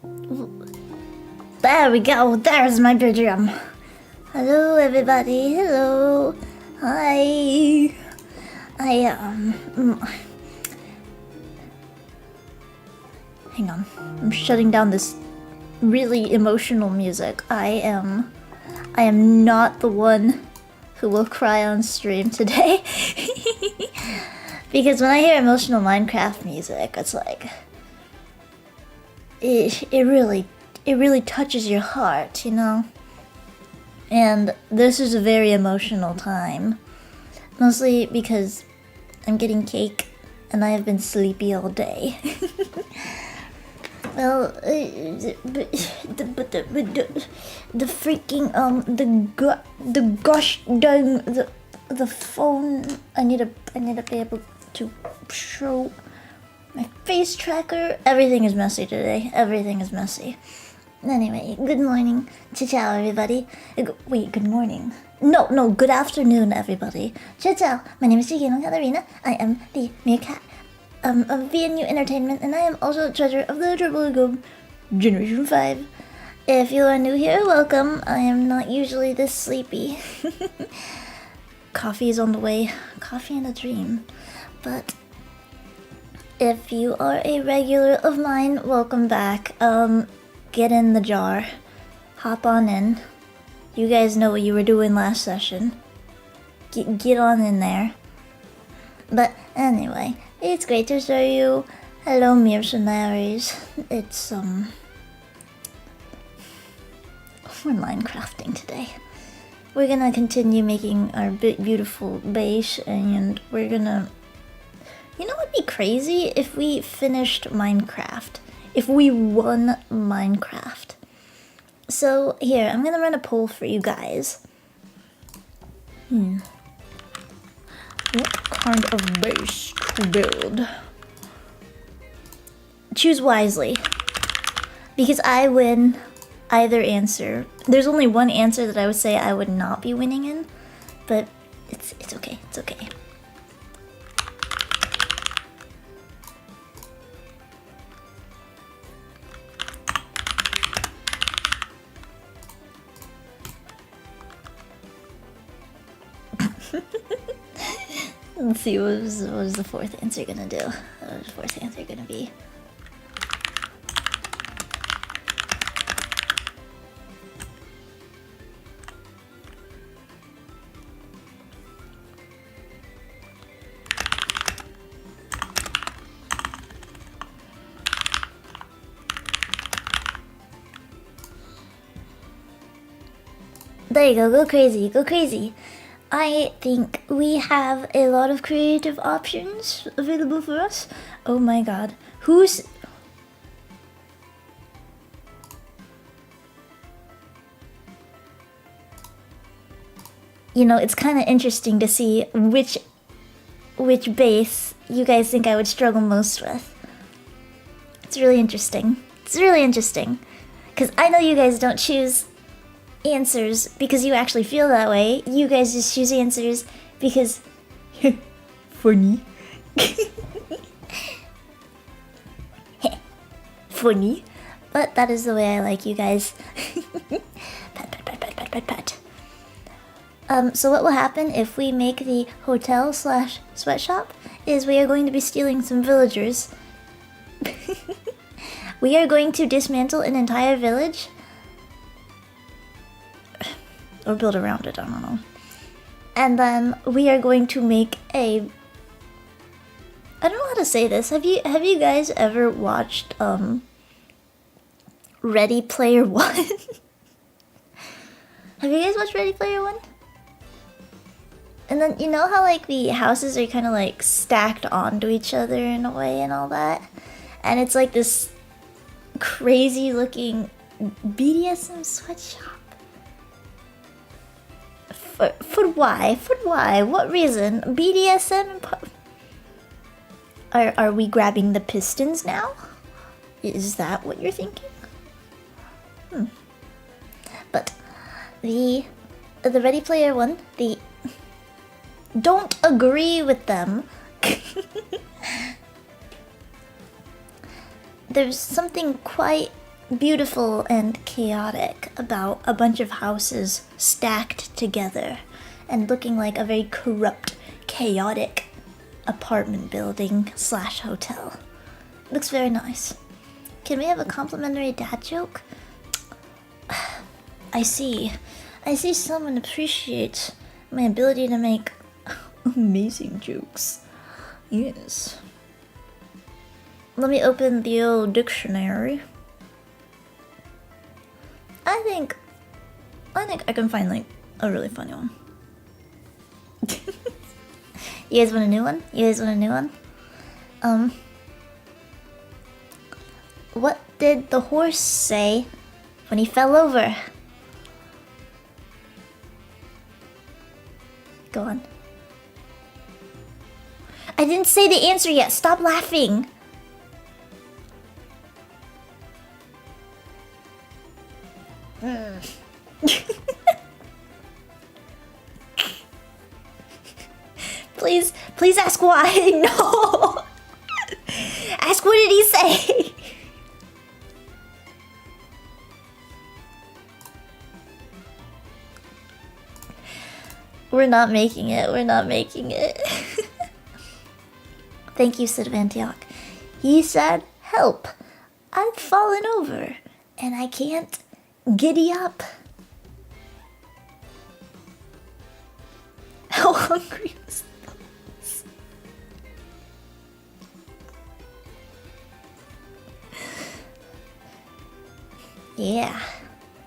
There we go. There's my bedroom. Hello, everybody. Hello. Hi. Hang on. I'm shutting down this really emotional music. I am not the one who will cry on stream today. Because when I hear emotional Minecraft music, it's like it really touches your heart, you know? And this is a very emotional time. Mostly because I'm getting cake and I have been sleepy all day. Well, the freaking the gosh dang the phone. I need to be able to show my face tracker. Everything is messy today. Everything is messy. Anyway, good morning. Ciao, everybody. Wait, good morning. No, good afternoon, everybody. Ciao. My name is Ciccino Katterina. I am the meerkat of VNU Entertainment, and I am also treasurer of the Triple Globe Generation 5. If you are new here, welcome. I am not usually this sleepy. Coffee is on the way. Coffee and a dream. But if you are a regular of mine, welcome back. Get in the jar. Hop on in. You guys know what you were doing last session. Get on in there. But anyway, it's great to show you. Hello, mercenaries. It's we're Minecrafting today. We're gonna continue making our beautiful base, and we're gonna... You know what'd be crazy? If we finished Minecraft. If we won Minecraft. So, here, I'm gonna run a poll for you guys. What kind of base to build? Choose wisely. Because I win either answer. There's only one answer that I would say I would not be winning in. But it's okay, it's okay. Let's see, what was the fourth answer gonna do? What was the fourth answer gonna be? There you go, go crazy, go crazy. I think we have a lot of creative options available for us. Oh my god. Who's... You know, it's kind of interesting to see which base you guys think I would struggle most with. It's really interesting. It's really interesting. Because I know you guys don't choose answers because you actually feel that way. You guys just choose answers because funny. Funny. But that is the way I like you guys. Pat. So what will happen if we make the hotel / sweatshop is we are going to be stealing some villagers. We are going to dismantle an entire village. Or build around it, I don't know. And then we are going to make a... I don't know how to say this. Have you guys ever watched Ready Player One? Have you guys watched Ready Player One? And then you know how like the houses are kind of like stacked onto each other in a way and all that? And it's like this crazy looking BDSM sweatshop. For why? For why? What reason? BDSM? Are we grabbing the pistons now? Is that what you're thinking? But the Ready Player One, the... Don't agree with them. There's something quite beautiful and chaotic about a bunch of houses stacked together and looking like a very corrupt, chaotic apartment building slash hotel. Looks very nice. Can we have a complimentary dad joke? I see. I see someone appreciates my ability to make amazing jokes. Yes. Let me open the old dictionary. I think I can find like a really funny one. You guys want a new one? You guys want a new one? What did the horse say when he fell over? Go on. I didn't say the answer yet. Stop laughing. Please ask why. No. Ask what did he say? We're not making it. We're not making it. Thank you, Sid of Antioch. He said, help. I've fallen over and I can't giddy up. How hungry was this? Yeah,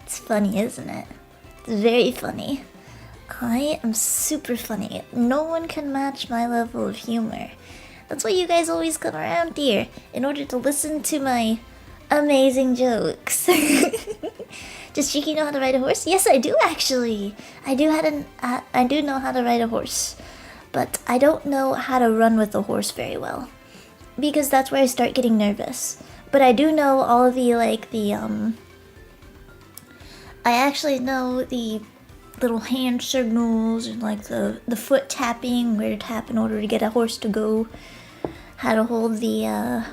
it's funny, isn't it? It's very funny. I am super funny. No one can match my level of humor. That's why you guys always come around here, in order to listen to my amazing jokes. Does Chiki know how to ride a horse? Yes, I do actually. I do know how to ride a horse, but I don't know how to run with a horse very well, because that's where I start getting nervous. But I do know all of the I actually know the little hand signals and like the foot tapping, where to tap in order to get a horse to go, how to hold the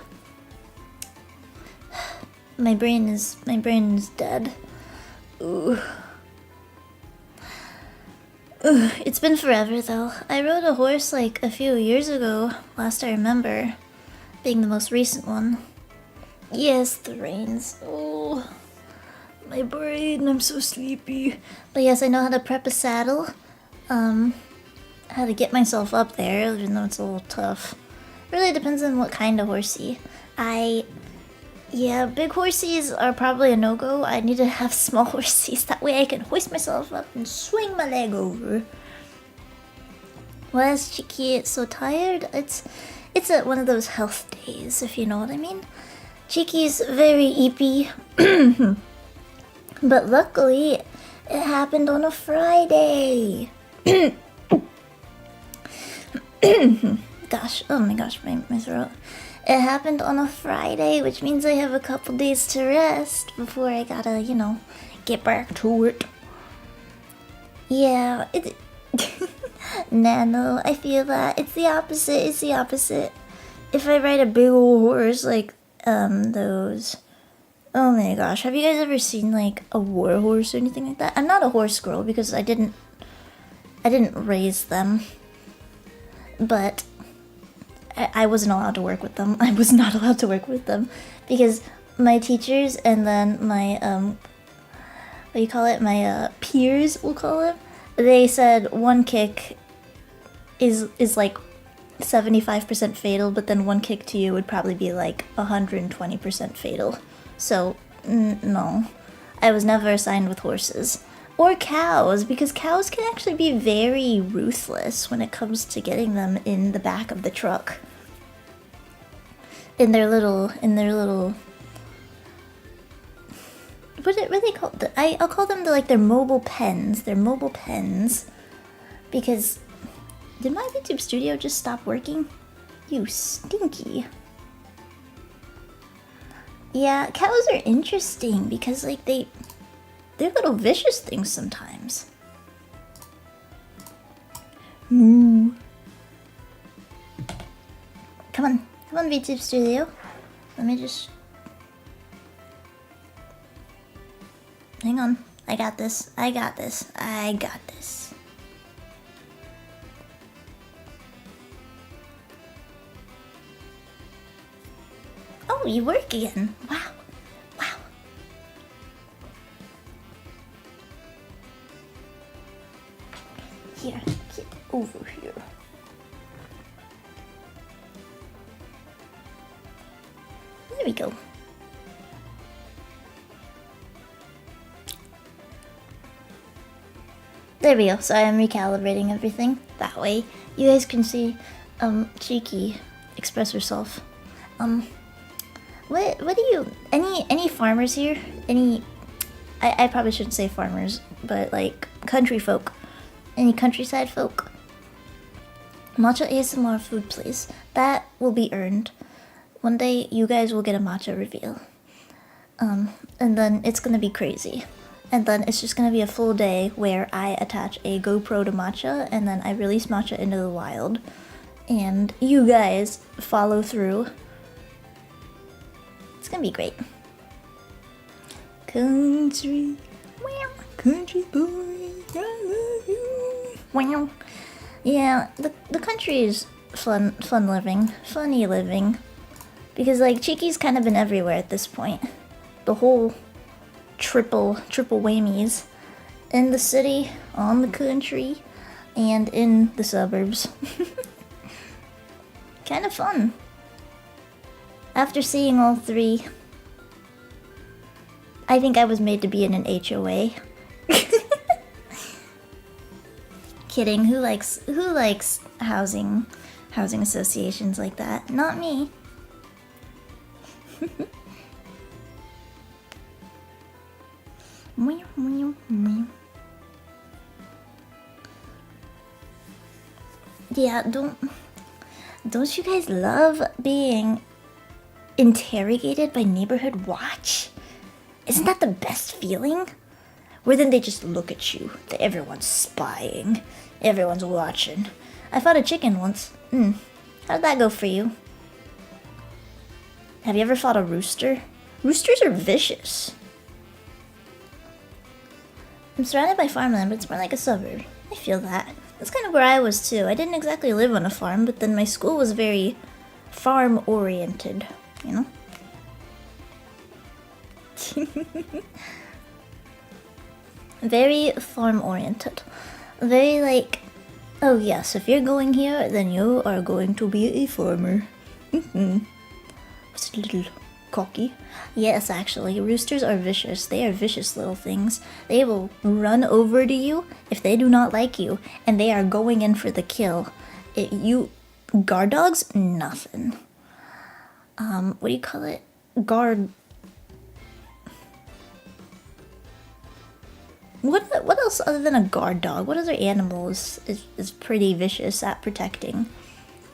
my brain is dead. Ooh. It's been forever though. I rode a horse like a few years ago, last I remember, being the most recent one. Yes, the reins. Oh, my brain, I'm so sleepy. But yes, I know how to prep a saddle. How to get myself up there, even though it's a little tough. Really depends on what kind of horsey. Yeah, big horsies are probably a no-go. I need to have small horsies. That way I can hoist myself up and swing my leg over. Why is Chiki so tired? It's one of those health days, if you know what I mean. Chiki's very eepy. But luckily, it happened on a Friday. Gosh, oh my gosh, my throat. It happened on a Friday, which means I have a couple days to rest before I gotta, you know, get back to it. Yeah, Nano, I feel that. It's the opposite. If I ride a big old horse like, those... Oh my gosh, have you guys ever seen like a war horse or anything like that? I'm not a horse girl because I didn't raise them. But I wasn't allowed to work with them. I was not allowed to work with them because my teachers and then my my peers, we'll call it, they said one kick is like 75% fatal, but then one kick to you would probably be like 120% fatal. So no, I was never assigned with horses or cows, because cows can actually be very ruthless when it comes to getting them in the back of the truck. In their little what are they called? I'll call them their mobile pens. They're mobile pens. Because did my YouTube studio just stop working? You stinky. Yeah, cows are interesting because like they're little vicious things sometimes. Moo. Come on, VTube Studio. Let me just... Hang on. I got this. I got this. I got this. Oh, you work again. Wow. Wow. Here, get over here. There we go. There we go. So I'm recalibrating everything. That way you guys can see Cheeky express herself. What do you any farmers here? I probably shouldn't say farmers, but like country folk. Any countryside folk? Matcha ASMR food please. That will be earned. One day you guys will get a matcha reveal. And then it's gonna be crazy. And then it's just gonna be a full day where I attach a GoPro to matcha and then I release matcha into the wild. And you guys follow through. It's gonna be great. Country, wow, country boy, I love you. Wow. Yeah, the country is fun living, funny living. Because like Cheeky's kind of been everywhere at this point. The whole triple whammies. In the city, on the country, and in the suburbs. Kind of fun. After seeing all three, I think I was made to be in an HOA. Kidding, who likes housing associations like that? Not me. Yeah, don't you guys love being interrogated by Neighborhood Watch? Isn't that the best feeling? Where then they just look at you. Everyone's spying. Everyone's watching. I fought a chicken once. How'd that go for you? Have you ever fought a rooster? Roosters are vicious. I'm surrounded by farmland, but it's more like a suburb. I feel that. That's kind of where I was too. I didn't exactly live on a farm, but then my school was very farm-oriented, you know? Very farm-oriented. Very like, oh yes, if you're going here, then you are going to be a farmer. It's a little cocky. Yes, actually, roosters are vicious. They are vicious little things. They will run over to you if they do not like you, and they are going in for the kill. Guard dogs? Nothing. What do you call it? Guard... What else other than a guard dog? What other animal is pretty vicious at protecting?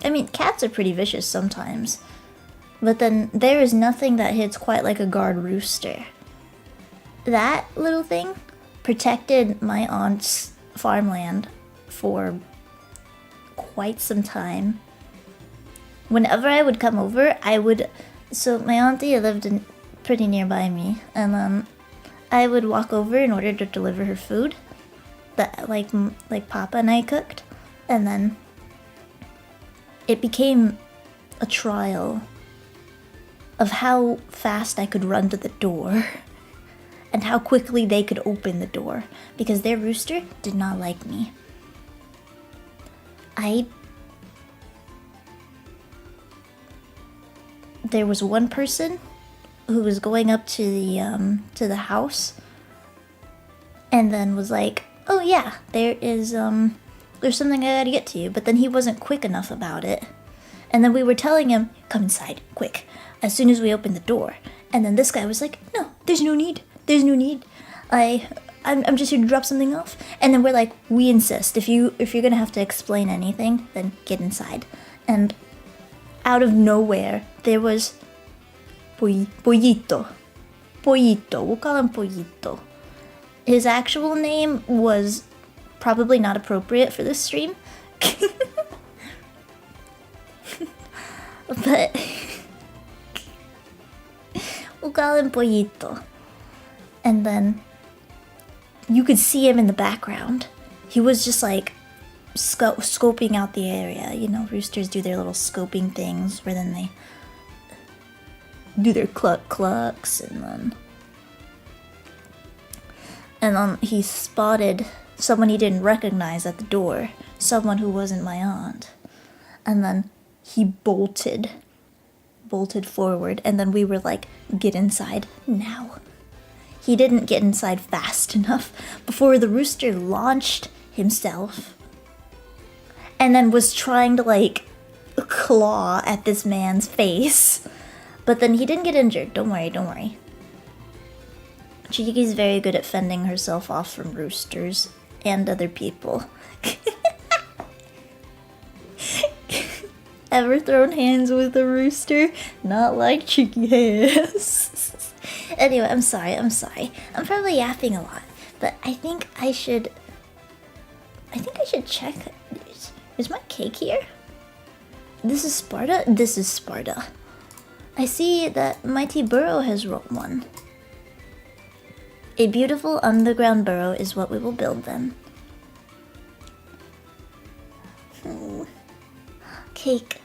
I mean, cats are pretty vicious sometimes. But then there is nothing that hits quite like a guard rooster. That little thing protected my aunt's farmland for quite some time. Whenever I would come over, so my auntie lived pretty nearby me, and I would walk over in order to deliver her food that like Papa and I cooked, and then it became a trial of how fast I could run to the door and how quickly they could open the door because their rooster did not like me. There was one person who was going up to the house and then was like, oh yeah, there's something I gotta get to you, but then he wasn't quick enough about it. And then we were telling him, come inside, quick, as soon as we opened the door. And then this guy was like, no, there's no need. I'm just here to drop something off. And then we're like, we insist. If you're gonna have to explain anything, then get inside. And out of nowhere, there was Pollito. We'll call him Pollito. His actual name was probably not appropriate for this stream. But we'll call him Pollito. And then you could see him in the background. He was just like scoping out the area. You know, roosters do their little scoping things where then they do their clucks, and then he spotted someone he didn't recognize at the door, someone who wasn't my aunt, and then he bolted forward, and then we were like, get inside now. He didn't get inside fast enough before the rooster launched himself and then was trying to like claw at this man's face. But then he didn't get injured. Don't worry. Chiki's very good at fending herself off from roosters and other people. Ever thrown hands with a rooster? Not like Chiki has. Anyway, I'm sorry. I'm probably yapping a lot, but I think I should check. Is my cake here? This is Sparta? This is Sparta. I see that Mighty Burrow has rolled one. A beautiful underground burrow is what we will build then. Cake.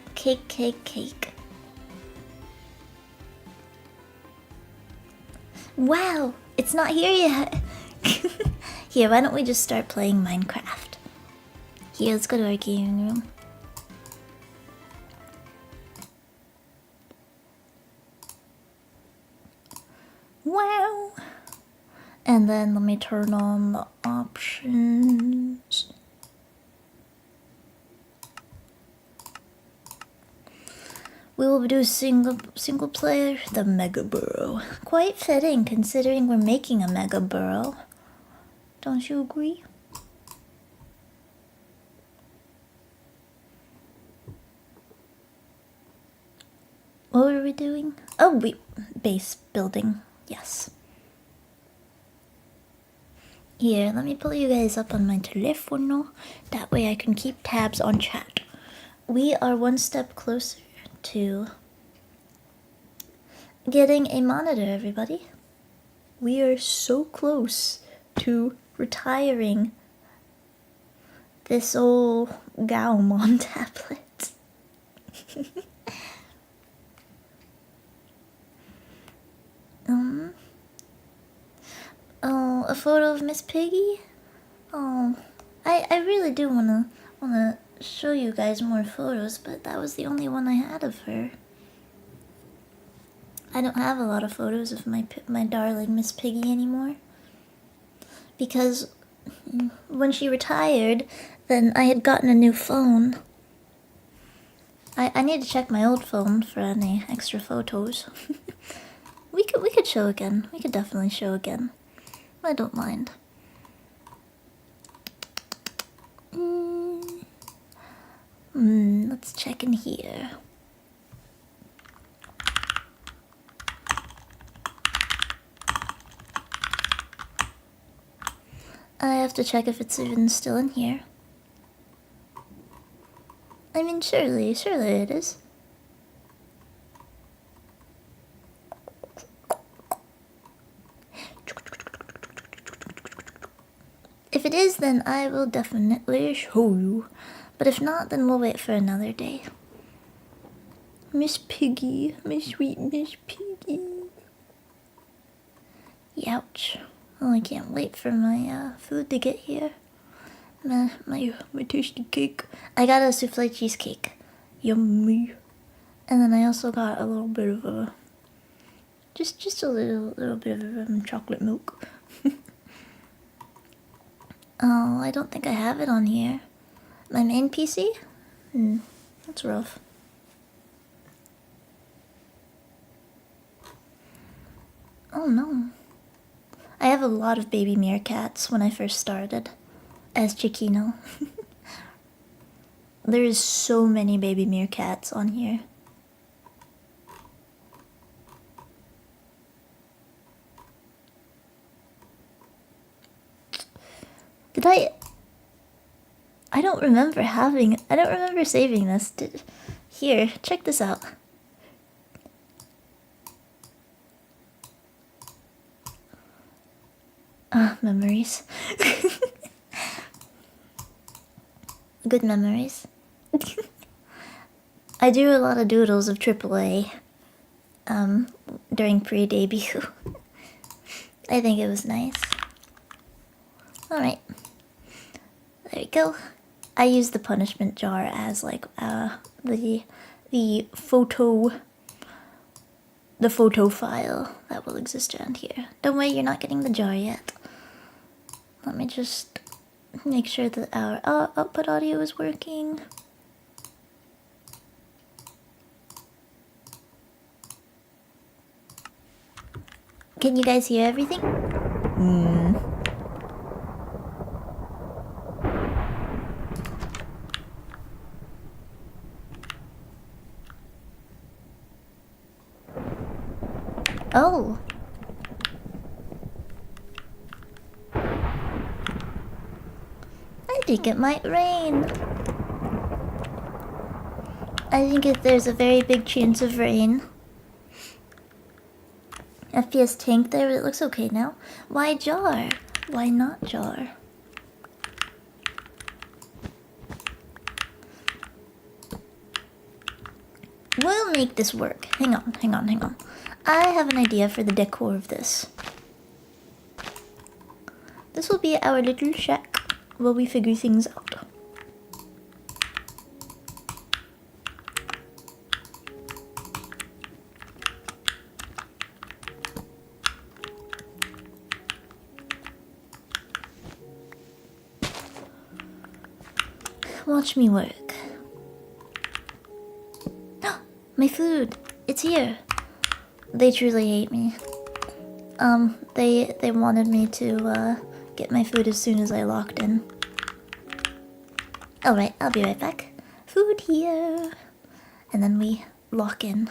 Wow, it's not here yet. Here, why don't we just start playing Minecraft? Here, let's go to our gaming room. Wow. And then let me turn on the options. We will do single player, the Mega Burrow. Quite fitting considering we're making a Mega Burrow. Don't you agree? What were we doing? Oh, base building. Yes. Here, let me pull you guys up on my telephone. That way I can keep tabs on chat. We are one step closer to getting a monitor, everybody. We are so close to retiring this old Gaomon tablet. Oh, a photo of Miss Piggy? Oh, I really do wanna show you guys more photos, but that was the only one I had of her. I don't have a lot of photos of my darling Miss Piggy anymore. Because when she retired, then I had gotten a new phone. I need to check my old phone for any extra photos. We could show again. We could definitely show again. I don't mind. Let's check in here. I have to check if it's even still in here. I mean, surely it is. If it is, then I will definitely show you. But if not, then we'll wait for another day. Miss Piggy, my sweet Miss Piggy. Youch. Oh, I can't wait for my food to get here. My tasty cake. I got a souffle cheesecake. Yummy. And then I also got a little bit of a... Just a little bit of chocolate milk. Oh, I don't think I have it on here. My main PC? That's rough. Oh no. I have a lot of baby meerkats when I first started as Ciccino. There is so many baby meerkats on here. I don't remember saving this. Here, check this out. Ah, memories. Good memories. I do a lot of doodles of AAA during pre-debut. I think it was nice. Alright. There you go. I use the punishment jar as like the photo file that will exist around here. Don't worry, you're not getting the jar yet. Let me just make sure that our output audio is working. Can you guys hear everything? Oh. I think it might rain. I think there's a very big chance of rain. FPS tank there, but it looks okay now. Why jar? Why not jar? We'll make this work. Hang on. I have an idea for the decor of this. This will be our little shack while we figure things out. Watch me work. My food! It's here! They truly hate me. They wanted me to, get my food as soon as I locked in. Alright, I'll be right back. Food here! And then we lock in.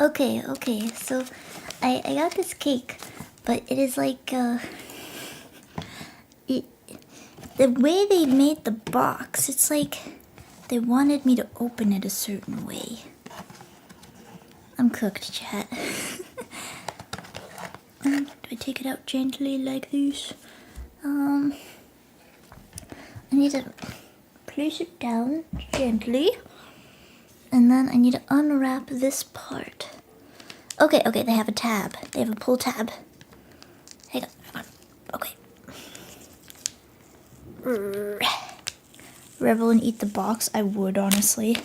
Okay, so I got this cake, but it is like, the way they made the box, it's like they wanted me to open it a certain way. I'm cooked, chat. Do I take it out gently like this? I need to place it down gently. And then I need to unwrap this part. Okay, they have a tab. They have a pull tab. Hang on. Okay. Revel and eat the box? I would, honestly.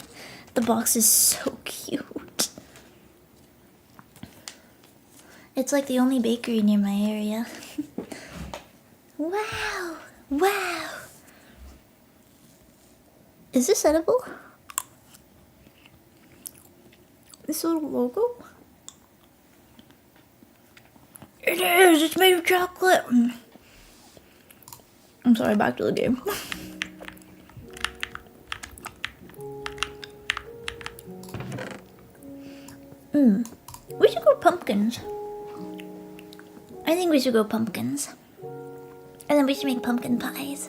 The box is so cute. It's like the only bakery near my area. Wow! Wow! Is this edible? This little logo? It is! It's made of chocolate! I'm sorry, back to the game. We should go pumpkins. I think we should go pumpkins. And then we should make pumpkin pies.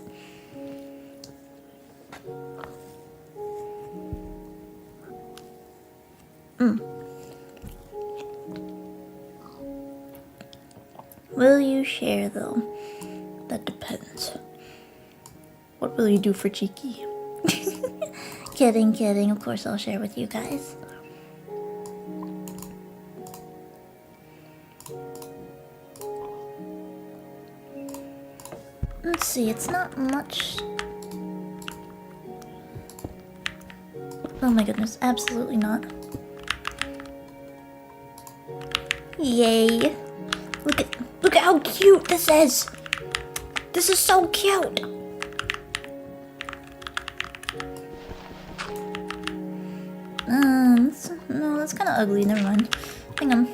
Will you share though? That depends. What will you do for cheeky? Kidding, kidding. Of course I'll share with you guys. Let's see, it's not much. Oh my goodness, absolutely not. Yay. Look at how cute this is. This is so cute. No, that's kind of ugly. Never mind. Hang on.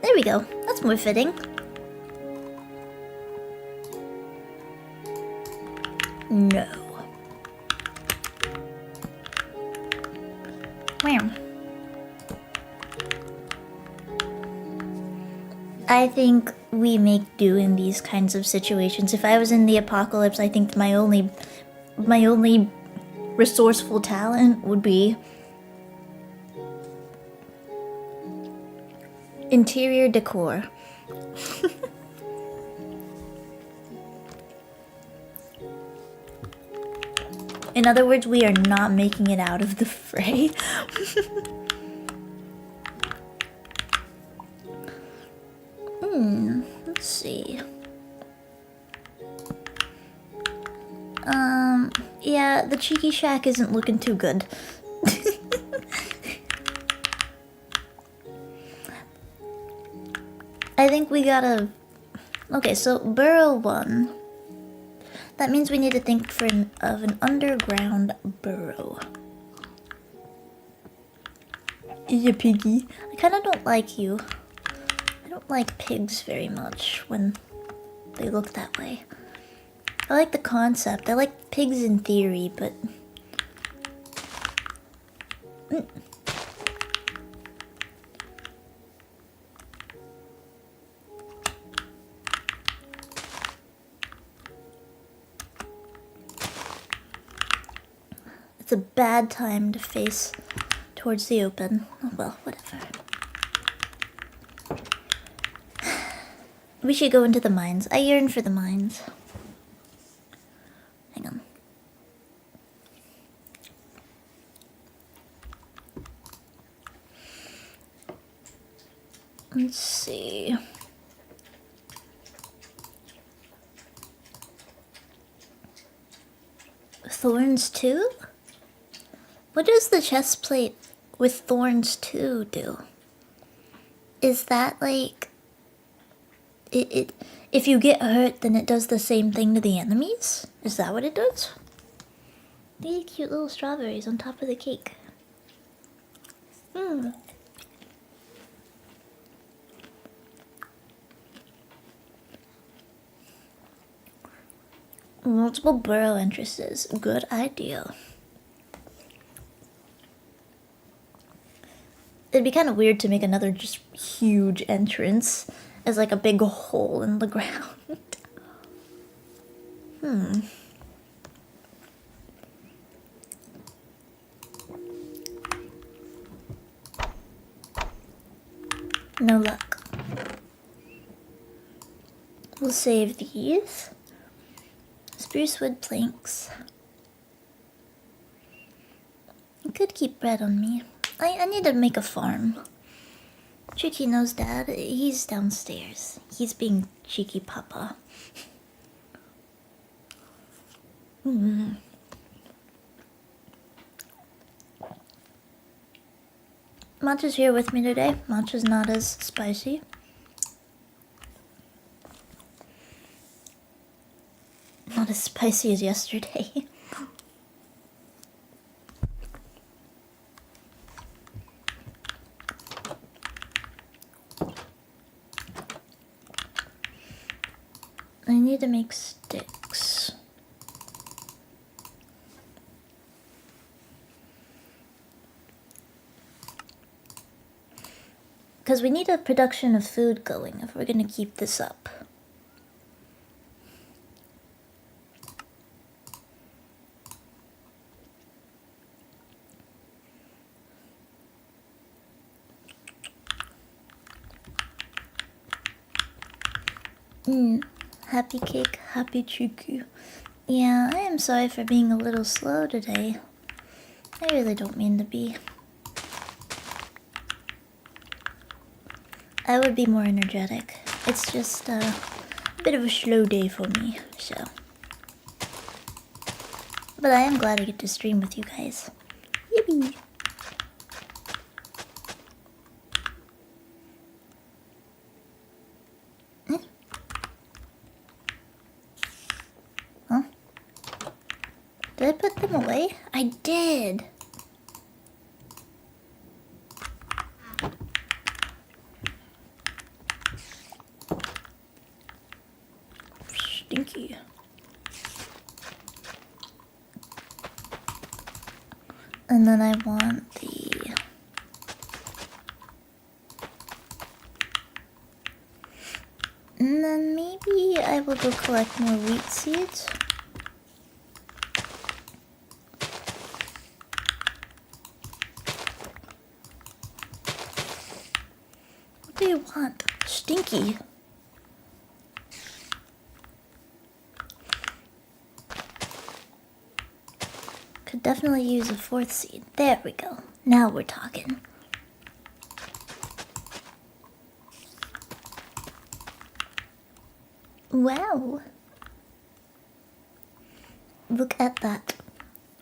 There we go. That's more fitting. No. Wham. I think we make do in these kinds of situations. If I was in the apocalypse, I think my only resourceful talent would be interior decor. In other words, we are not making it out of the fray. Let's see. Yeah, the cheeky shack isn't looking too good. I think we gotta... Okay, so burrow 1. That means we need to think of an underground burrow. You piggy. I kind of don't like you. I don't like pigs very much when they look that way. I like the concept. I like pigs in theory, but... It's a bad time to face towards the open. Oh, well, whatever. We should go into the mines. I yearn for the mines. Hang on. Let's see. Thorns 2? What does the chest plate with Thorns 2 do? Is that like... If you get hurt, then it does the same thing to the enemies? Is that what it does? These cute little strawberries on top of the cake. Multiple burrow entrances. Good idea. It'd be kind of weird to make another just huge entrance as like a big hole in the ground. No luck. We'll save these. Spruce wood planks. I could keep bread on me. I need to make a farm. Ciccino's dad, he's downstairs. He's being cheeky papa. Matcha's here with me today. Matcha's not as spicy. Not as spicy as yesterday. I need to make sticks. Because we need a production of food going if we're going to keep this up. Happy cake, happy chuku. Yeah, I am sorry for being a little slow today. I really don't mean to be. I would be more energetic. It's just a bit of a slow day for me, so. But I am glad I get to stream with you guys. Yippee! Huh? Did I put them away? I did! Stinky. And then I want the... And then maybe I will go collect more wheat seeds. What do you want? Stinky. Could definitely use a fourth seed. There we go. Now we're talking. Wow. Look at that.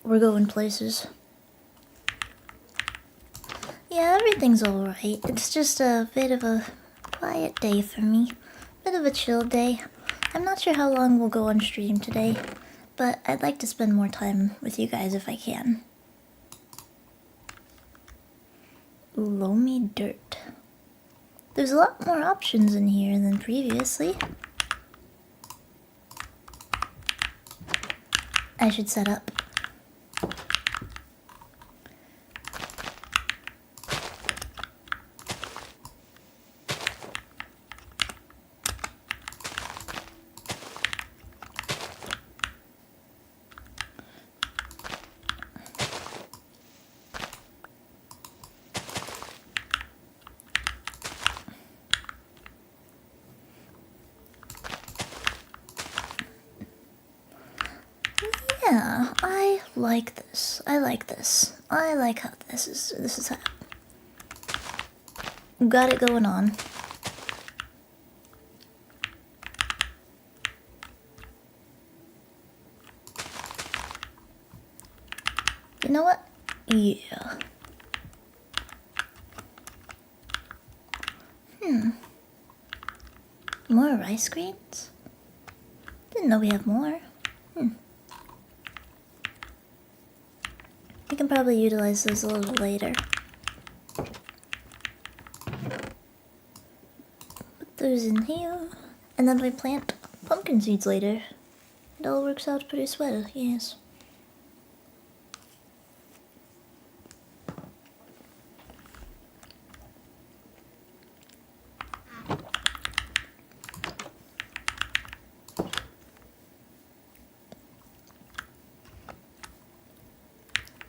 We're going places. Yeah, everything's alright. It's just a bit of a quiet day for me. Bit of a chill day. I'm not sure how long we'll go on stream today, but I'd like to spend more time with you guys if I can. Loamy dirt. There's a lot more options in here than previously. I should set up. Yeah, I like this. I like this. I like how this is how. Got it going on. You know what? Yeah. More rice grains? Didn't know we have more. We can probably utilize those a little later. Put those in here. And then we plant pumpkin seeds later. It all works out pretty swell, yes.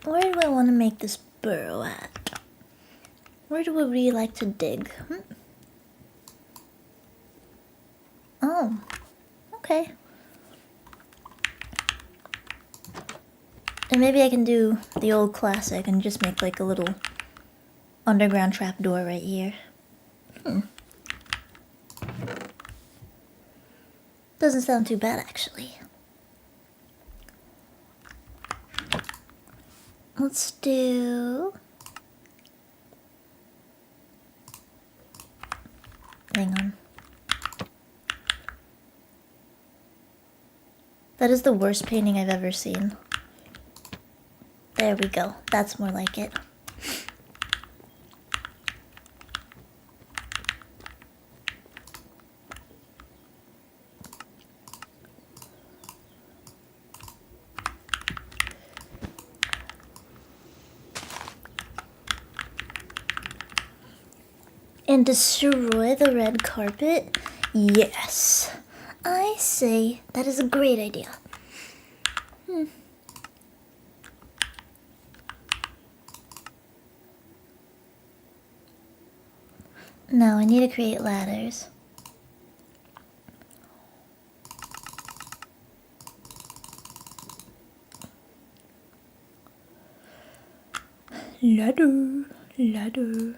Where do I want to make this burrow at? Where do I really like to dig? Oh, okay. And maybe I can do the old classic and just make like a little underground trapdoor right here. Doesn't sound too bad, actually. Let's do... Hang on. That is the worst painting I've ever seen. There we go. That's more like it. And destroy the red carpet? Yes. I say that is a great idea. Now I need to create ladders. Ladder, ladder.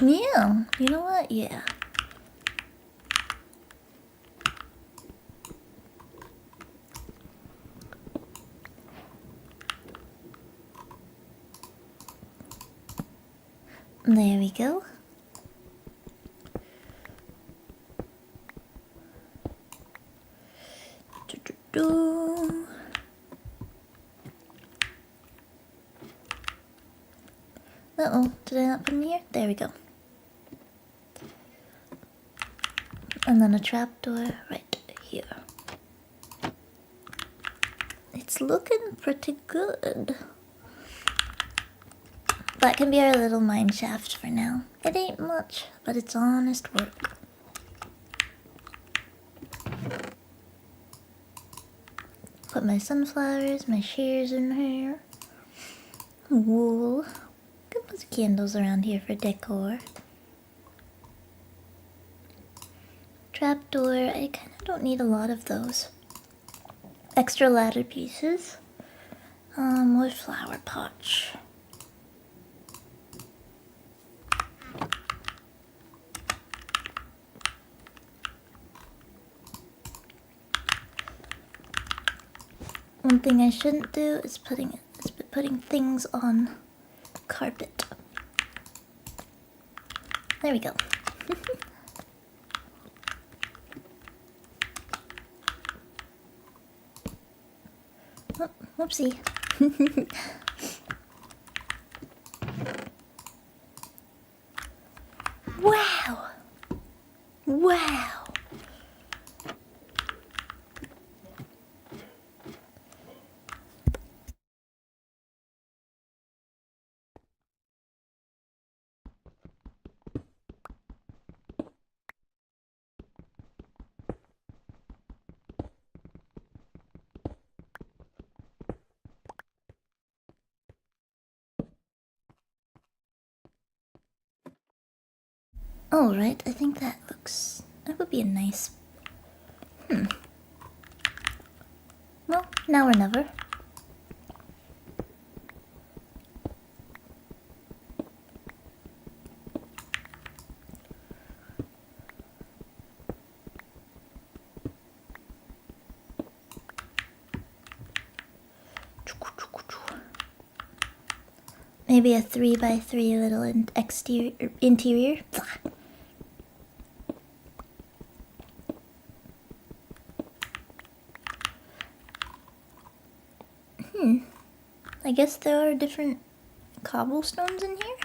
Yeah, you know what? Yeah. There we go. Uh-oh, did I not put them here? There we go. And then a trapdoor right here. It's looking pretty good. That can be our little mine shaft for now. It ain't much, but it's honest work. Put my sunflowers, my shears in here. Wool. Could put some candles around here for decor. Trapdoor, I kind of don't need a lot of those. Extra ladder pieces. More flower pots. One thing I shouldn't do is putting things on carpet. There we go. Oh, whoopsie. Wow! Wow! Alright, I think that would be a nice... Well, now or never. Maybe a 3x3 little interior. I guess there are different cobblestones in here.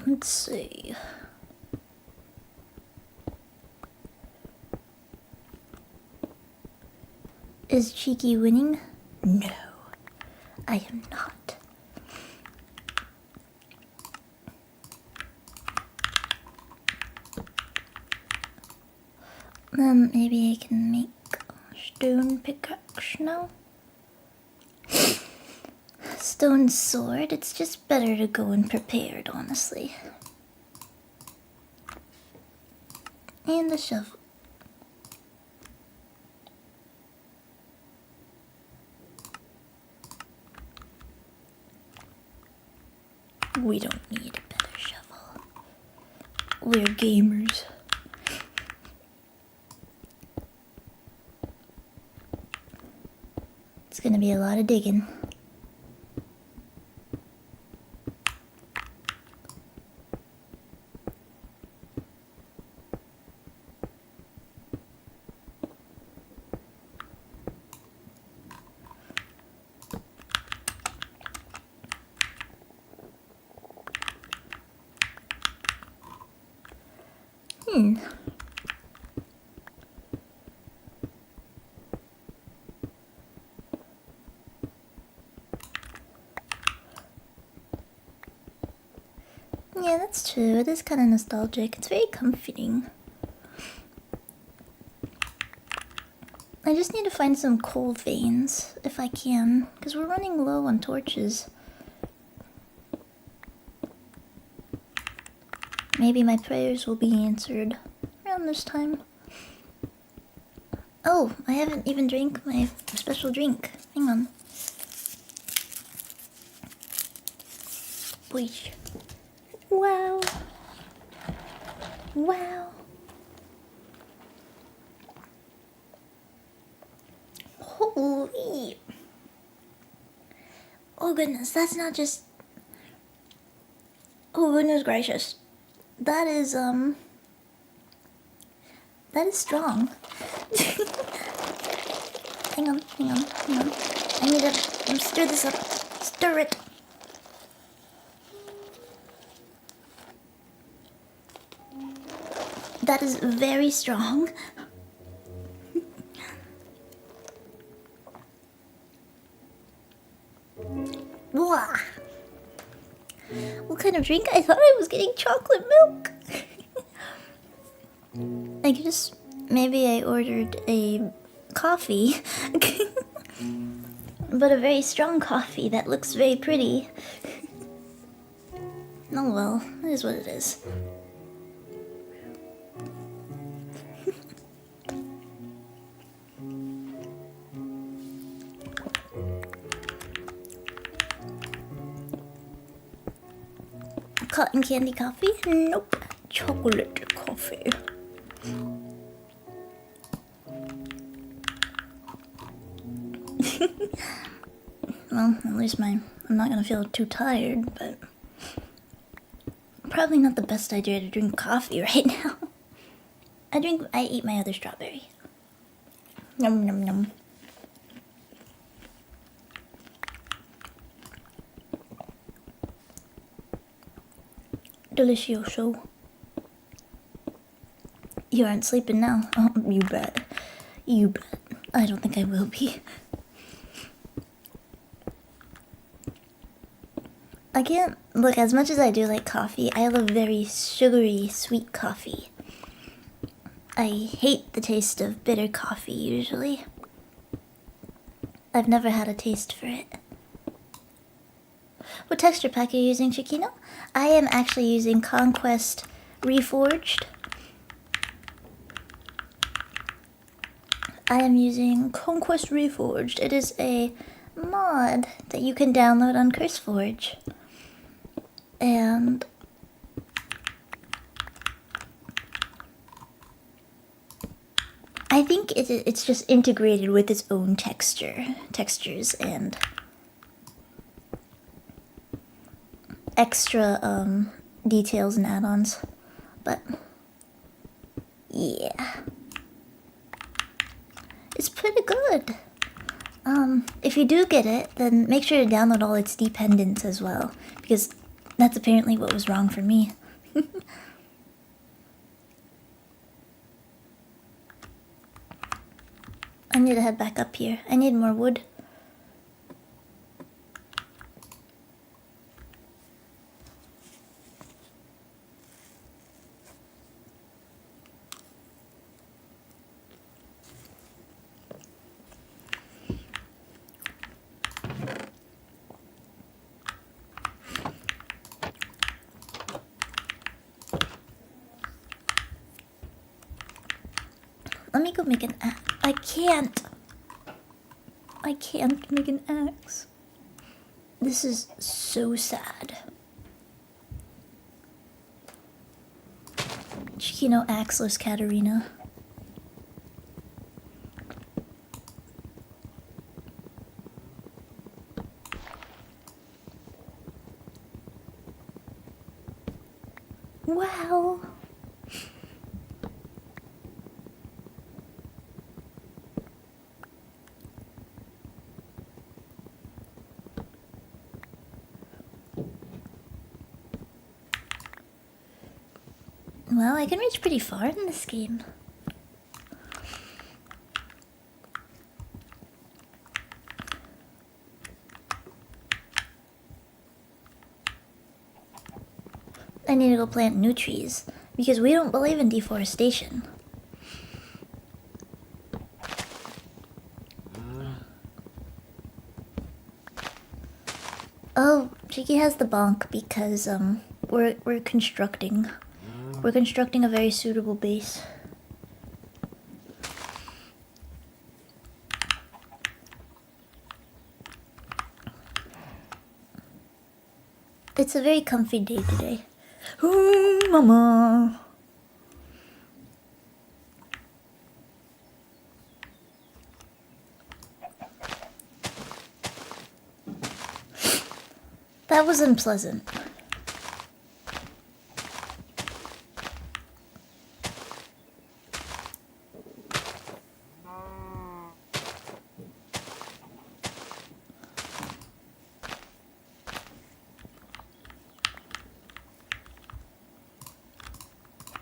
Let's see. Is Cheeky winning? No, I am not. Maybe I can make stone pickaxe now? Stone sword, it's just better to go in prepared, honestly. And the shovel. We don't need a better shovel. We're gamers. It's gonna be a lot of digging. Yeah, that's true. It is kind of nostalgic. It's very comforting. I just need to find some coal veins, if I can, because we're running low on torches. Maybe my prayers will be answered around this time. Oh, I haven't even drank my special drink. Hang on. Wait. Wow. Wow. Holy. Oh goodness, that's not just... Oh goodness gracious. That is strong. Hang on. I need to stir this up. Stir it. That is very strong. Blah. What kind of drink? I thought I was getting chocolate milk. I guess maybe I ordered a coffee. But a very strong coffee that looks very pretty. Oh well, it is what it is. Cotton candy coffee? Nope. Chocolate coffee. Well, at least I'm not gonna feel too tired, but probably not the best idea to drink coffee right now. I eat my other strawberry. Yum yum yum. Delicioso. You aren't sleeping now. Oh, you bet. You bet. I don't think I will be. I can't... Look, as much as I do like coffee, I love very sugary, sweet coffee. I hate the taste of bitter coffee, usually. I've never had a taste for it. What texture pack are you using, Ciccino? I am actually using Conquest Reforged. I am using Conquest Reforged. It is a mod that you can download on CurseForge. And I think it's just integrated with its own textures and extra details and add-ons, but yeah, it's pretty good. If you do get it, then make sure to download all its dependents as well, because that's apparently what was wrong for me. I need to head back up here. I need more wood. Let me go make an axe. I can't make an axe. This is so sad. Ciccino Axeless Katterina. Wow. Well, I can reach pretty far in this game. I need to go plant new trees, because we don't believe in deforestation. Oh, Cheeky has the bonk because we're constructing. We're constructing a very suitable base. It's a very comfy day today. Oh, mama. That was unpleasant.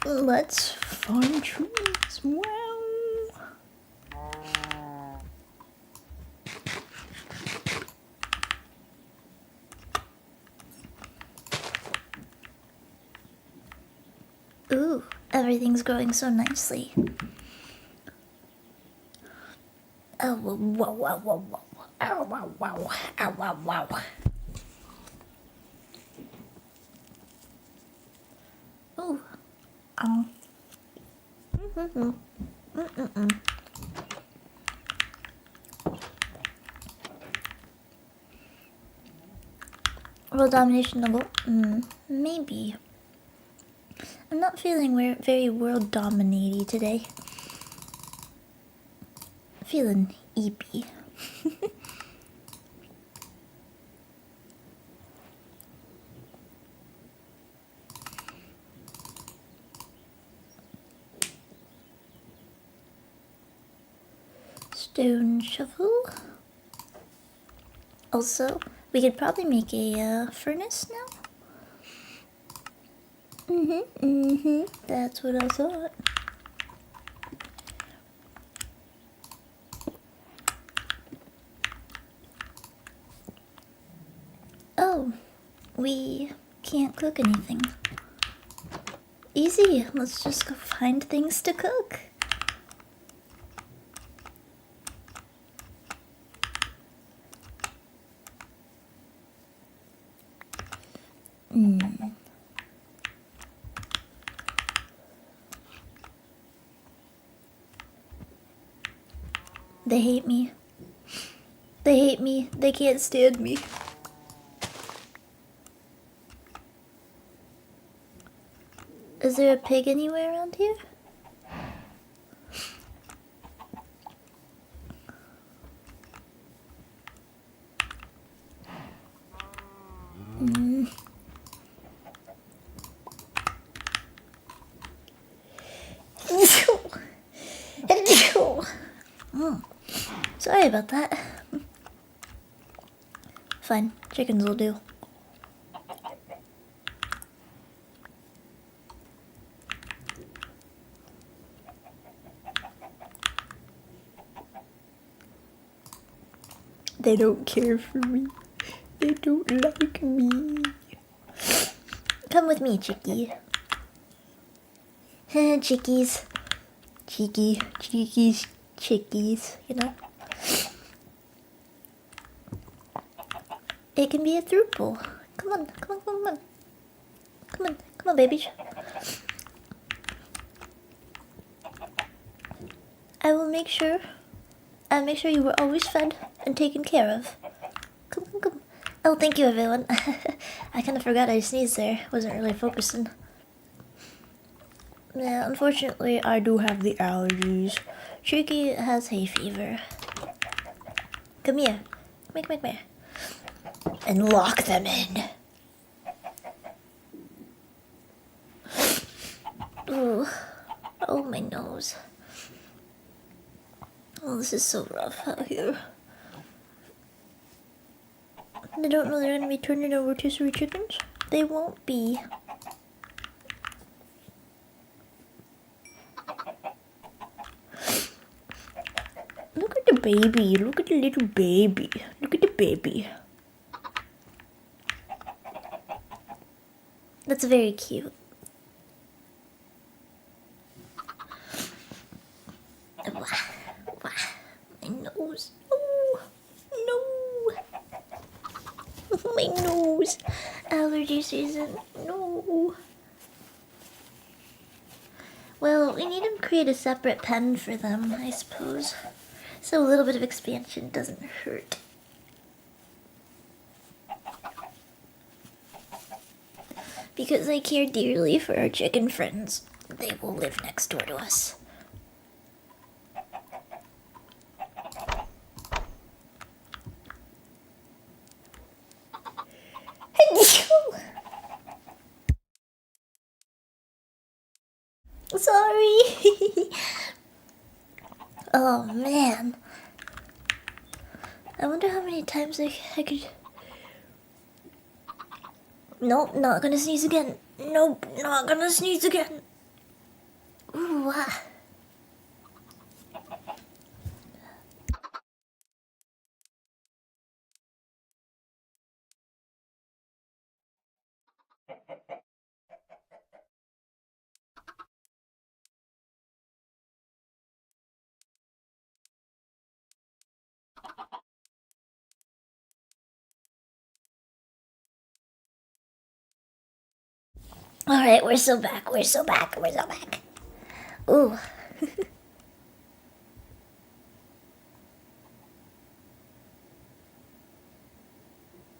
Let's farm trees. Wow. Ooh, everything's growing so nicely. Oh, whoa, whoa, whoa, whoa, whoa. Ow, wow, wow. Ow, wow, wow. Ooh. World domination double? Maybe. I'm not feeling very world dominating today. Feeling eepy. Stone shovel. Also, we could probably make a furnace now. That's what I thought. Oh, we can't cook anything. Easy, let's just go find things to cook. They hate me. They hate me. They can't stand me. Is there a pig anywhere around here? Sorry about that. Fine, chickens will do. They don't care for me. They don't like me. Come with me, Chicky. Chickies. Chickies, you know? It can be a throuple. Come on. Come on, baby. I'll make sure you were always fed and taken care of. Come. Oh, thank you, everyone. I kind of forgot I sneezed there. Wasn't really focusing. Yeah, unfortunately, I do have the allergies. Cheeky has hay fever. Come here. Come here. And lock them in. Ooh. Oh, my nose. Oh, this is so rough out here. They don't know they're gonna be turning over rotisserie chickens? They won't be. Look at the baby. Look at the little baby. Look at the baby. That's very cute. My nose. Oh, no. My nose. Allergy season. No. Well, we need to create a separate pen for them, I suppose. So a little bit of expansion doesn't hurt. Because I care dearly for our chicken friends. They will live next door to us. Sorry. Oh man. I wonder how many times I could... Nope, not gonna sneeze again. Nope, not gonna sneeze again. Ooh, ah. Alright, we're so back. Ooh.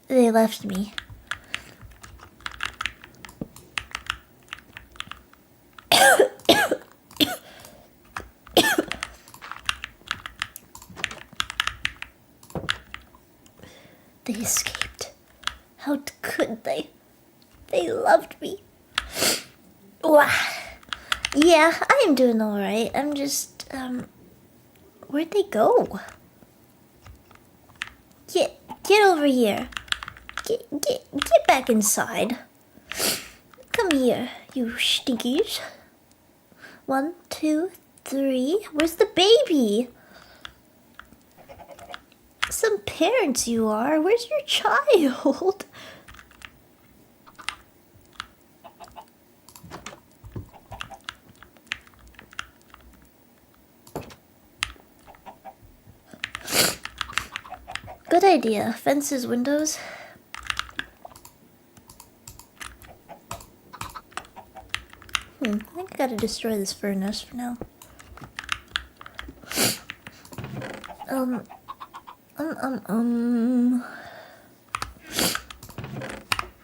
They left me. They escaped. How could they? They loved me. Wow. Yeah, I am doing alright. I'm just, where'd they go? Get over here. Get back inside. Come here, you stinkies. 1, 2, 3. Where's the baby? Some parents you are. Where's your child? Good idea. Fences, windows. I think I gotta destroy this furnace for now.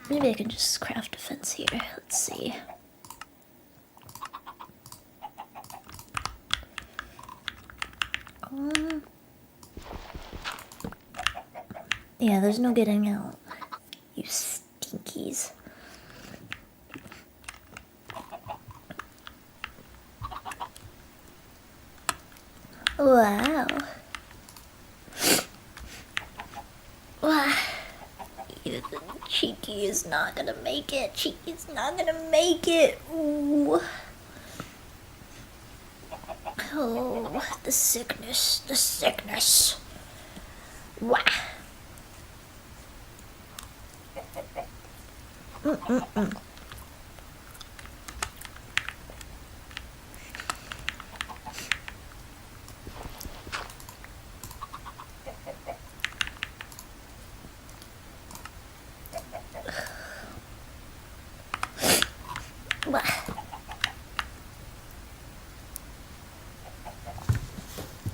Maybe I can just craft a fence here. Let's see. Yeah, there's no getting out. You stinkies. Wow. Wow. Cheeky is not gonna make it. Cheeky's not gonna make it. Ooh. Oh, the sickness. Wow.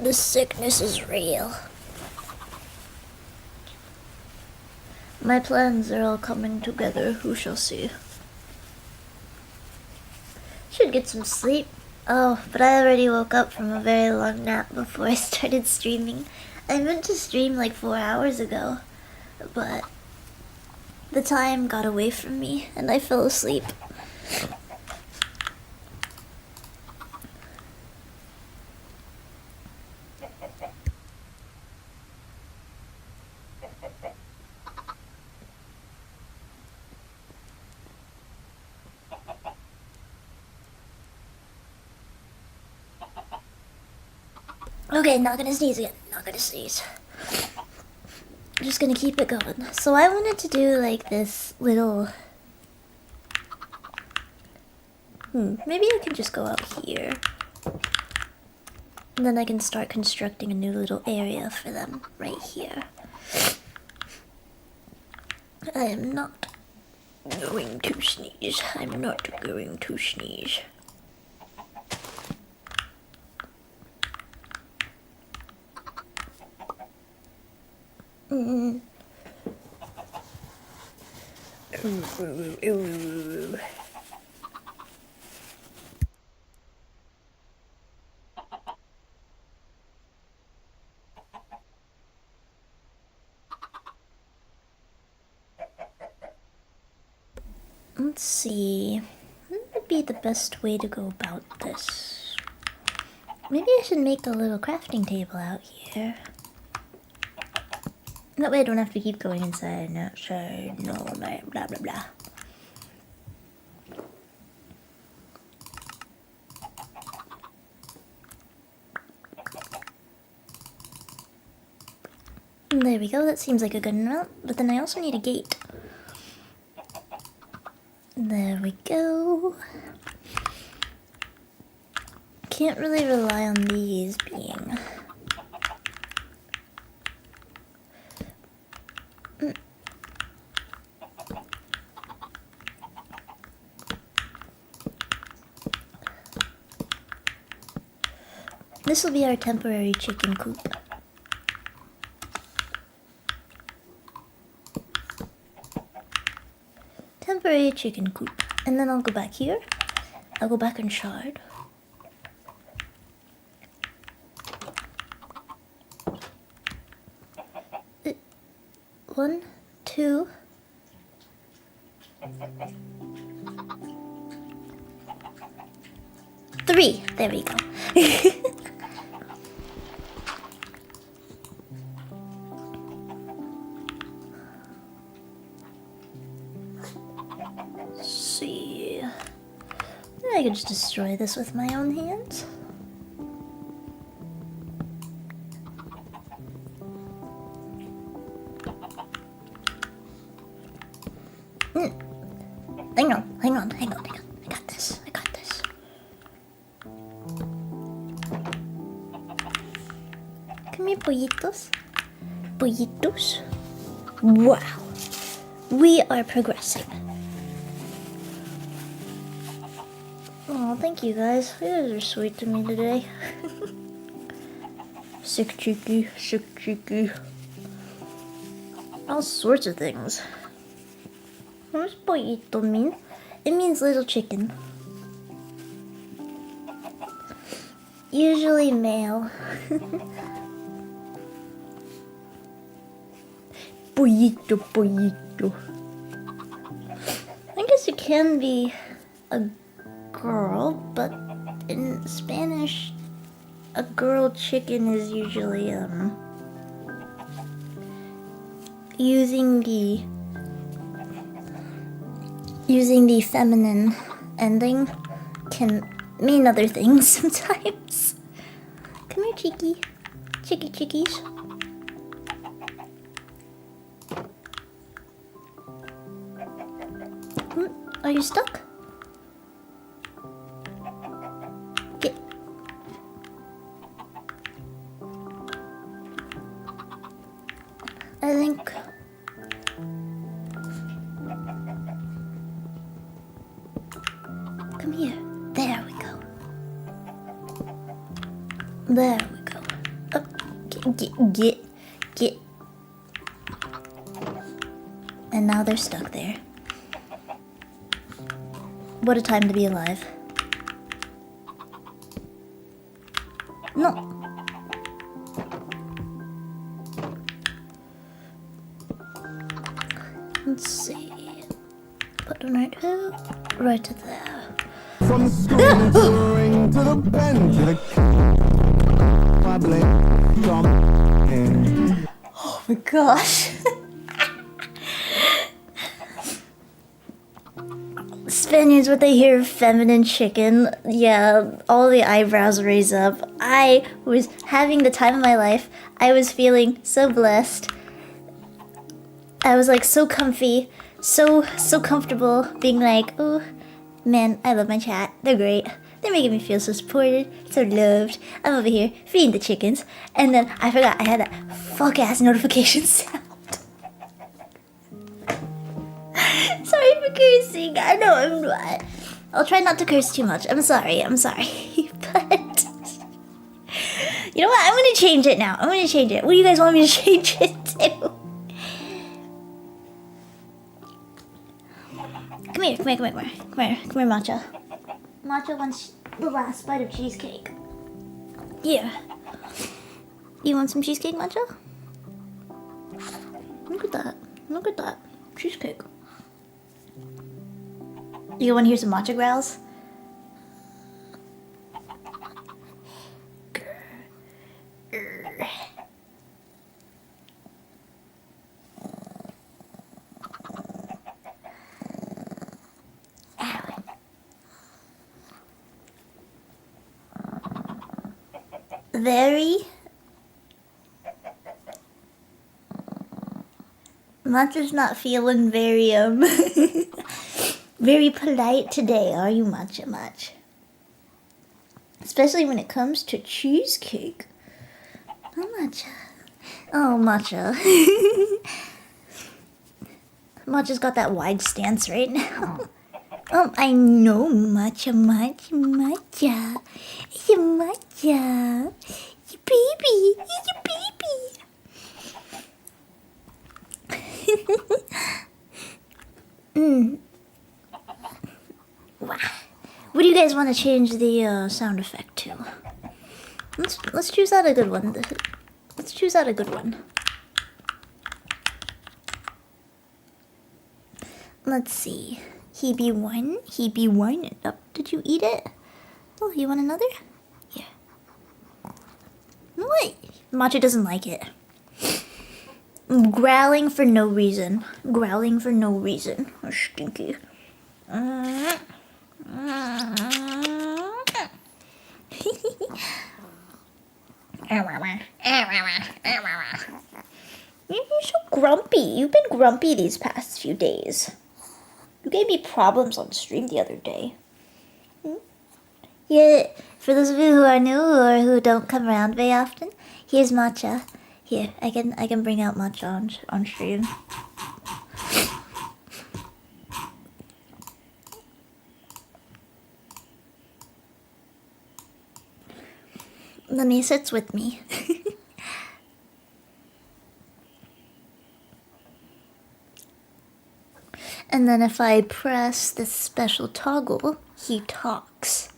The sickness is real. My plans are all coming together, who shall see. Should get some sleep. Oh, but I already woke up from a very long nap before I started streaming. I meant to stream like 4 hours ago, but the time got away from me and I fell asleep. Okay, not gonna sneeze again. Not gonna sneeze. Just gonna keep it going. So I wanted to do like this little... maybe I can just go out here. And then I can start constructing a new little area for them right here. I am not going to sneeze. I'm not going to sneeze. Let's see. What would be the best way to go about this? Maybe I should make a little crafting table out here. That way I don't have to keep going inside and outside, no, blah blah blah. And there we go, that seems like a good amount, but then I also need a gate. There we go. Can't really rely on these being... This will be our temporary chicken coop. Temporary chicken coop. And then I'll go back here. I'll go back and shard. One, two. Three. There we go. See. I could just destroy this with my own hands. Hang on. I got this. Come here, pollitos. Pollitos. Wow. We are progressing. Oh, thank you guys. You guys are sweet to me today. Sick cheeky. All sorts of things. What does pollito mean? It means little chicken. Usually male. Pollito. I guess it can be a girl, but in Spanish, a girl chicken is usually using the feminine ending can mean other things sometimes. Come here, chickies. Are you stuck? Get. I think. Come here. There we go. There we go. Up. Get. And now they're stuck there. What a time to be alive. No. Let's see. Put them right here. Right to there. From the school to the ring to the pen to the Oh my gosh. Spaniards, what they hear of feminine chicken, yeah, all the eyebrows raise up. I was having the time of my life. I was feeling so blessed. I was like so comfy, so comfortable, being like, oh, man, I love my chat. They're great. They're making me feel so supported, so loved. I'm over here feeding the chickens, and then I forgot I had that fuck-ass notification sound. Sorry for cursing. I know I'm not. I'll try not to curse too much. I'm sorry. But you know what? I'm gonna change it now. What do you guys want me to change it to? Come here, Matcha. Matcha wants the last bite of cheesecake. Here. You want some cheesecake, Matcha? Look at that. Cheesecake. You want to hear some matcha growls? Matcha's not feeling very very polite today, are you, Matcha? Especially when it comes to cheesecake. Oh, Matcha. Matcha's got that wide stance right now. I know, Matcha. It's a Matcha. It's your baby. What do you guys want to change the sound effect to? Let's choose out a good one. Let's see. He be whining up. Did you eat it? Oh, you want another? Yeah. What? Matcha doesn't like it. Growling for no reason. Oh, stinky. You're so grumpy. You've been grumpy these past few days. You gave me problems on stream the other day. Yeah, for those of you who are new or who don't come around very often, here's Matcha. Here, I can bring out Matcha on stream. Then he sits with me. And then if I press this special toggle, he talks.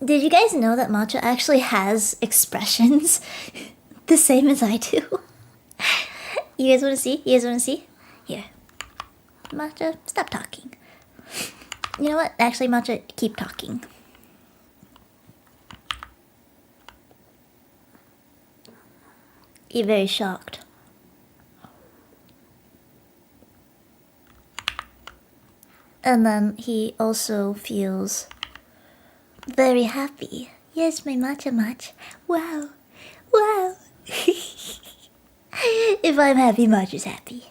Did you guys know that Matcha actually has expressions the same as I do? You guys want to see? Here. Matcha, stop talking. You know what? Actually, Matcha, keep talking. You're very shocked. And then he also feels very happy. Yes, my Matcha. Wow. If I'm happy, Matcha's happy.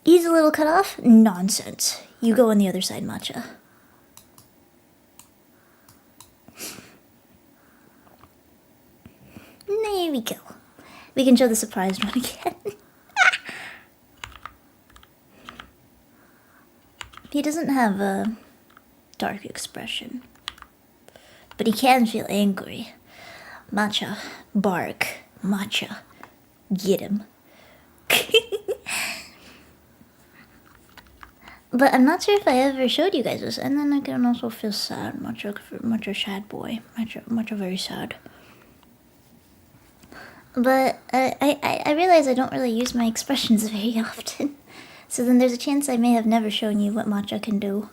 He's a little cut off? Nonsense. You go on the other side, Matcha. There we go. We can show the surprised one again. He doesn't have a dark expression, but he can feel angry. Matcha, bark. Matcha, get him. But I'm not sure if I ever showed you guys this, and then I can also feel sad. Matcha sad boy. Matcha very sad. But I realize I don't really use my expressions very often. So then there's a chance I may have never shown you what Matcha can do.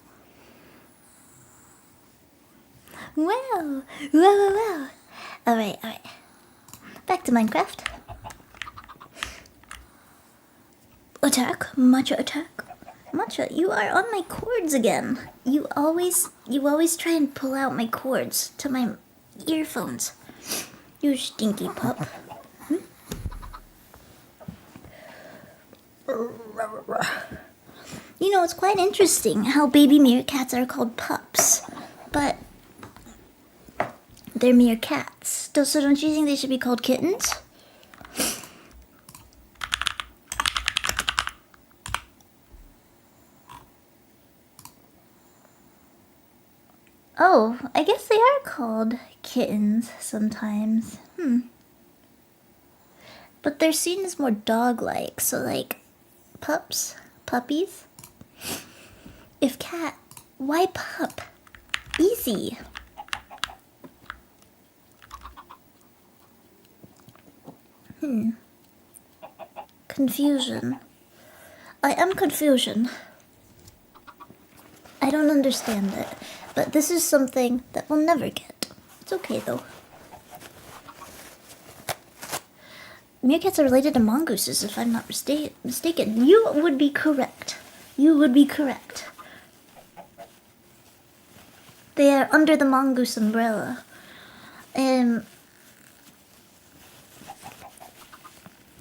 Wow! Wow! Alright. Back to Minecraft. Attack! Matcha attack! Matcha, you are on my cords again. You always try and pull out my cords to my earphones. You stinky pup. You know, it's quite interesting how baby meerkats are called pups, but they're meerkats. So don't you think they should be called kittens? Oh, I guess they are called kittens sometimes. But they're seen as more dog-like, so like pups, puppies. If cat, why pup? Easy. Confusion. I am confusion. I don't understand it, but this is something that we'll never get. It's okay though. Meerkats are related to mongooses, if I'm not mistaken. You would be correct. You would be correct. They are under the mongoose umbrella.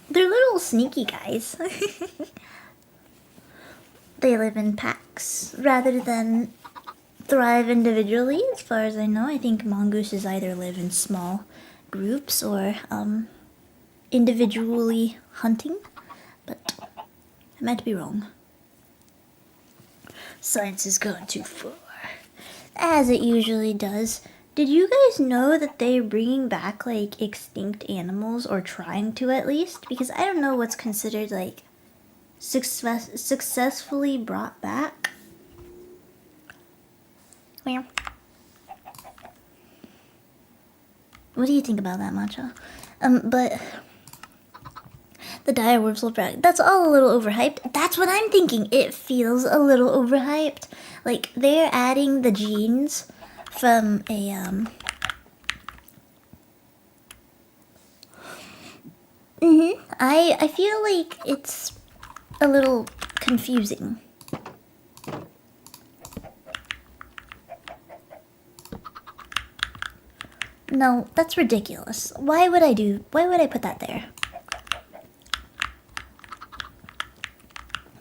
They're little sneaky guys. They live in packs rather than thrive individually, as far as I know. I think mongooses either live in small groups or individually hunting, but I might be wrong. Science is going too far, as it usually does. Did you guys know that they're bringing back like extinct animals, or trying to at least? Because I don't know what's considered like successfully brought back. Where? What do you think about that, Matcha? But the direwolves will brag. That's all a little overhyped. That's what I'm thinking. It feels a little overhyped. Like they're adding the genes from a I feel like it's a little confusing. No, that's ridiculous. Why would I put that there?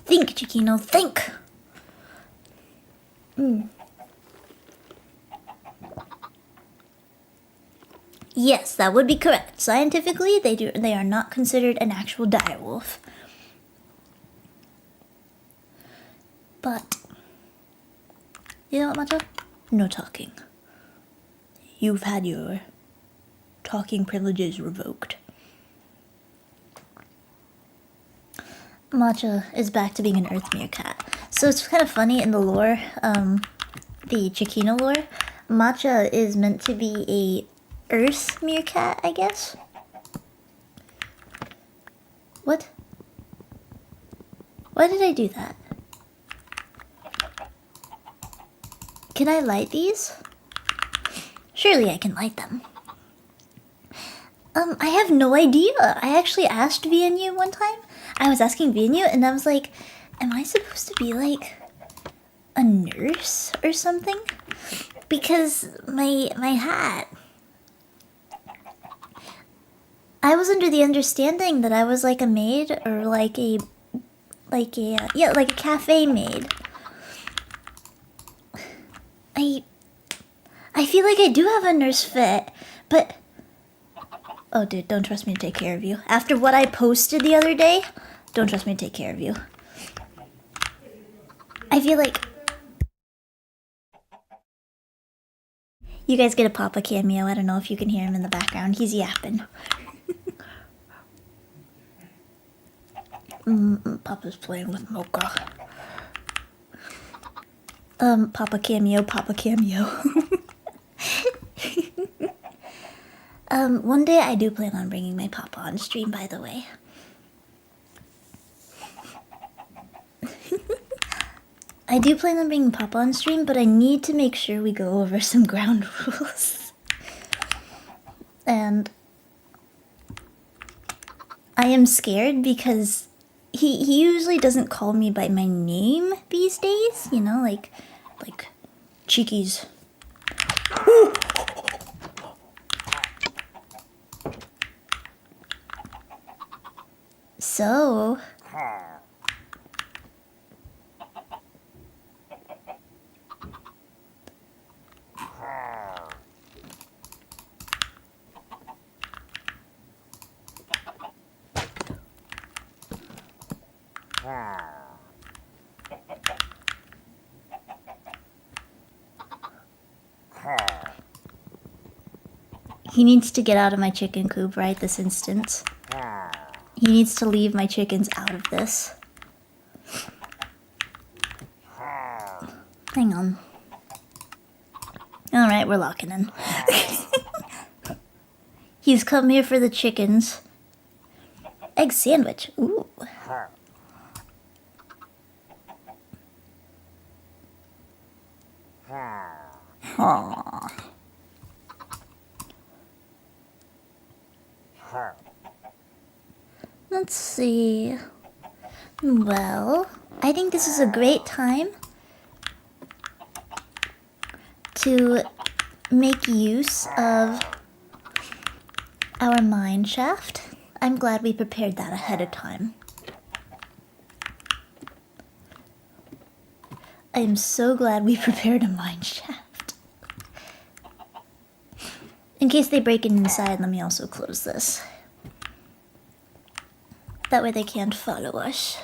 Think, Ciccino, think! Yes, that would be correct. Scientifically, they are not considered an actual direwolf. But you know what, Matcha? No talking. You've had your talking privileges revoked. Matcha is back to being an earth meerkat. So it's kind of funny in the lore, the Ciccino lore, Matcha is meant to be a earth meerkat, I guess? What? Why did I do that? Can I light these? Surely I can light them. I have no idea. I actually asked VNU one time. I was asking VNU and I was like, am I supposed to be like a nurse or something? Because my hat, I was under the understanding that I was like a maid or like a yeah, like a cafe maid. I feel like I do have a nurse fit, but oh dude, don't trust me to take care of you. After what I posted the other day, don't trust me to take care of you. I feel like you guys get a Papa cameo. I don't know if you can hear him in the background. He's yapping. Papa's playing with Mocha. Papa cameo, Papa cameo. One day I do plan on bringing my Papa on stream, by the way. I do plan on bringing Papa on stream, but I need to make sure we go over some ground rules. And I am scared because he usually doesn't call me by my name these days, you know, like Cheekies. So he needs to get out of my chicken coop right this instant. He needs to leave my chickens out of this. Hang on. Alright, we're locking in. He's come here for the chickens. Egg sandwich. Ooh. Aww. Let's see. Well, I think this is a great time to make use of our mine shaft. I'm glad we prepared that ahead of time. I am so glad we prepared a mine shaft. In case they break in inside, let me also close this. That way they can't follow us.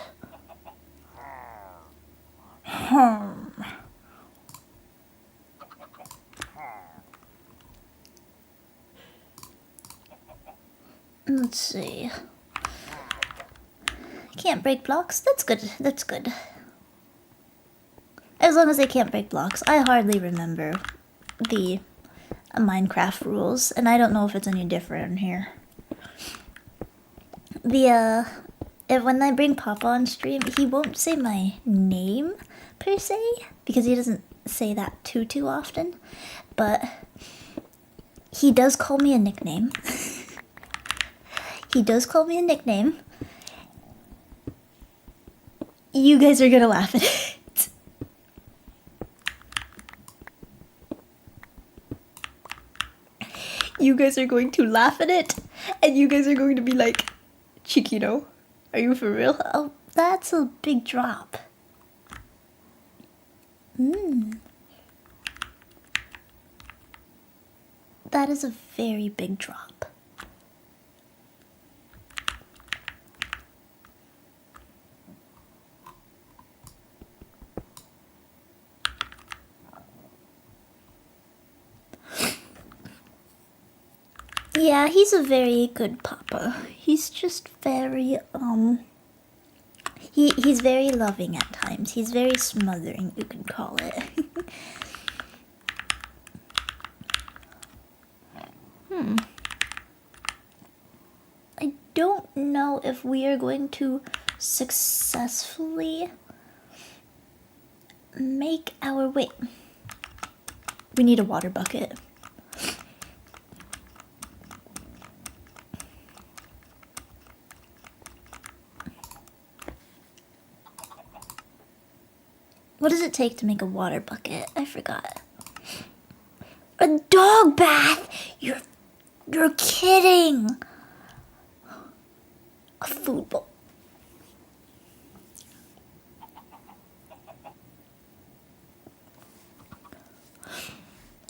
Let's see. Can't break blocks? That's good. That's good. As long as they can't break blocks. I hardly remember the Minecraft rules, and I don't know if it's any different in here. When I bring Papa on stream, he won't say my name, per se, because he doesn't say that too often, but he does call me a nickname. He does call me a nickname. You guys are gonna laugh at it. You guys are going to laugh at it, and you guys are going to be like, Ciccino, are you for real? Oh, that's a big drop. That is a very big drop. Yeah, he's a very good papa. He's just very, he's very loving at times. He's very smothering, you can call it. I don't know if we are going to successfully make our way. We need a water bucket. What does it take to make a water bucket? I forgot. A dog bath? You're kidding. A food bowl.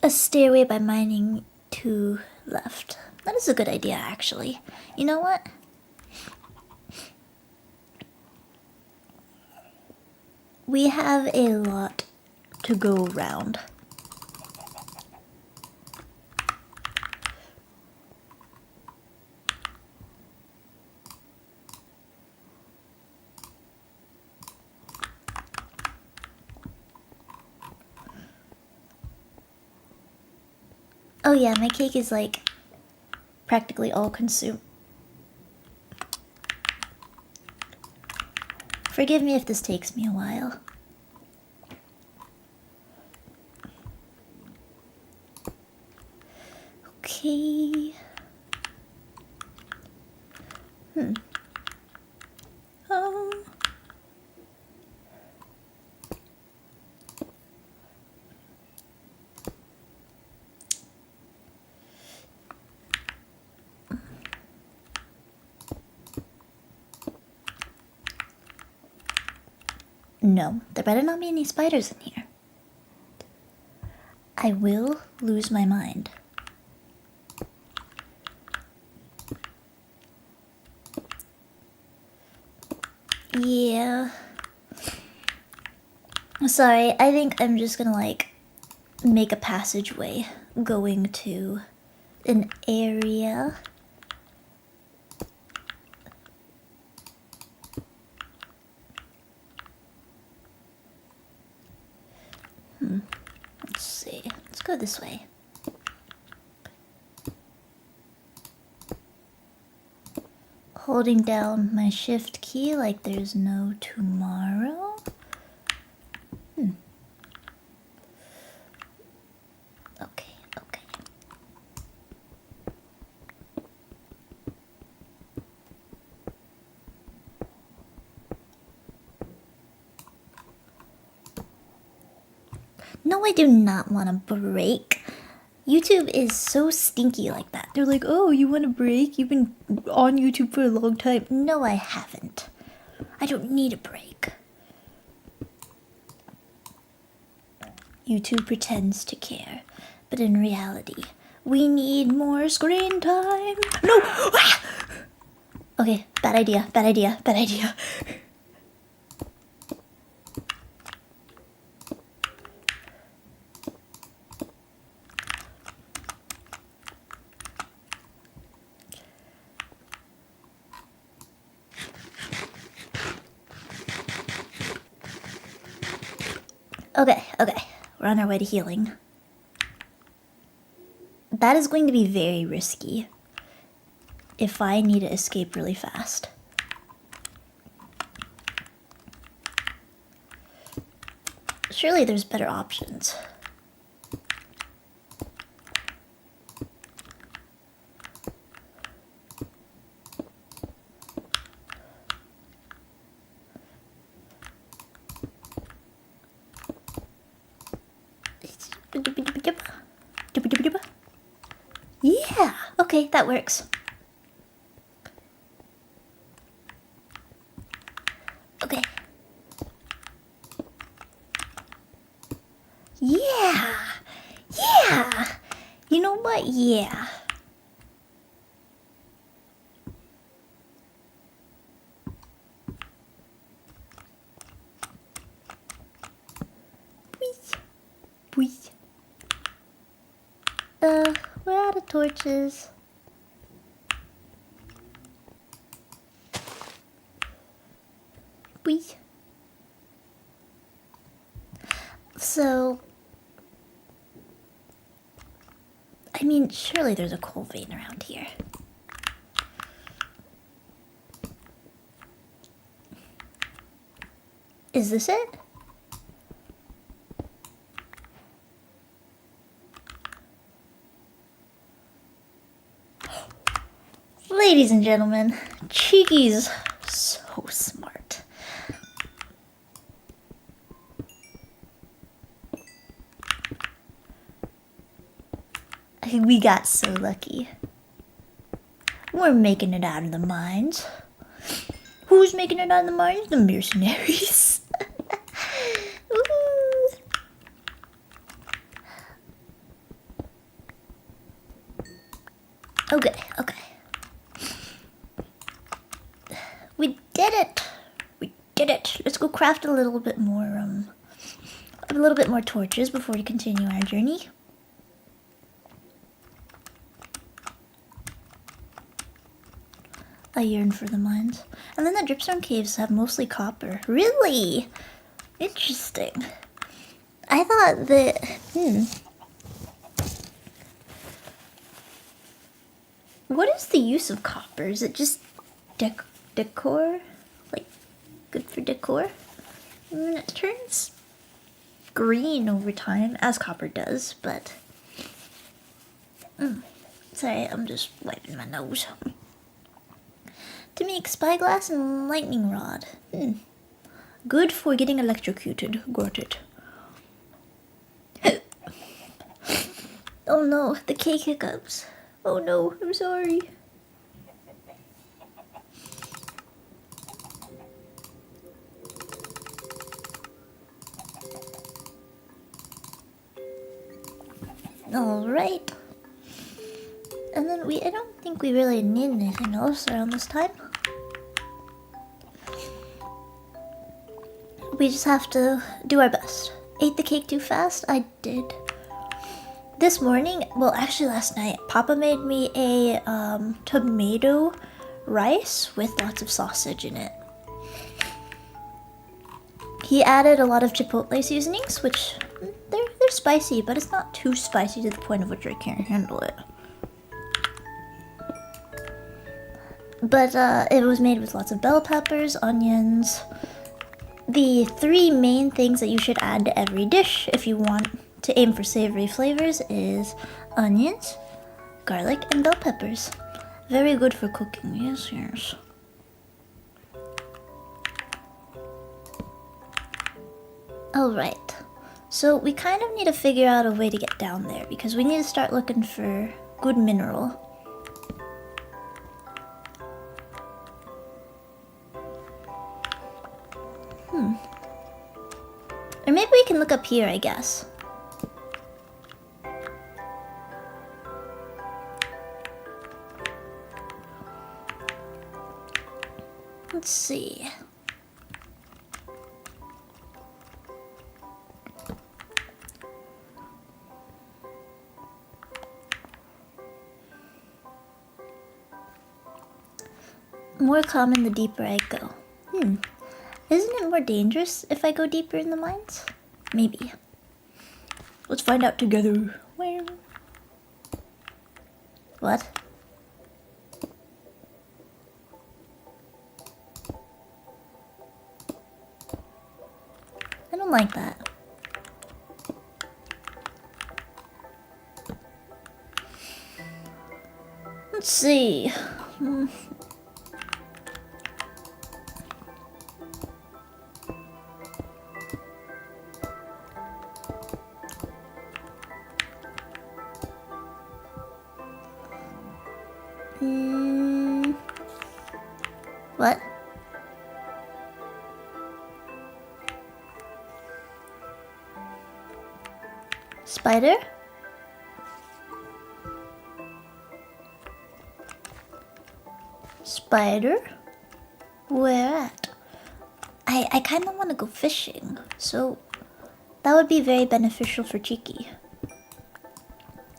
A stairway by mining to left. That is a good idea, actually. You know what? We have a lot to go around. Oh yeah, my cake is like practically all consumed. Forgive me if this takes me a while. Okay. No, there better not be any spiders in here. I will lose my mind. Yeah. Sorry, I think I'm just gonna like make a passageway going to an area. Let's see. Let's go this way. Holding down my shift key like there's no tomorrow. Okay, okay. No, I do not want to break. YouTube is so stinky like that. They're like, oh, you want a break? You've been on YouTube for a long time. No, I haven't. I don't need a break. YouTube pretends to care, but in reality, we need more screen time. No! Ah! Okay, bad idea, bad idea, bad idea. Okay, okay, we're on our way to healing. That is going to be very risky if I need to escape really fast. Surely there's better options. Yeah, okay, that works. Okay. Yeah, yeah. You know what? Yeah. Whee. We're out of torches. Whee. So, I mean, surely there's a coal vein around here. Is this it? Ladies and gentlemen, Cheeky's so smart. We got so lucky. We're making it out of the mines. Who's making it on the mines? The mercenaries. Ooh. Okay, okay. We did it! We did it! Let's go craft a little bit more torches before we continue our journey. I yearn for the mines. And then the dripstone caves have mostly copper. Really? Interesting. I thought that... What is the use of copper? Is it just decor? Like, good for decor? I mean, it turns green over time, as copper does, but... Sorry, I'm just wiping my nose. To make spyglass and lightning rod. Good for getting electrocuted. Got it. Oh no, the cake hiccups. Oh no, I'm sorry. Alright. And then I don't think we really need anything else around this time. We just have to do our best. Ate the cake too fast? I did. This morning, well actually last night, Papa made me a tomato rice with lots of sausage in it. He added a lot of chipotle seasonings, which they're spicy, but it's not too spicy to the point of which I can't handle it. But it was made with lots of bell peppers, onions. The 3 main things that you should add to every dish if you want to aim for savory flavors is onions, garlic, and bell peppers. Very good for cooking, yes. Alright, so we kind of need to figure out a way to get down there because we need to start looking for good mineral. Or maybe we can look up here, I guess. Let's see. More common the deeper I go. Isn't it more dangerous if I go deeper in the mines? Maybe. Let's find out together. Where? What? I don't like that. Let's see. What? Spider? Spider? Where at? I kind of want to go fishing, so that would be very beneficial for Cheeky.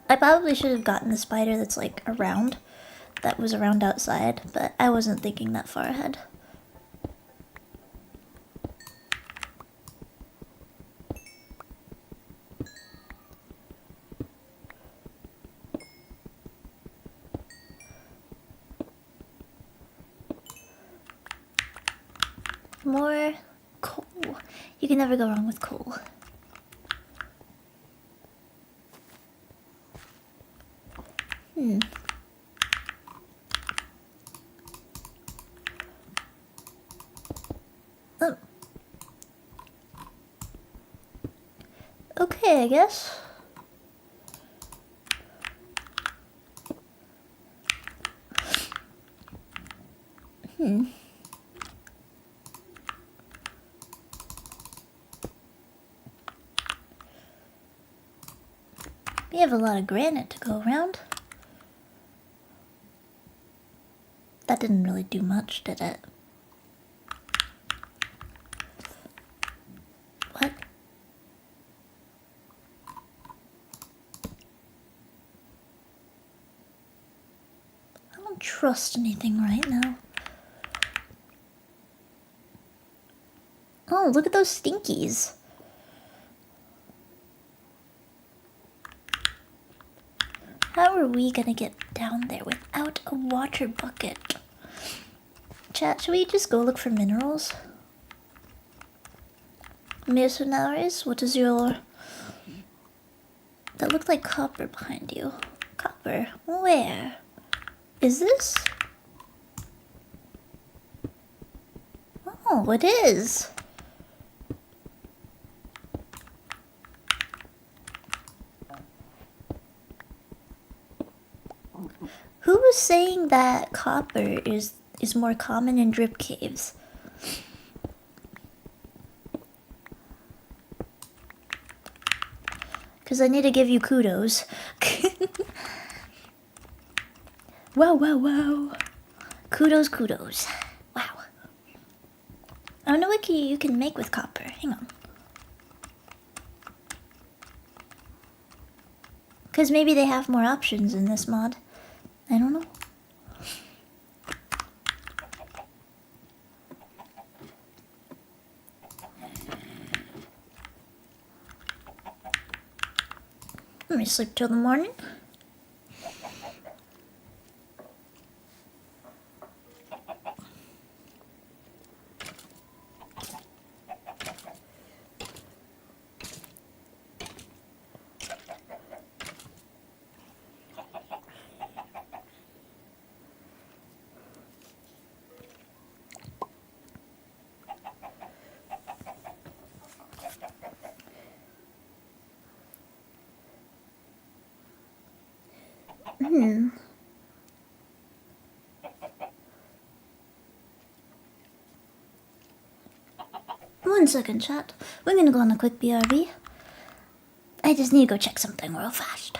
I probably should have gotten the spider that's like around, that was around outside, but I wasn't thinking that far ahead. More coal. You can never go wrong with coal. Oh. Okay, I guess. We have a lot of granite to go around. That didn't really do much, did it? What? I don't trust anything right now. Oh, look at those stinkies. How are we gonna get down there without a water bucket? Chat, should we just go look for minerals? Mercenaries, what is your... That looked like copper behind you. Copper? Where? Is this? Oh, it is. Who was saying that copper is more common in drip caves? Because I need to give you kudos. Wow, wow, wow. Kudos, kudos. Wow. I wonder what you can make with copper. Hang on. Because maybe they have more options in this mod. I don't know. Let me sleep till the morning. One second, chat. We're gonna go on a quick BRB. I just need to go check something real fast.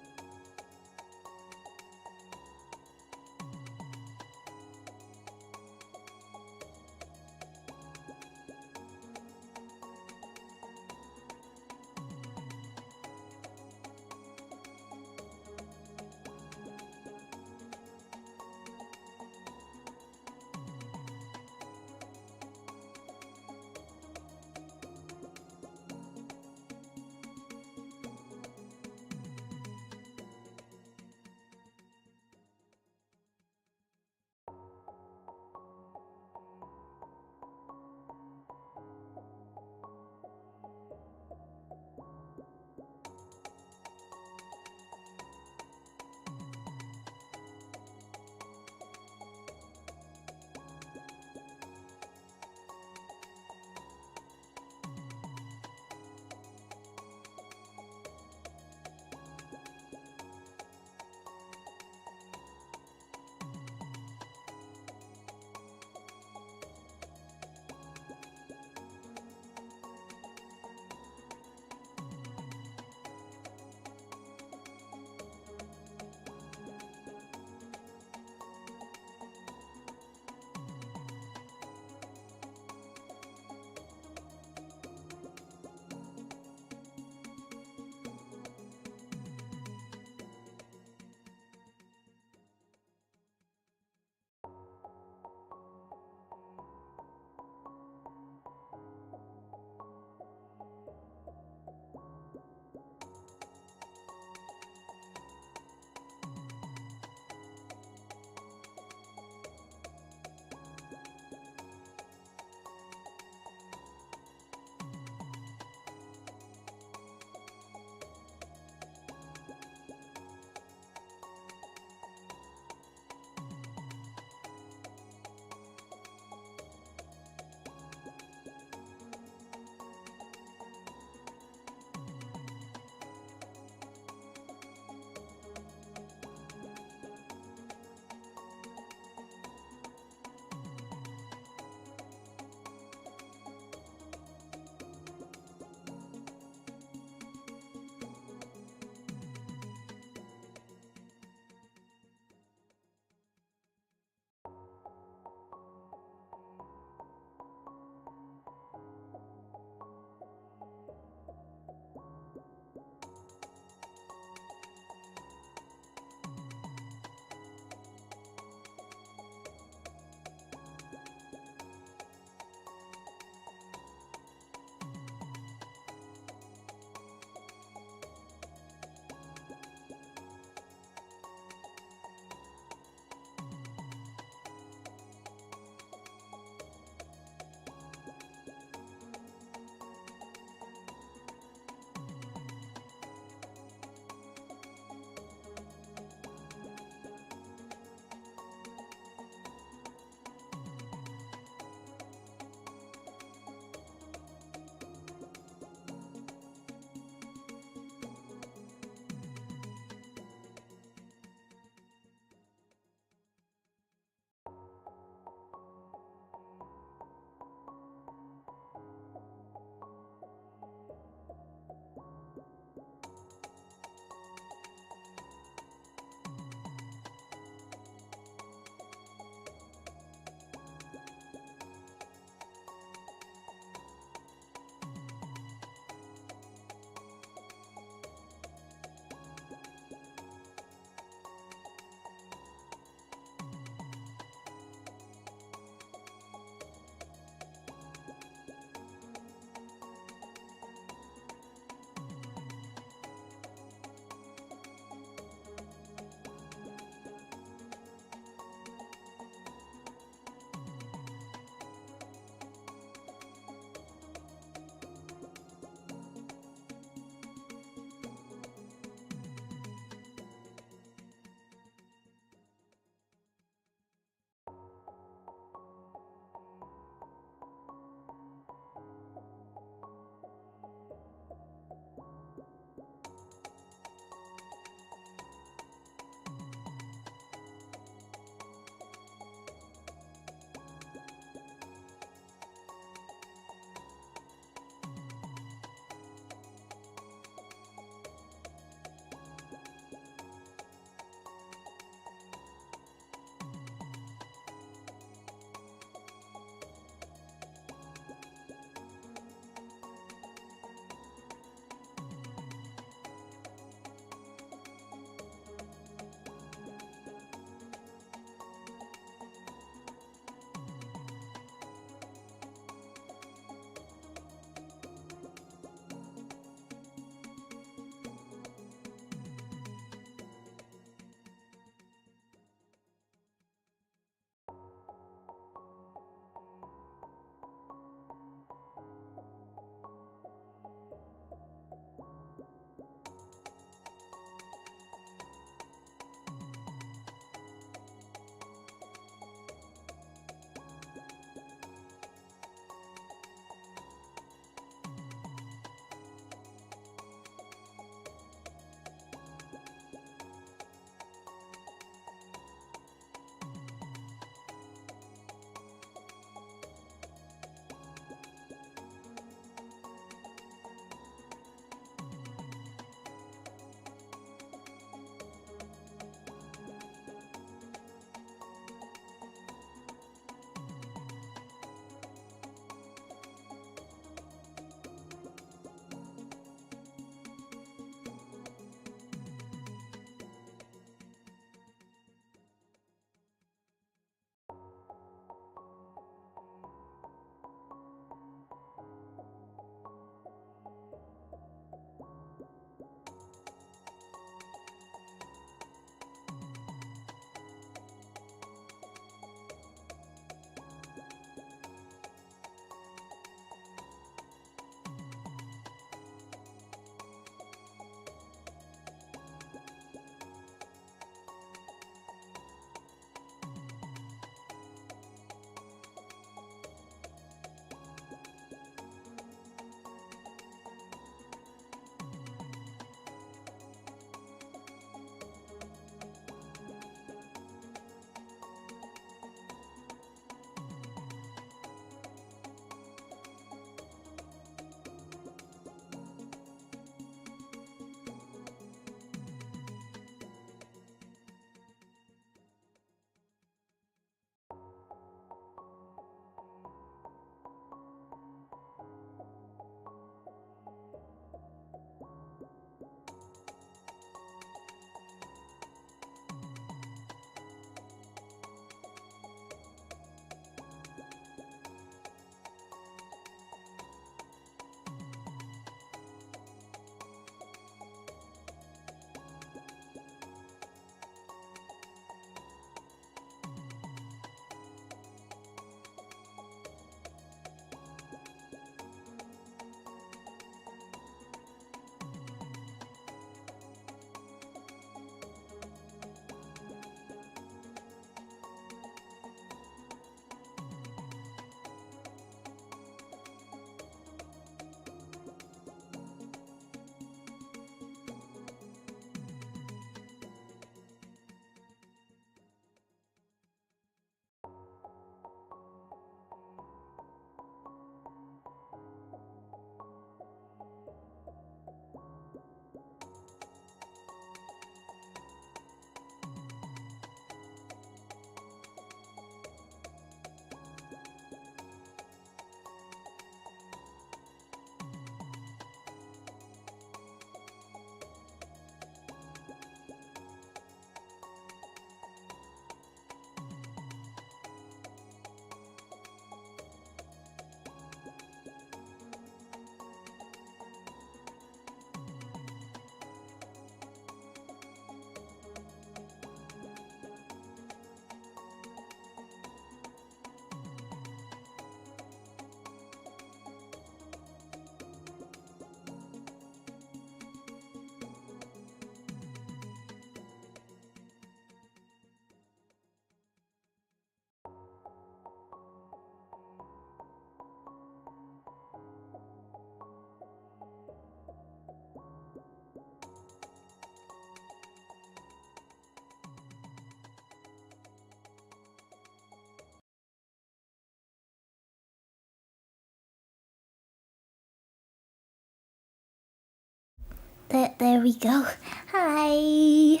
There we go. Hi.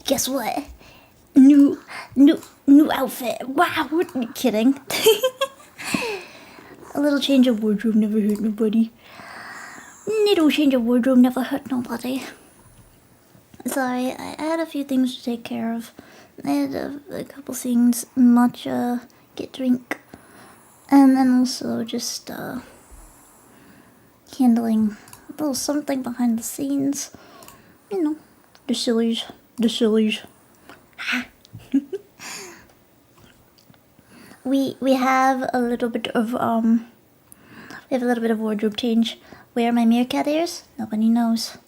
Guess what? New outfit. Wow. Kidding. A little change of wardrobe never hurt nobody. Little change of wardrobe never hurt nobody. Sorry, I had a few things to take care of. I had a couple things, matcha, get drink, and then also just handling a little something behind the scenes. You know, the sillies. We have a little bit of wardrobe change. Where are my meerkat ears? Nobody knows.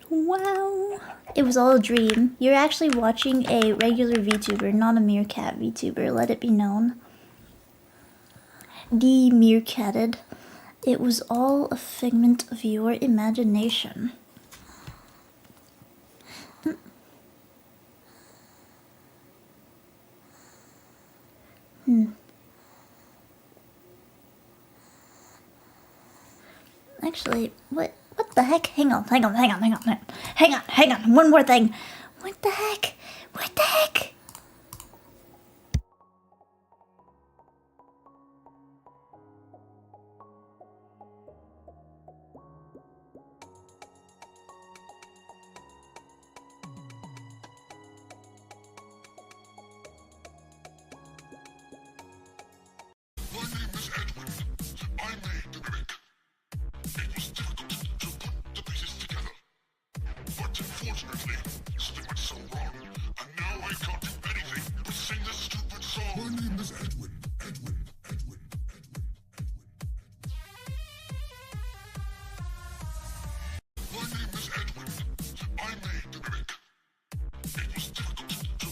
Wow. It was all a dream. You're actually watching a regular VTuber, not a meerkat VTuber, let it be known. Demeerkatted. It was all a figment of your imagination. Actually, what the heck? Hang on. One more thing. What the heck? Unfortunately, something went so wrong, and now I can't do anything but sing this stupid song. My name is Edwin. My name is Edwin. I made the mimic. It was difficult to do.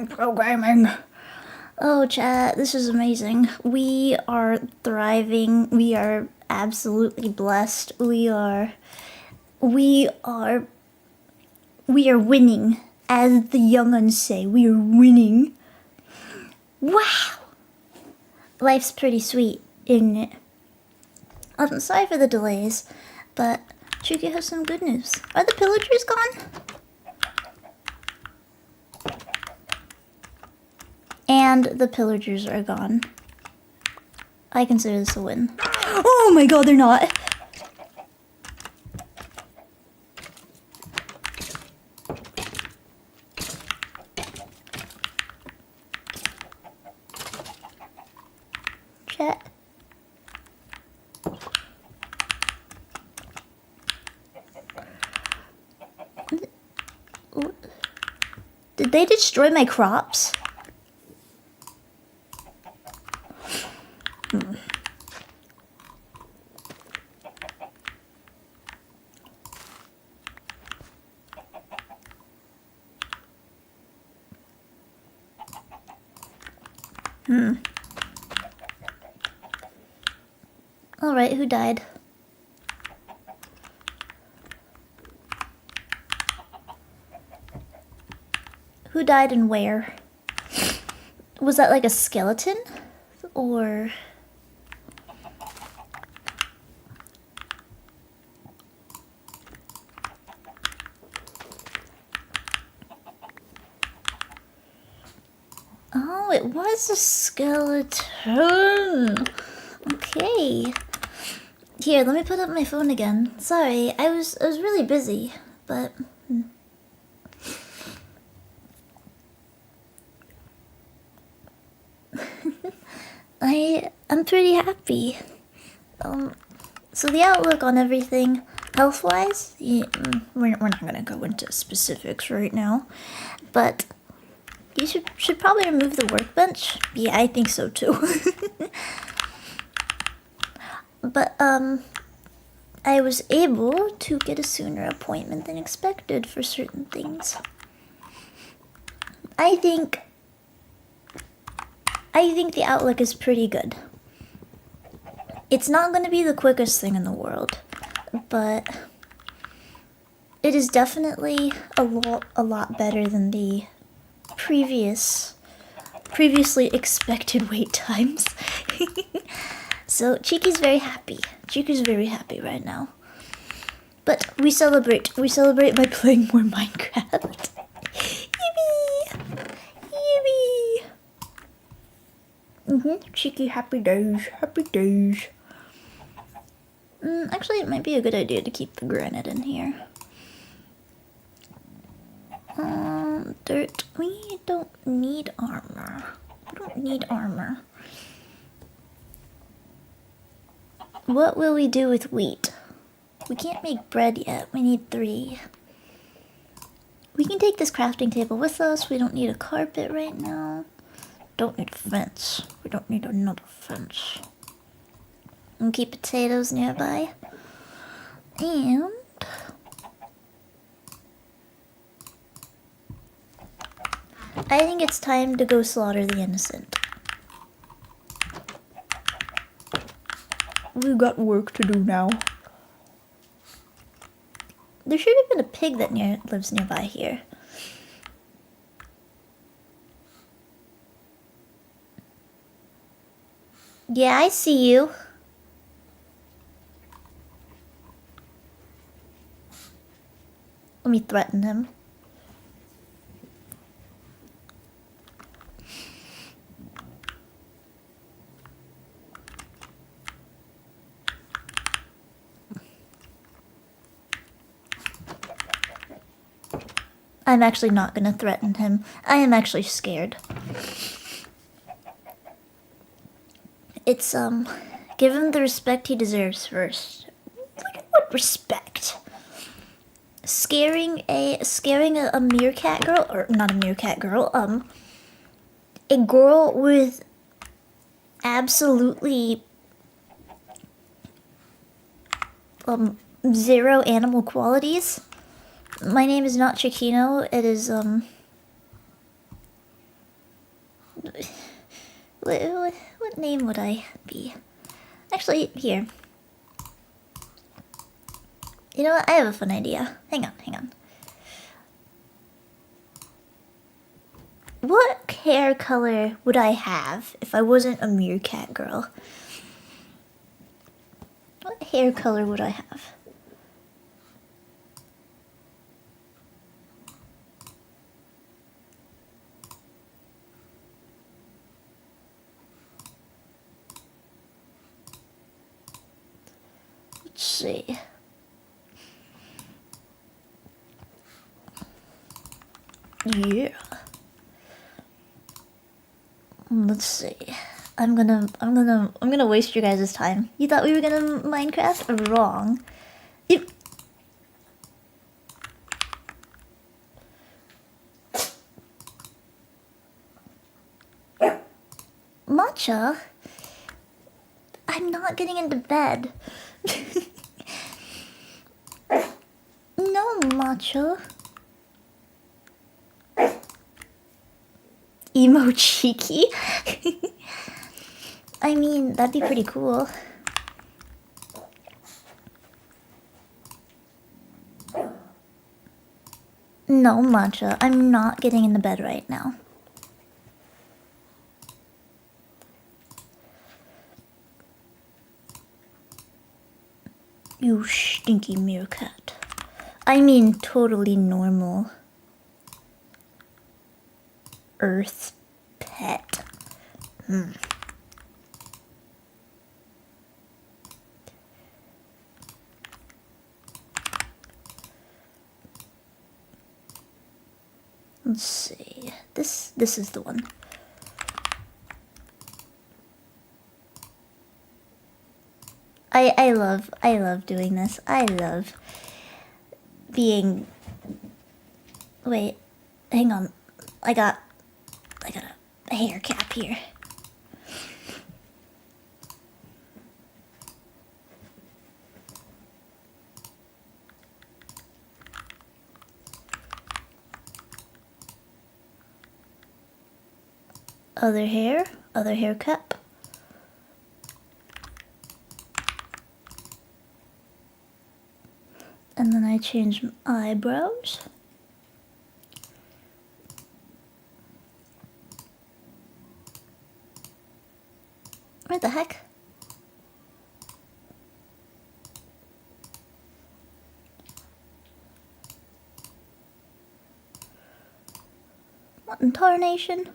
Programming. Oh, chat, this is amazing. We are thriving. We are absolutely blessed. We are winning. As the younguns say, we are winning. Wow. Life's pretty sweet, isn't it? Sorry for the delays, but Chuki has some good news. Are the pillagers gone? And the pillagers are gone. I consider this a win. Oh my god, they're not! Chat. Did they destroy my crops? Alright, who died? Who died and where? Was that like a skeleton? Or... Oh, it was a skeleton. Okay. Here, let me put up my phone again. Sorry, I was really busy, but I'm pretty happy. So the outlook on everything, health-wise, yeah, we're not gonna go into specifics right now, but you should probably remove the workbench. Yeah, I think so too. But I was able to get a sooner appointment than expected for certain things. I think the outlook is pretty good. It's not going to be the quickest thing in the world, but it is definitely a lot better than the previously expected wait times. So Chiki's very happy. Chiki's very happy right now. But we celebrate by playing more Minecraft. Yippee! Yippee! Chiki, happy days, happy days. Actually, it might be a good idea to keep the granite in here. Dirt. We don't need armor. We don't need armor. What will we do with wheat? We can't make bread yet. We need 3. We can take this crafting table with us. We don't need a carpet right now. Don't need a fence. We don't need another fence. And keep potatoes nearby. And I think it's time to go slaughter the innocent. We've got work to do now. There should have been a pig that lives nearby here. Yeah, I see you. Let me threaten him. I'm actually not gonna threaten him. I am actually scared. It's, give him the respect he deserves first. What respect? Scaring a meerkat girl, or not a meerkat girl, a girl with absolutely, 0 animal qualities. My name is not Ciccino, it is, What name would I be? Actually, here. You know what? I have a fun idea. Hang on. What hair color would I have if I wasn't a meerkat girl? What hair color would I have? Let's see. Yeah. Let's see. I'm gonna waste your guys' time. You thought we were gonna Minecraft? Wrong. You... Matcha? I'm not getting into bed. No, Matcha. Emo cheeky? I mean, that'd be pretty cool. No, Matcha, I'm not getting into bed right now. You stinky meerkat. I mean, totally normal. Earth pet. Let's see. This is the one. I love doing this. I love being... Wait, hang on. I got a hair cap here. Other hair cap. And then I change my eyebrows. What the heck? What in tarnation?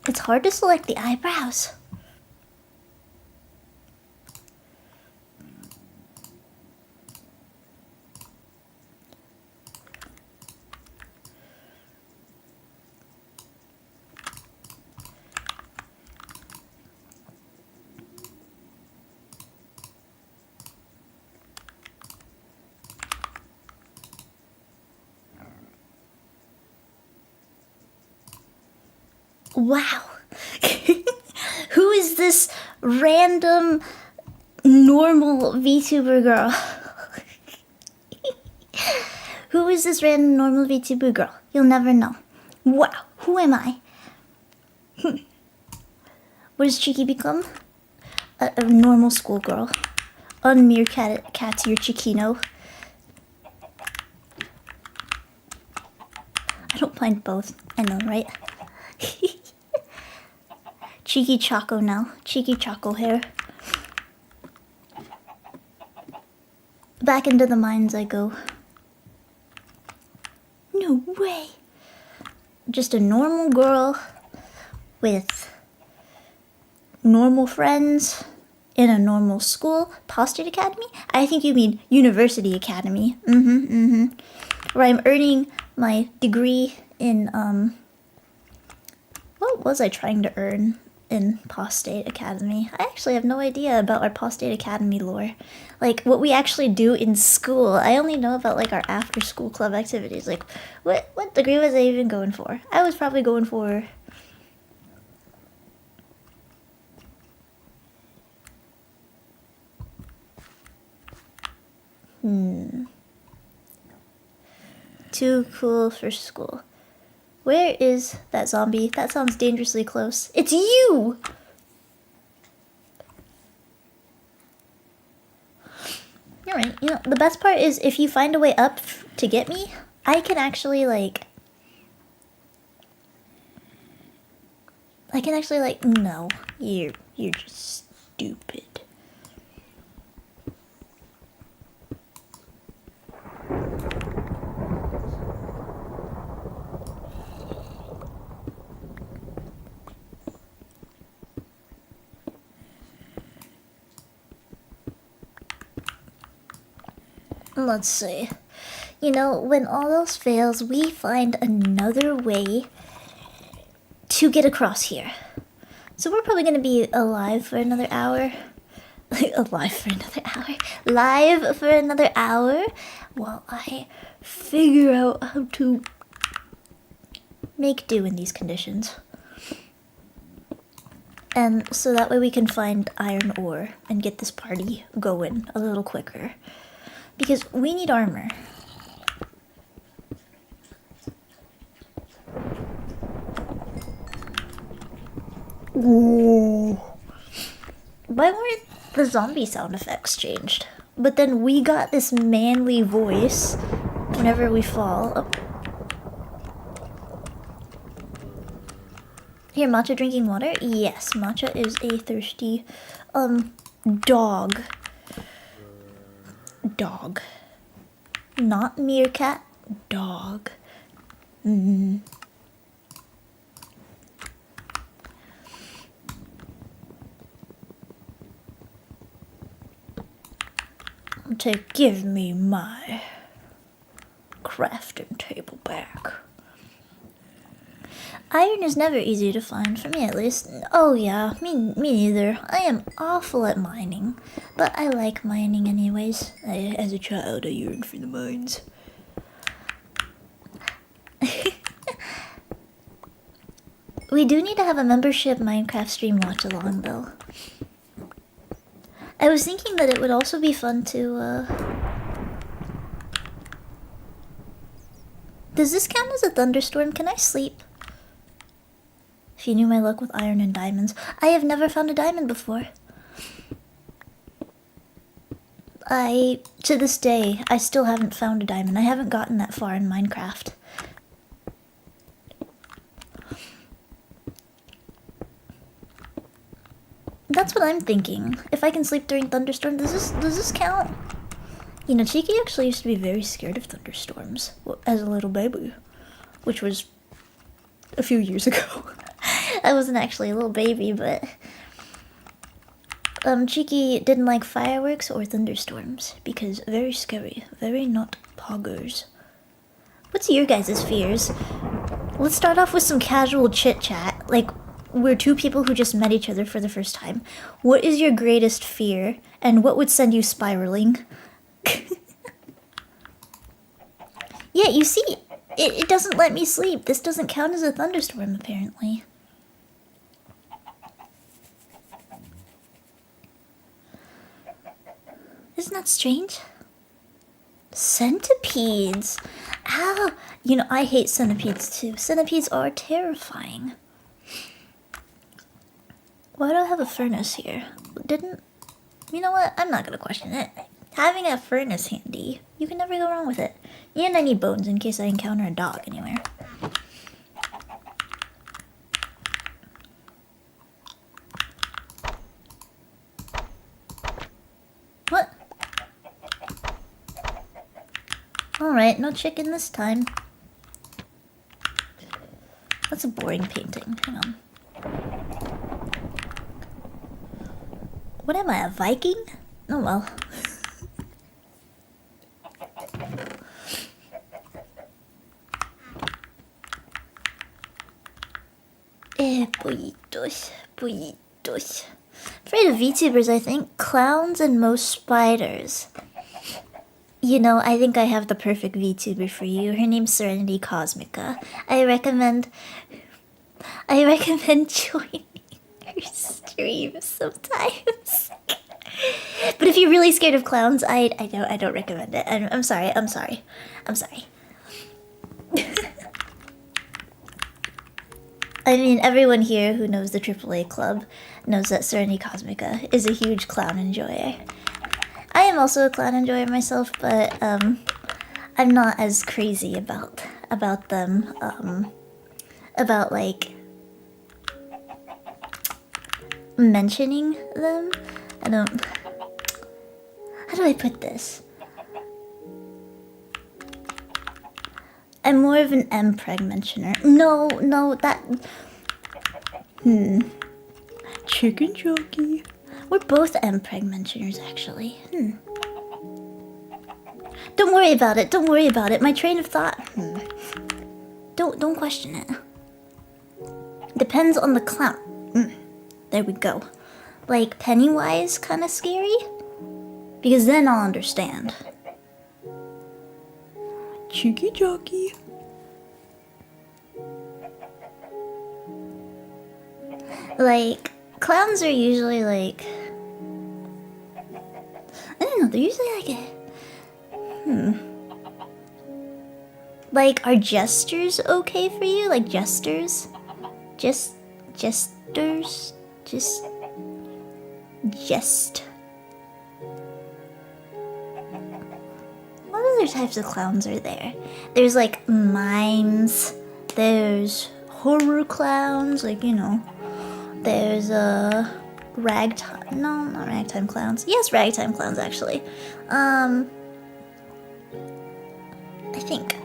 It's hard to select the eyebrows. Wow. Who is this random normal VTuber girl? Who is this random normal VTuber girl? You'll never know. Wow. Who am I? What does Cheeky become? A normal schoolgirl. Unmeerkat your Ciccino. I don't mind both. I know, right? Cheeky Choco now. Cheeky Choco hair. Back into the mines I go. No way. Just a normal girl with normal friends in a normal school. Postate Academy? I think you mean University Academy. Where I'm earning my degree in, what was I trying to earn in Postate Academy? I actually have no idea about our Postate Academy lore. Like, what we actually do in school. I only know about, like, our after-school club activities. Like, what degree was I even going for? I was probably going for... Too cool for school. Where is that zombie? That sounds dangerously close. It's you! Alright, you know, the best part is if you find a way up to get me, I can actually, like... no, you're just stupid. Let's see. You know, when all else fails, we find another way to get across here. So we're probably gonna be alive for another hour. Alive for another hour. Live for another hour while I figure out how to make do in these conditions. And so that way we can find iron ore and get this party going a little quicker. Because we need armor. Ooh. Why weren't the zombie sound effects changed? But then we got this manly voice whenever we fall. Oh. Here, Matcha drinking water? Yes, Matcha is a thirsty dog. Dog. Not meerkat. Dog. To give me my crafting table back. Iron is never easy to find, for me at least. Oh yeah, me neither. I am awful at mining, but I like mining anyways. As a child, I yearned for the mines. We do need to have a membership Minecraft stream watch along though. I was thinking that it would also be fun to, Does this count as a thunderstorm? Can I sleep? If you knew my luck with iron and diamonds. I have never found a diamond before. To this day, I still haven't found a diamond. I haven't gotten that far in Minecraft. That's what I'm thinking. If I can sleep during thunderstorms, does this count? You know, Cheeky actually used to be very scared of thunderstorms as a little baby, which was a few years ago. I wasn't actually a little baby, but Cheeky didn't like fireworks or thunderstorms because very scary, very not poggers. What's your guys' fears? Let's start off with some casual chit chat. Like, we're two people who just met each other for the first time. What is your greatest fear, and what would send you spiraling? Yeah, you see, it doesn't let me sleep. This doesn't count as a thunderstorm, apparently. Isn't that strange? Centipedes! Ow! You know, I hate centipedes too. Centipedes are terrifying. Why do I have a furnace here? You know what? I'm not gonna question it. Having a furnace handy, you can never go wrong with it. And I need bones in case I encounter a dog anywhere. What? Alright, no chicken this time. That's a boring painting. Hang on. What am I, a Viking? Oh well. Pollitos, pollitos. Afraid of VTubers, I think. Clowns and most spiders. You know, I think I have the perfect VTuber for you. Her name's Cerenity Cosmica. I recommend joining her streams sometimes. But if you're really scared of clowns, I don't recommend it. I'm sorry. I mean, everyone here who knows the AAA club knows that Serenity Cosmica is a huge clown enjoyer. I am also a clown enjoyer myself, but I'm not as crazy about them. About like mentioning them. I don't. How do I put this? I'm more of an M-preg mentioner. No, that. Chicken jockey. We're both M-preg mentioners, actually. Don't worry about it. Don't worry about it. My train of thought. Don't question it. Depends on the clown. There we go. Like Pennywise, kind of scary. Because then I'll understand. Cheeky jockey. Like, clowns are usually like... I don't know, they're usually like a... Like, are gestures okay for you? Like gestures? Gestures? Jest. What other types of clowns are there? There's like mimes. There's horror clowns, like, you know. There's ragtime. No, not ragtime clowns. Yes, ragtime clowns actually. I think.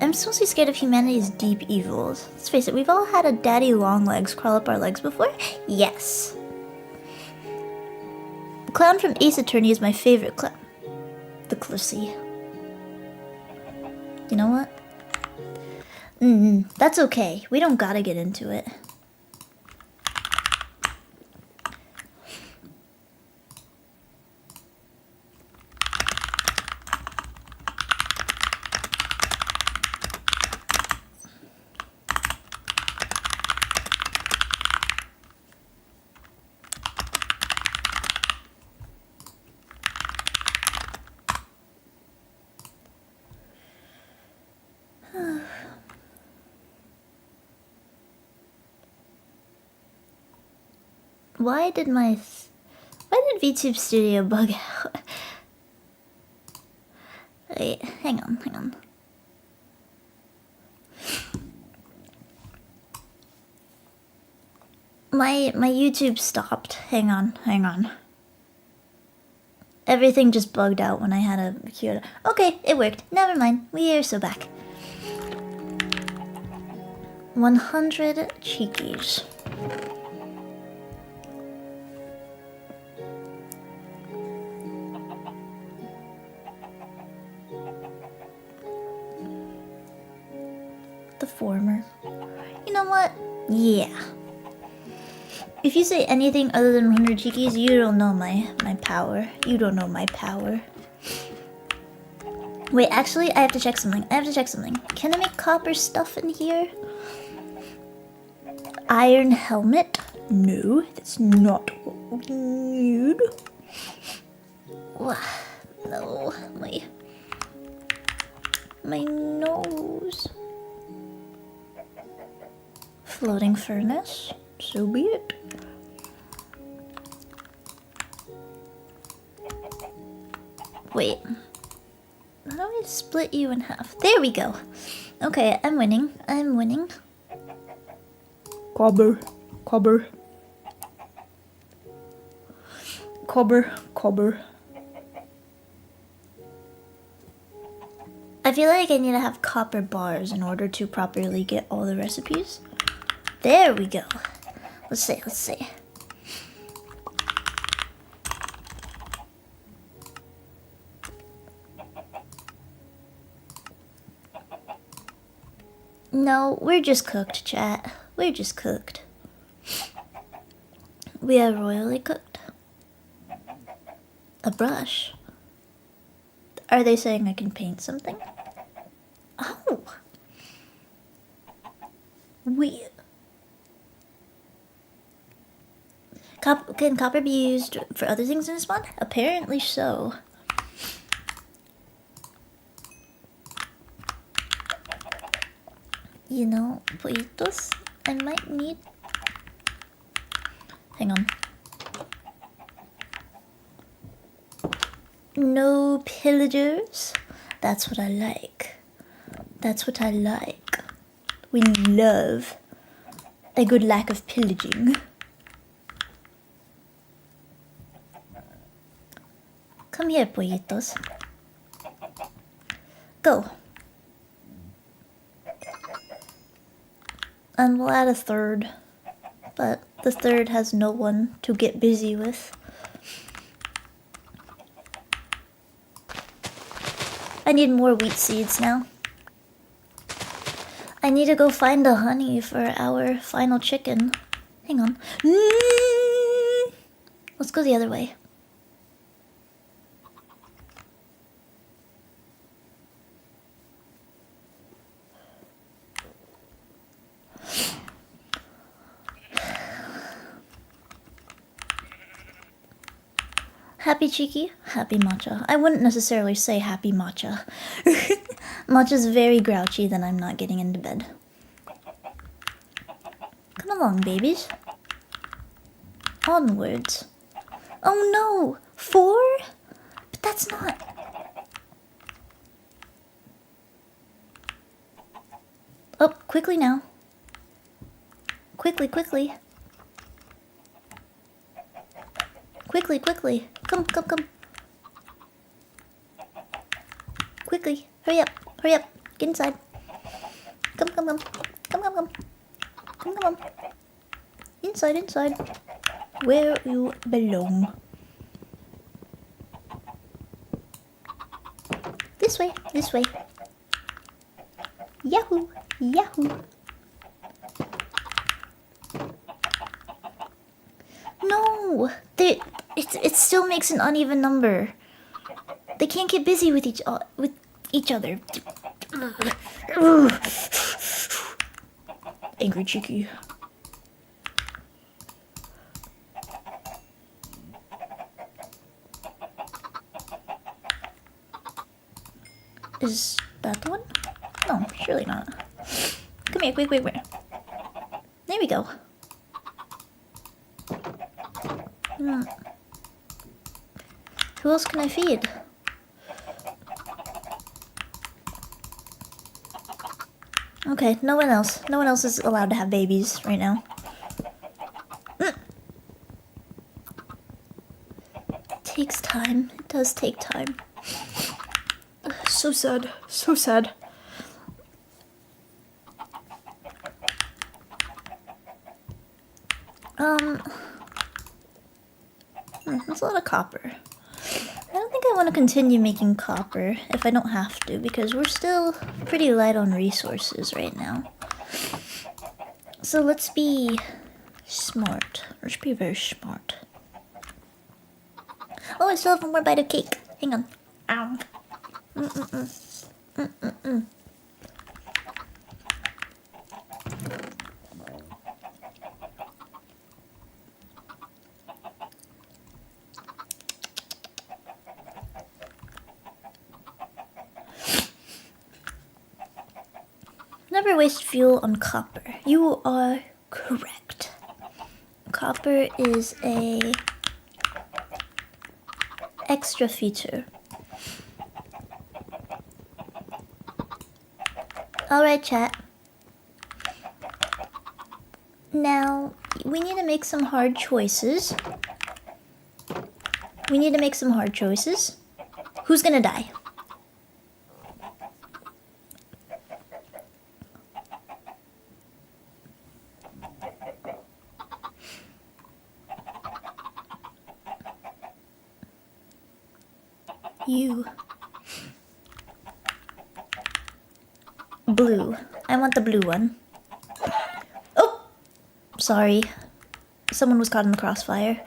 I'm mostly scared of humanity's deep evils. Let's face it, we've all had a daddy long legs crawl up our legs before. Yes. The clown from Ace Attorney is my favorite clown. The Clussy. You know what? That's okay. We don't gotta get into it. Why did VTube Studio bug out? Wait, hang on. My YouTube stopped. Hang on. Everything just bugged out when I had a cue. Okay, it worked. Never mind. We are so back. 100 cheekies. The former. You know what? Yeah. If you say anything other than 100 cheekies, you don't know my power. You don't know my power. Wait, actually, I have to check something. Can I make copper stuff in here? Iron helmet? No, that's not what we need. No, my nose. Floating furnace? So be it. Wait. How do I split you in half? There we go. Okay, I'm winning. Cobber. I feel like I need to have copper bars in order to properly get all the recipes. There we go. Let's see. No, we're just cooked, chat. We're just cooked. We are royally cooked. A brush. Are they saying I can paint something? Oh. Can copper be used for other things in this mod? Apparently so. You know, pollitos, I might need... Hang on. No pillagers. That's what I like. That's what I like. We love a good lack of pillaging. Come here, pollitos. Go. And we'll add a third. But the third has no one to get busy with. I need more wheat seeds now. I need to go find the honey for our final chicken. Hang on. Let's go the other way. Happy Cheeky, happy matcha. I wouldn't necessarily say happy matcha. Matcha's very grouchy that I'm not getting into bed. Come along, babies. Onwards. Oh no! 4? But that's not... Oh, quickly now. Quickly, quickly. Quickly, quickly. Come, come, come. Quickly. Hurry up. Hurry up. Get inside. Come, come, come. Come, come, come. Come, come, come. Inside, inside. Where you belong. This way. This way. Yahoo. Yahoo. No! It still makes an uneven number. They can't get busy with each other. Angry Cheeky. Is that the one? No, surely not. Come here, quick, quick, quick. There we go. Who else can I feed? Okay, no one else. No one else is allowed to have babies right now. Takes time. It does take time. So sad. So sad. That's a lot of copper. I don't think I want to continue making copper if I don't have to, because we're still pretty light on resources right now. So let's be smart. Let's be very smart. Oh, I still have one more bite of cake. Hang on. Ow. Never waste fuel on copper. You are correct. Copper is a extra feature. Alright, chat. Now, we need to make some hard choices. Who's gonna die? You. Blue. I want the blue one. Oh! Sorry. Someone was caught in the crossfire.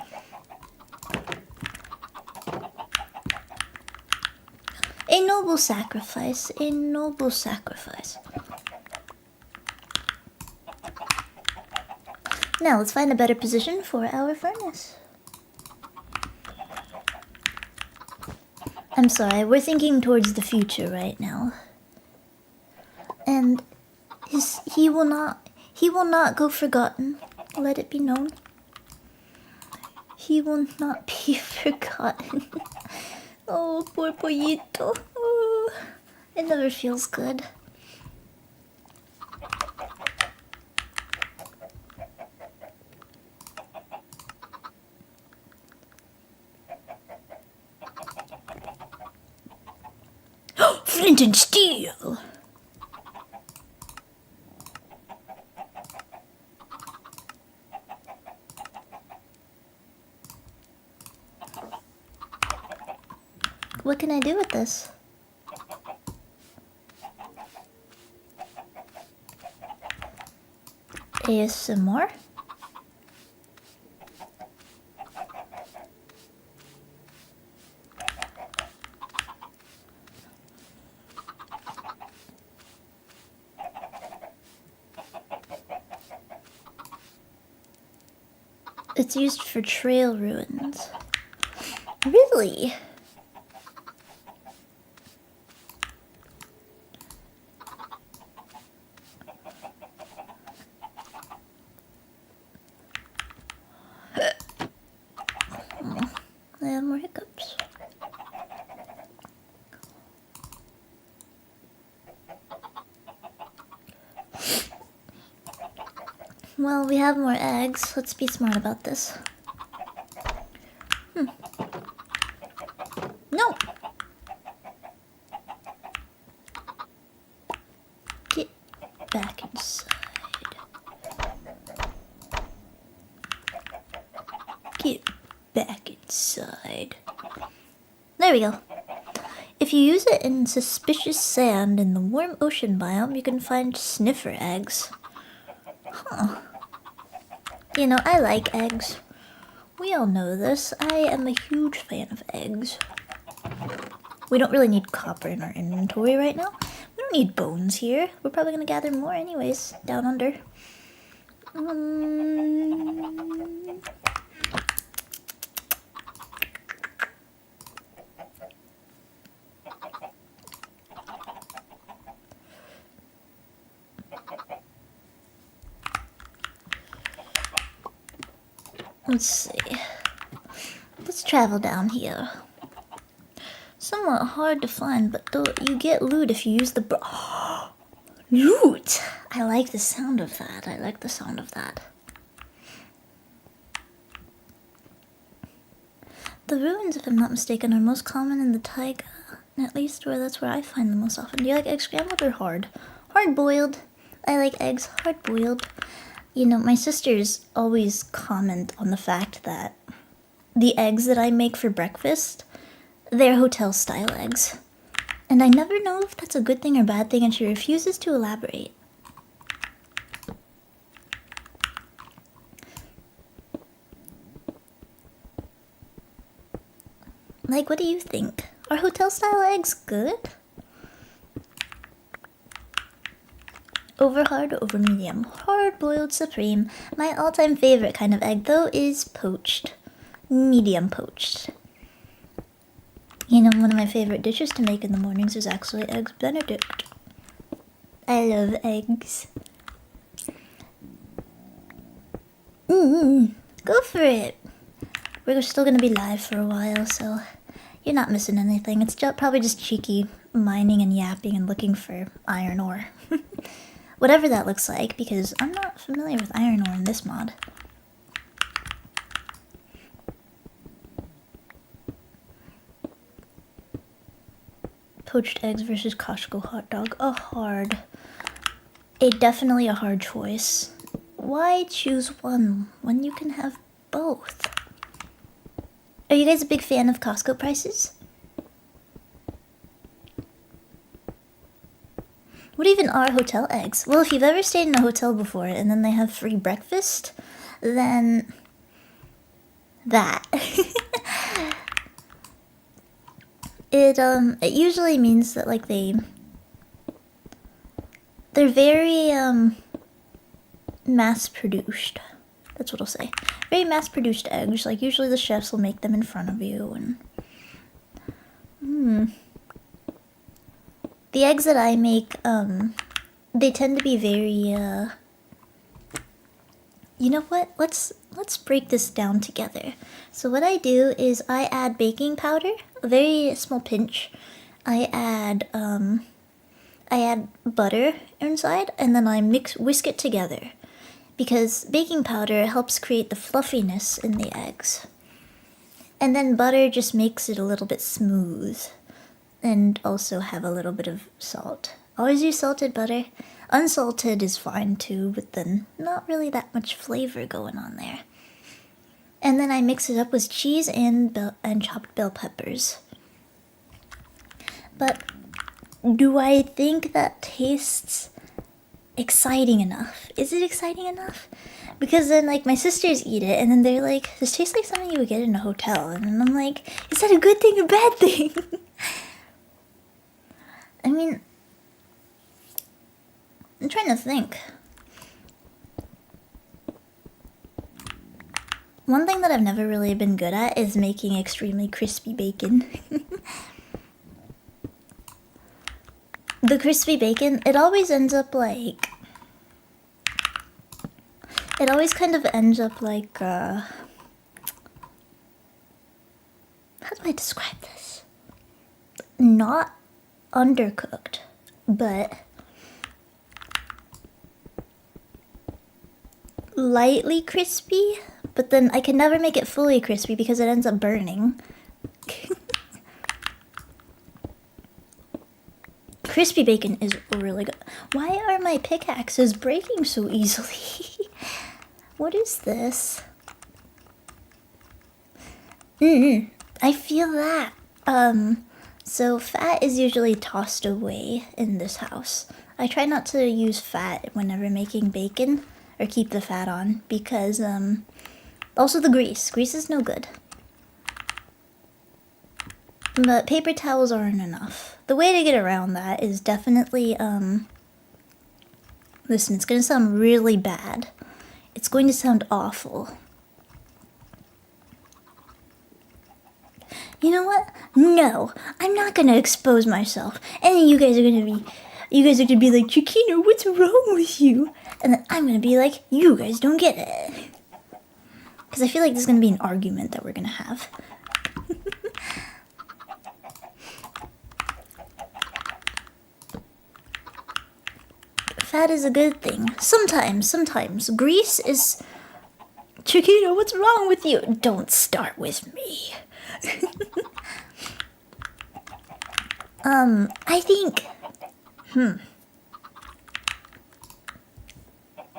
A noble sacrifice. A noble sacrifice. Now let's find a better position for our furnace. I'm sorry, we're thinking towards the future right now. And he will not go forgotten. Let it be known. He will not be forgotten. Oh, poor pollito. Oh, it never feels good. Flint and steel! What can I do with this? ASMR? It's used for trail ruins. Really? I have more hiccups. Well, we have more eggs. Let's be smart about this. No! Get back inside. Get back inside. There we go. If you use it in suspicious sand in the warm ocean biome, you can find sniffer eggs. Huh. You know, I like eggs. We all know this. I am a huge fan of eggs. We don't really need copper in our inventory right now. We don't need bones here. We're probably gonna gather more anyways, down under. Let's see. Let's travel down here. Somewhat hard to find, but you get loot if you use the loot! I like the sound of that. I like the sound of that. The ruins, if I'm not mistaken, are most common in the taiga. At least that's where I find them most often. Do you like egg scrambled or hard? Hard-boiled. I like eggs hard-boiled. You know, my sisters always comment on the fact that the eggs that I make for breakfast, they're hotel-style eggs. And I never know if that's a good thing or bad thing, and she refuses to elaborate. Like, what do you think? Are hotel-style eggs good? Over hard or over medium? Hard boiled supreme. My all-time favorite kind of egg, though, is poached. Medium poached. You know, one of my favorite dishes to make in the mornings is actually eggs Benedict. I love eggs. Go for it. We're still gonna be live for a while, so you're not missing anything. It's probably just cheeky mining and yapping and looking for iron ore. Whatever that looks like, because I'm not familiar with iron ore in this mod. Poached eggs versus Costco hot dog. Definitely a hard choice. Why choose one when you can have both? Are you guys a big fan of Costco prices? What even are hotel eggs? Well, if you've ever stayed in a hotel before and then they have free breakfast, then that. It usually means that like they're very mass produced. That's what I'll say. Very mass-produced eggs. Like, usually the chefs will make them in front of you, and... The eggs that I make, they tend to be very, You know what? Let's break this down together. So what I do is I add baking powder, a very small pinch. I add butter inside, and then I whisk it together. Because baking powder helps create the fluffiness in the eggs. And then butter just makes it a little bit smooth. And also have a little bit of salt. Always use salted butter. Unsalted is fine too, but then not really that much flavor going on there. And then I mix it up with cheese and chopped bell peppers. But do I think that tastes exciting enough? Is it exciting enough? Because then, like, my sisters eat it, and then they're like, this tastes like something you would get in a hotel. And then I'm like, is that a good thing or bad thing? I mean, I'm trying to think. One thing that I've never really been good at is making extremely crispy bacon. The crispy bacon, it always ends up like... It always kind of ends up like, how do I describe this? Not undercooked, but lightly crispy, but then I can never make it fully crispy because it ends up burning. Crispy bacon is really good. Why are my pickaxes breaking so easily? What is this? I feel that. So fat is usually tossed away in this house. I try not to use fat whenever making bacon, or keep the fat on, because, also the grease. Grease is no good. But paper towels aren't enough. The way to get around that is definitely, listen, it's gonna sound really bad. It's going to sound awful. You know what? No, I'm not gonna expose myself. And then you guys are gonna be like, Ciccino, what's wrong with you? And then I'm gonna be like, you guys don't get it. Because I feel like this is gonna be an argument that we're gonna have. Fat is a good thing. Sometimes. Grease is... Ciccino, what's wrong with you? Don't start with me. I think...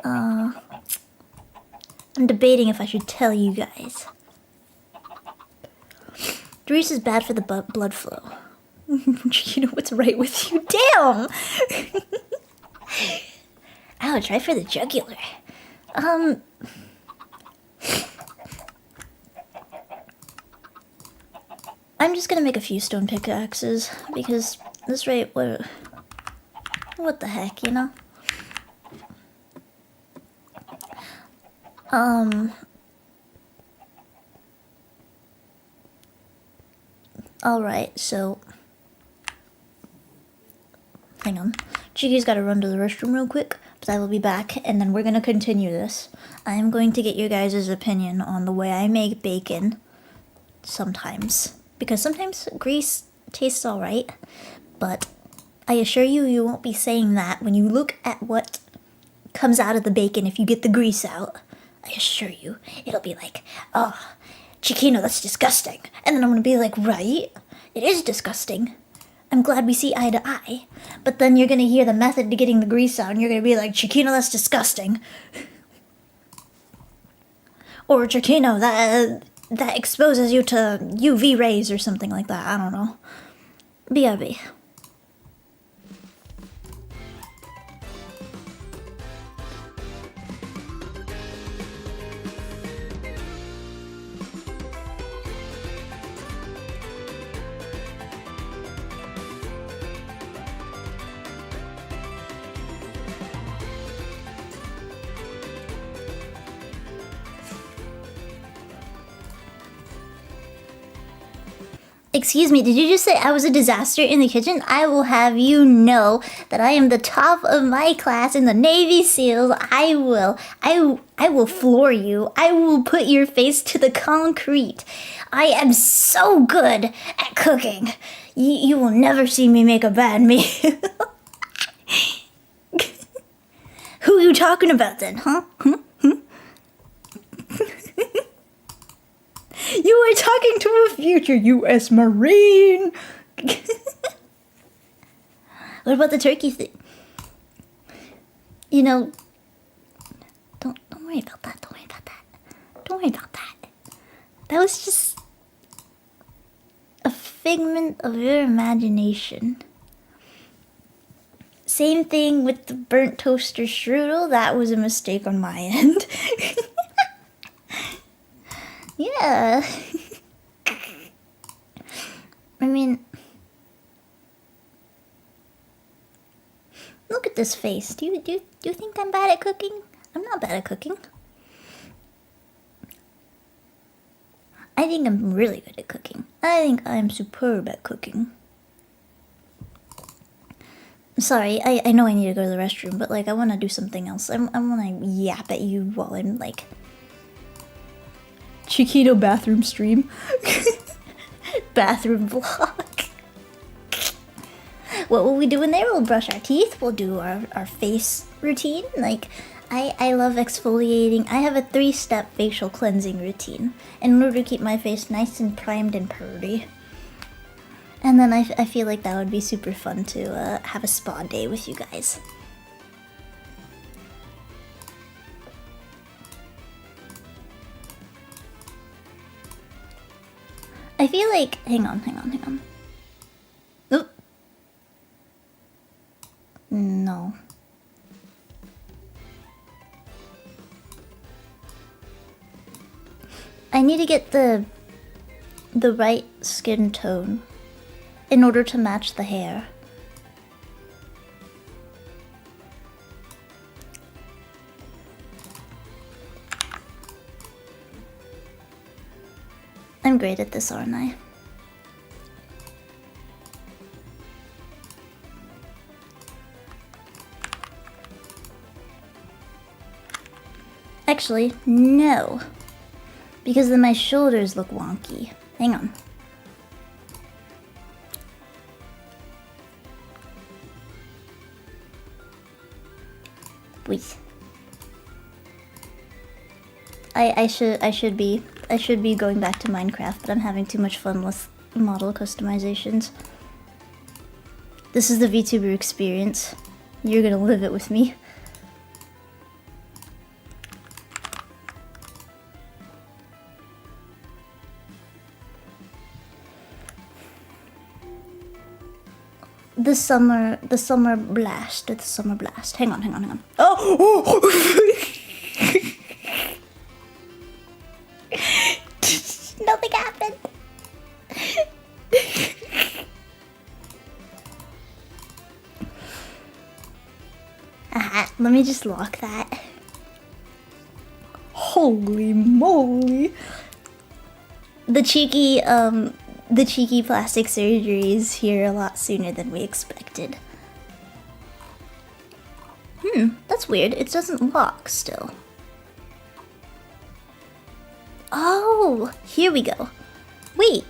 I'm debating if I should tell you guys. Grease is bad for the blood flow. You know what's right with you? Damn! Ouch, right for the jugular. I'm just gonna make a few stone pickaxes, because this rate, what the heck, you know? Alright, so... Hang on. Chicky's gotta run to the restroom real quick, but I will be back, and then we're gonna continue this. I am going to get your guys' opinion on the way I make bacon. Sometimes. Because sometimes grease tastes alright, but I assure you, you won't be saying that when you look at what comes out of the bacon if you get the grease out. I assure you, it'll be like, oh, Ciccino, that's disgusting. And then I'm gonna be like, right, it is disgusting. I'm glad we see eye to eye. But then you're gonna hear the method to getting the grease out, and you're gonna be like, Ciccino, that's disgusting. Or Ciccino, that exposes you to UV rays or something like that. I don't know. BRB. Excuse me, did you just say I was a disaster in the kitchen? I will have you know that I am the top of my class in the Navy SEALs. I will floor you. I will put your face to the concrete. I am so good at cooking. You will never see me make a bad meal. Who are you talking about then, huh? You are talking to a future U.S. Marine. What about the turkey thing? You know, don't worry about that. Don't worry about that. Don't worry about that. That was just a figment of your imagination. Same thing with the burnt toaster strudel. That was a mistake on my end. Yeah. I mean, look at this face. Do you think I'm bad at cooking? I'm not bad at cooking. I think I'm really good at cooking. I think I'm superb at cooking. Sorry, I know I need to go to the restroom, but like I want to do something else. I want to yap at you while I'm like Chiquito bathroom stream. Bathroom vlog. What will we do in there? We'll brush our teeth. We'll do our face routine. Like, I love exfoliating. I have a 3-step facial cleansing routine in order to keep my face nice and primed and purdy. And then I feel like that would be super fun to have a spa day with you guys. I feel like, hang on. Oop. No. I need to get the right skin tone in order to match the hair. I'm great at this, aren't I? Actually, no. Because then my shoulders look wonky. Hang on. Wait. I should be going back to Minecraft, but I'm having too much fun with model customizations. This is the VTuber experience. You're gonna live it with me. The summer blast. Hang on. Oh! Nothing happened. Let me just lock that. Holy moly. The cheeky plastic surgery is here a lot sooner than we expected. That's weird. It doesn't lock still. Oh, here we go. Wait.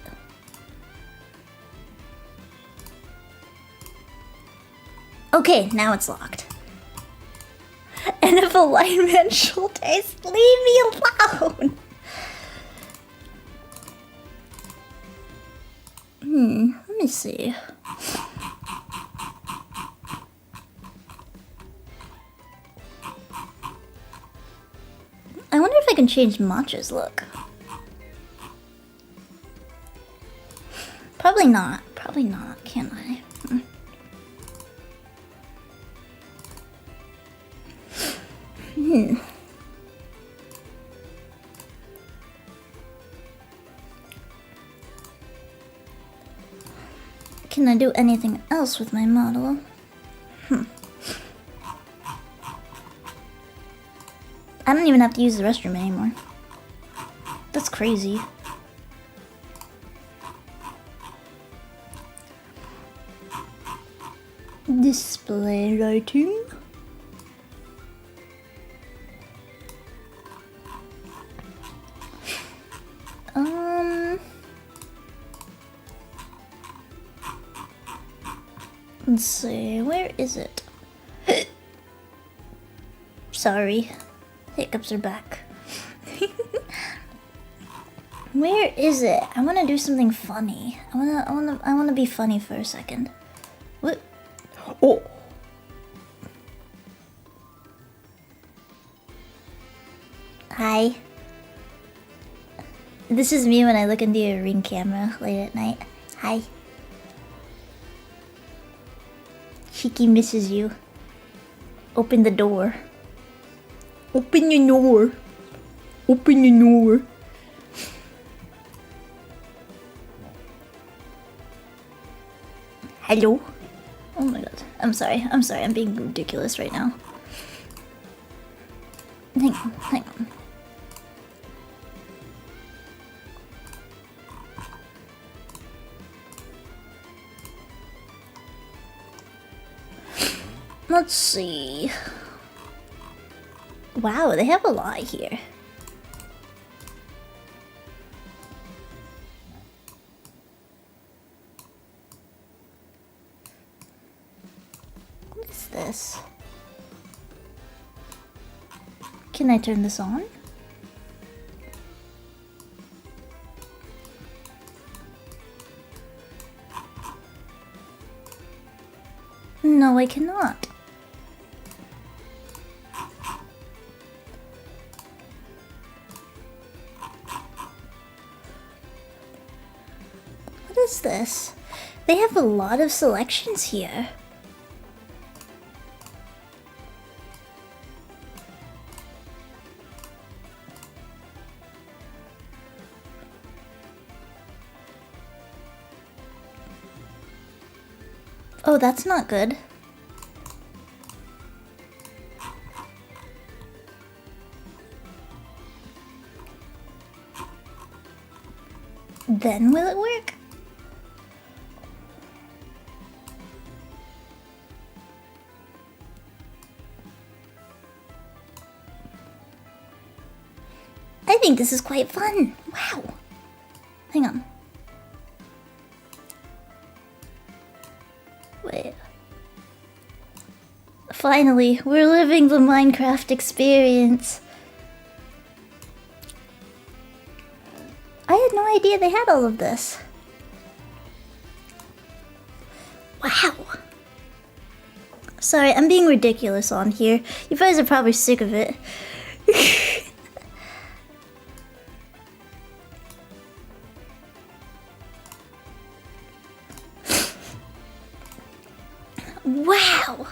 Okay, now it's locked. And if alignment shoulders, leave me alone. Let me see. I wonder if I can change Matcha's look. Probably not, can I? Can I do anything else with my model? I don't even have to use the restroom anymore. That's crazy. Display lighting. Let's see, where is it? Sorry, hiccups are back. Where is it? I want to do something funny. I want to be funny for a second. What? Oh. Hi. This is me when I look into your Ring camera late at night. Hi. Cheeky misses you. Open the door. Open your door. Open your door. Hello? Oh my god. I'm sorry. I'm being ridiculous right now. Hang on. Let's see. Wow, they have a lot here. What is this? Can I turn this on? No, I cannot. What is this? They have a lot of selections here. Oh, that's not good. Then will it work? I think this is quite fun. Wow. Hang on. Wait. Finally, we're living the Minecraft experience. I had no idea they had all of this. Wow. Sorry, I'm being ridiculous on here. You guys are probably sick of it. Wow.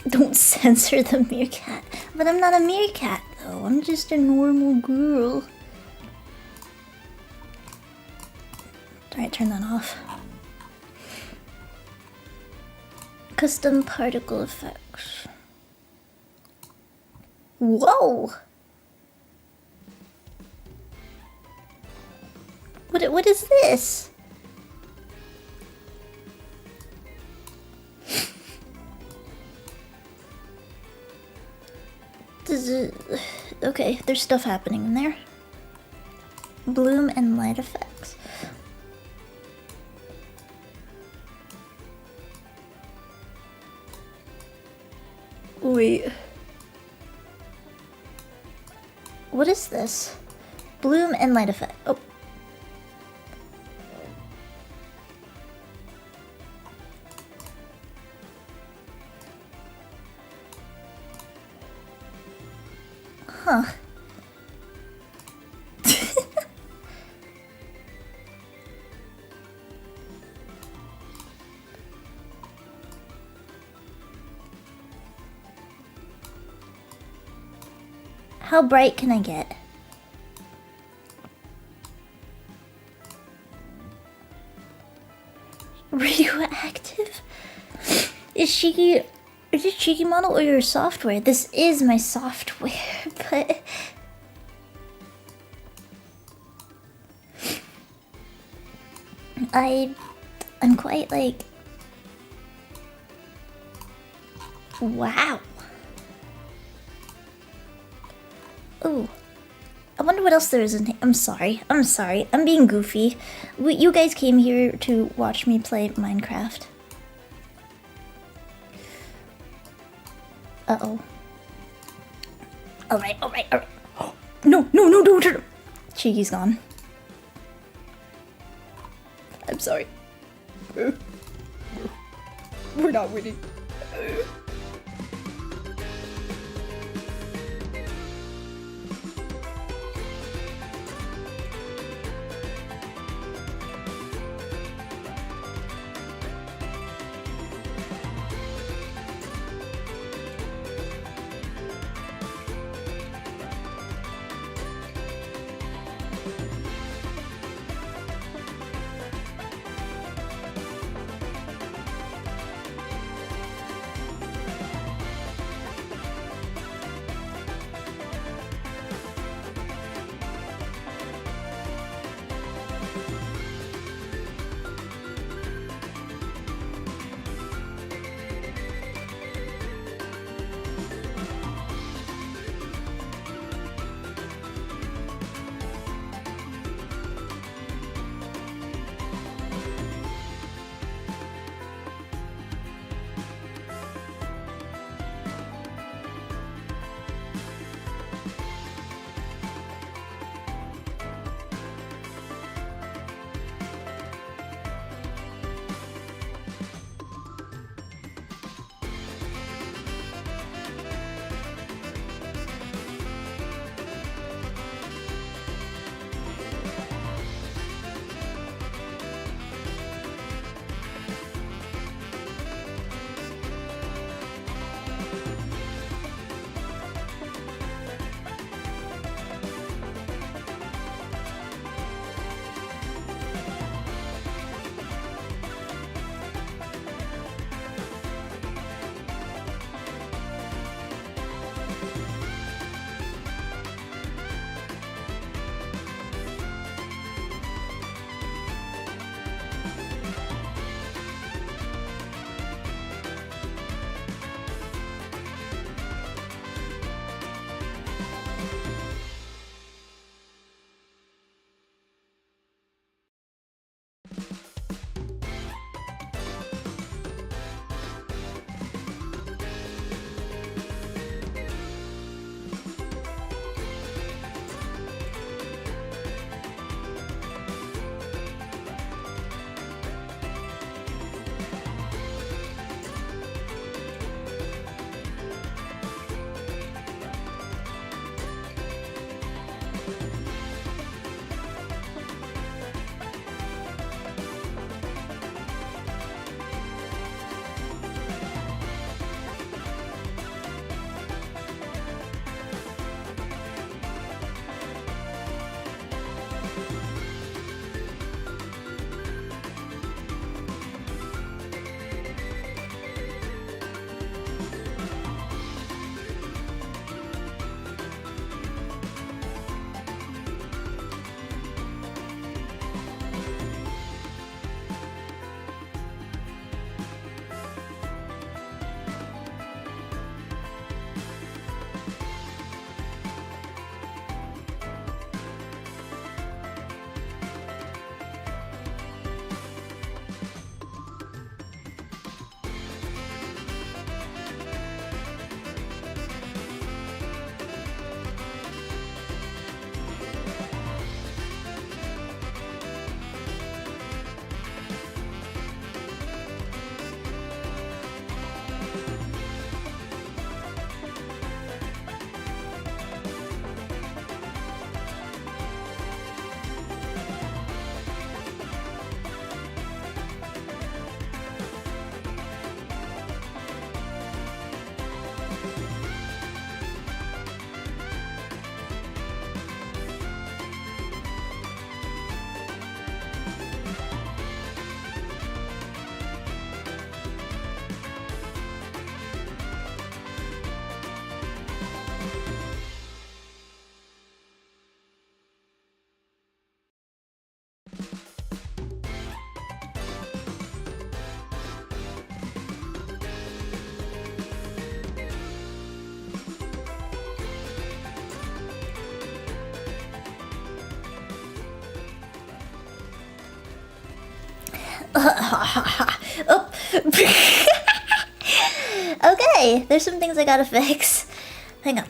Don't censor the meerkat. But I'm not a meerkat though. I'm just a normal girl. Alright, turn that off. Custom particle effects. Whoa! What is this? Okay, there's stuff happening in there. Bloom and light effects. Wait. What is this? Bloom and light effect. Oh. Huh. How bright can I get? Radioactive? Is it Cheeky Model or your software? This is my software, but... I'm quite like, wow. Ooh, I wonder what else there is in here. I'm sorry, I'm being goofy. You guys came here to watch me play Minecraft. Uh-oh. Alright. No, don't. Cheeky's gone. I'm sorry. We're not winning. Oh. Okay, there's some things I gotta fix. Hang on.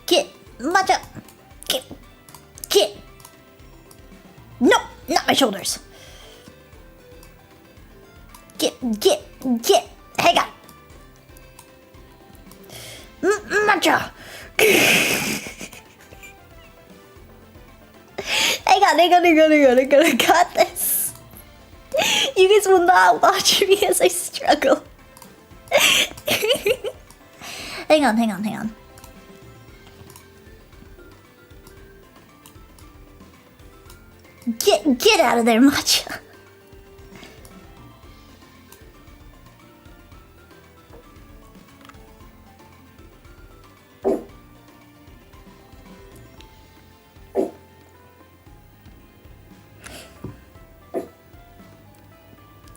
Get, matcha. Get. No, not my shoulders. Get. Hang on. Matcha. Hang on. I got this. You guys will not watch me as I struggle. Hang on. Get out of there, matcha.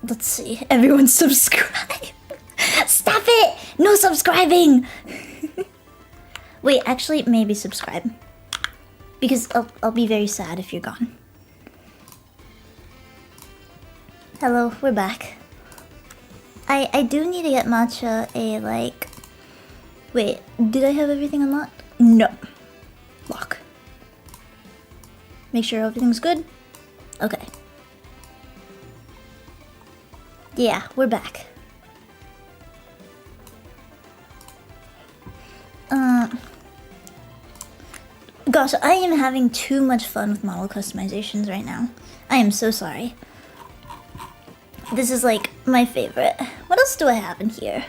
Let's see. Everyone subscribe. Stop it! No subscribing! Wait, actually, maybe subscribe. Because I'll be very sad if you're gone. Hello, we're back. I do need to get matcha a, like... Wait, did I have everything unlocked? No. Lock. Make sure everything's good. Okay. Yeah, we're back. Gosh, I am having too much fun with model customizations right now. I am so sorry. This is like my favorite. What else do I have in here?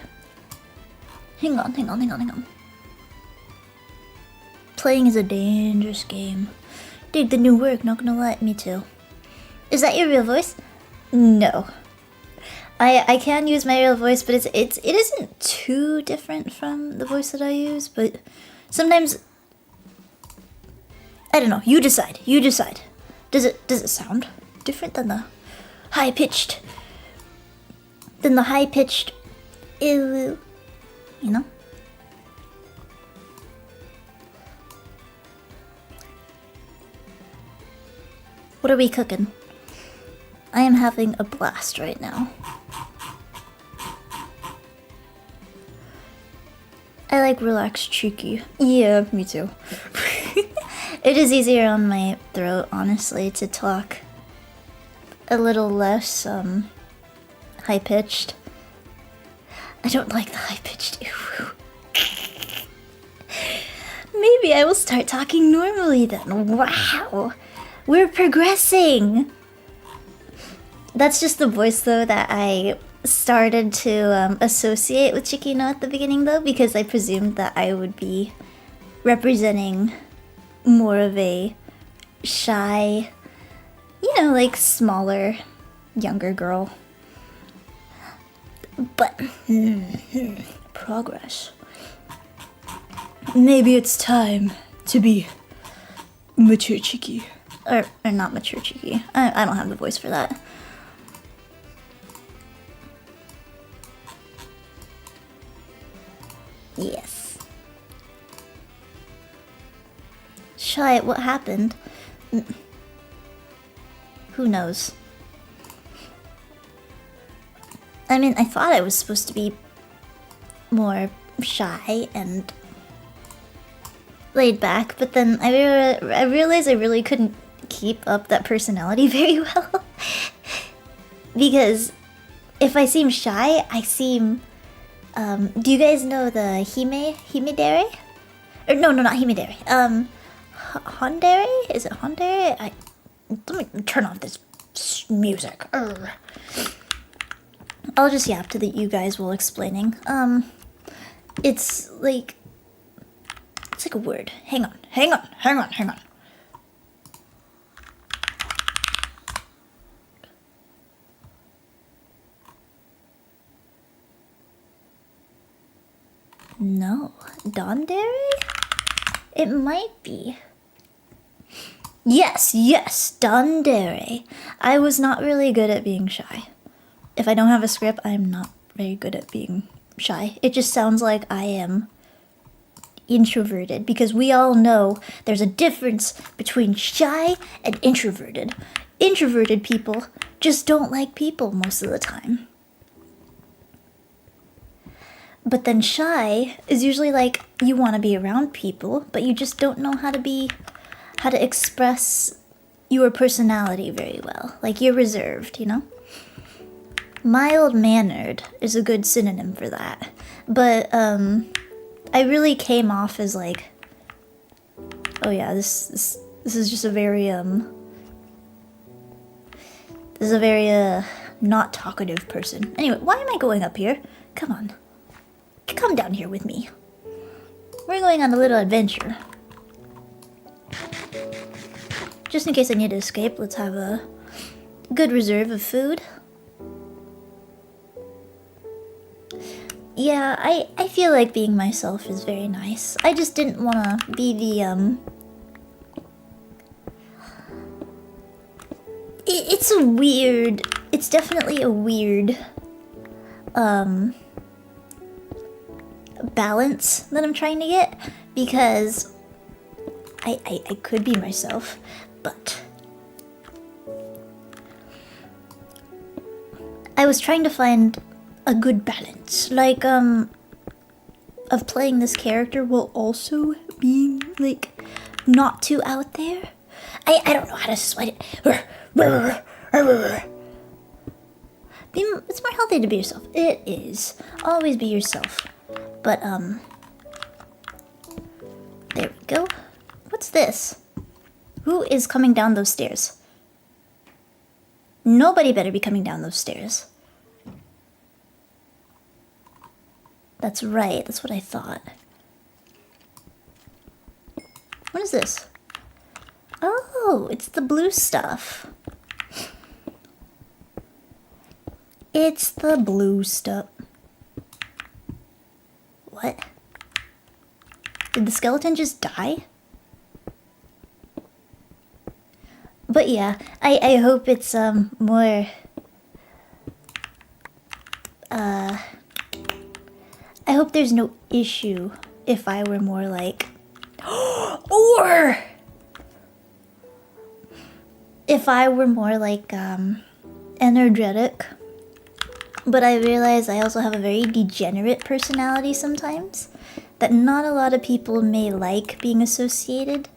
Hang on. Playing is a dangerous game. Dig the new work, not gonna lie, me too. Is that your real voice? No. I can use my real voice, but it isn't too different from the voice that I use, but sometimes I don't know, you decide. Does it sound different than the high pitched you know? What are we cooking? I am having a blast right now. I like relaxed cheeky. Yeah, me too. It is easier on my throat, honestly, to talk a little less high-pitched. I don't like the high-pitched. Maybe I will start talking normally then. Wow! We're progressing! That's just the voice, though, that I started to associate with Ciccino at the beginning, though, because I presumed that I would be representing more of a shy, you know, like smaller, younger girl. But, progress. Maybe it's time to be mature Chicky. Or not mature Chicky. I don't have the voice for that. Yes. Shy, what happened? Who knows? I mean, I thought I was supposed to be more shy and laid back, but then I realized I really couldn't keep up that personality very well. Because if I seem shy, I seem... do you guys know the Himedere? Or no, not Himedere. Hondere? Is it Hondere? Let me turn off this music. Urgh. I'll just yap to you guys while explaining. It's like a word. Hang on. No, Dondere? It might be. Yes, Dondere. I was not really good at being shy. If I don't have a script, I'm not very good at being shy. It just sounds like I am introverted, because we all know there's a difference between shy and introverted. Introverted people just don't like people most of the time. But then shy is usually like you want to be around people, but you just don't know how to express your personality very well. Like you're reserved, you know? Mild-mannered is a good synonym for that. But I really came off as like, oh yeah, this is just a very this is a very not talkative person. Anyway, why am I going up here? Come on. Come down here with me. We're going on a little adventure. Just in case I need to escape, let's have a good reserve of food. Yeah, I feel like being myself is very nice. I just didn't want to be the, it's definitely a weird, balance that I'm trying to get, because I could be myself, but I was trying to find a good balance, like, of playing this character while also being, like, not too out there. I don't know how to sweat it. It's more healthy to be yourself. It is. Always be yourself. But, there we go. What's this? Who is coming down those stairs? Nobody better be coming down those stairs. That's right, that's what I thought. What is this? Oh, it's the blue stuff. It's the blue stuff. What? Did the skeleton just die? But yeah, I hope it's more I hope there's no issue if I were more like or if I were more like energetic. But I realize I also have a very degenerate personality sometimes, that not a lot of people may like being associated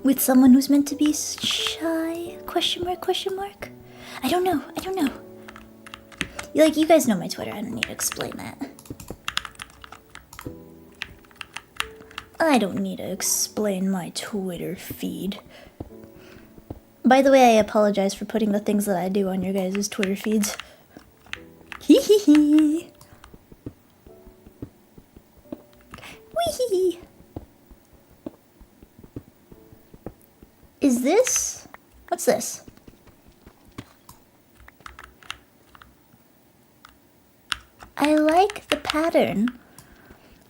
with someone who's meant to be shy? Question mark, question mark? I don't know. Like, you guys know my Twitter, I don't need to explain that. I don't need to explain my Twitter feed. By the way, I apologize for putting the things that I do on your guys' Twitter feeds. Hee hee hee. Wee. Is this? What's this? I like the pattern.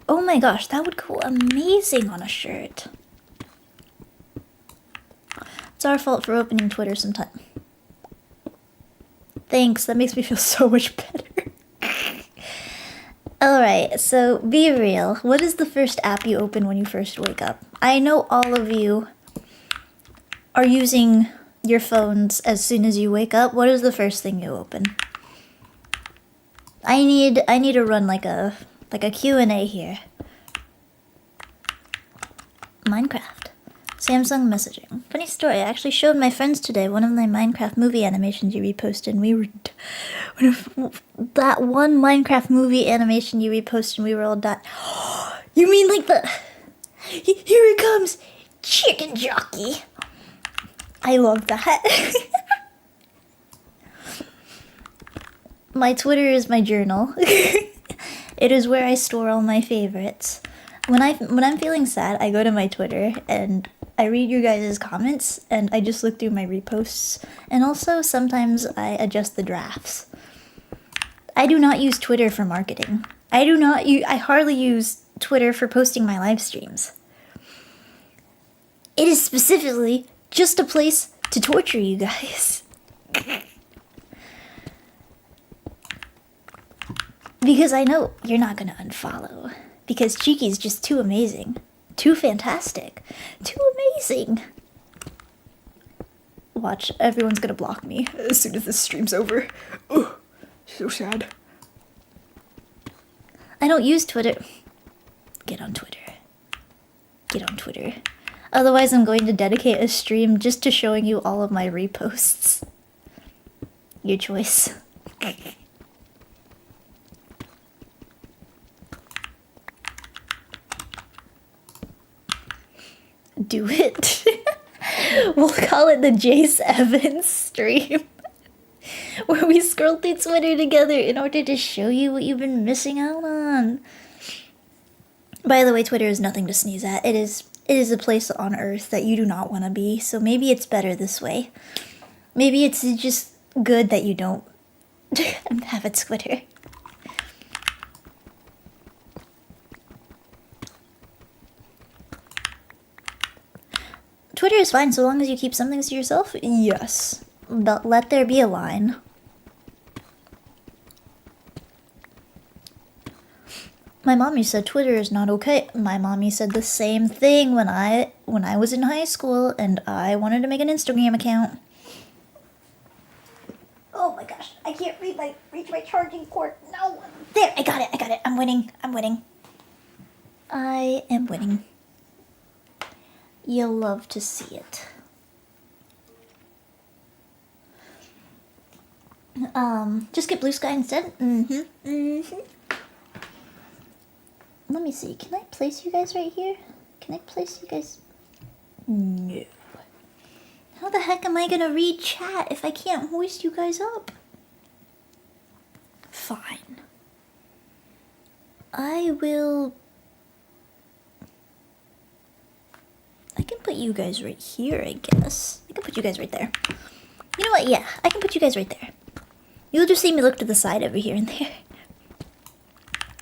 Oh my gosh, that would go amazing on a shirt. It's our fault for opening Twitter sometime. Thanks, that makes me feel so much better. Alright, so be real. What is the first app you open when you first wake up? I know all of you are using your phones as soon as you wake up. What is the first thing you open? I need to run like a Q&A here. Minecraft. Samsung messaging. Funny story, I actually showed my friends today one of my Minecraft movie animations you reposted, and we were... that one Minecraft movie animation you reposted, and we were all done. You mean like the... Here it comes! Chicken jockey! I love that. My Twitter is my journal. It is where I store all my favorites. When I'm feeling sad, I go to my Twitter and I read your guys' comments and I just look through my reposts. And also sometimes I adjust the drafts. I do not use Twitter for marketing. I hardly use Twitter for posting my live streams. It is specifically just a place to torture you guys. Because I know you're not gonna unfollow. Because Cheeky's just too amazing. Too fantastic. Too amazing. Watch, everyone's gonna block me as soon as this stream's over. Ugh, so sad. I don't use Twitter. Get on Twitter. Get on Twitter. Otherwise, I'm going to dedicate a stream just to showing you all of my reposts. Your choice. Do it. We'll call it the Jace Evans stream. Where we scroll through Twitter together in order to show you what you've been missing out on. By the way, Twitter is nothing to sneeze at. It is a place on Earth that you do not want to be, so maybe it's better this way. Maybe it's just good that you don't have a Twitter. Twitter is fine so long as you keep some things to yourself. Yes, but let there be a line. My mommy said Twitter is not okay. My mommy said the same thing when I was in high school and I wanted to make an Instagram account. Oh my gosh, I can't reach my charging cord. No. There, I got it. I'm winning. I am winning. You'll love to see it. Just get blue sky instead? Let me see, can I place you guys right here? Can I place you guys? No. How the heck am I gonna read chat if I can't hoist you guys up? Fine. I can put you guys right here, I guess. I can put you guys right there. You know what? Yeah, I can put you guys right there. You'll just see me look to the side over here and there.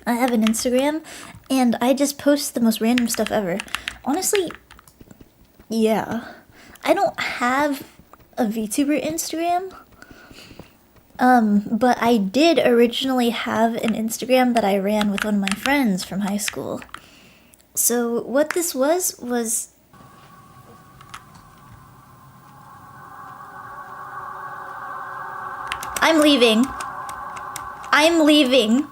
I have an Instagram, and I just post the most random stuff ever. Honestly, yeah. I don't have a VTuber Instagram. But I did originally have an Instagram that I ran with one of my friends from high school. So what this was... I'm leaving. I am leaving.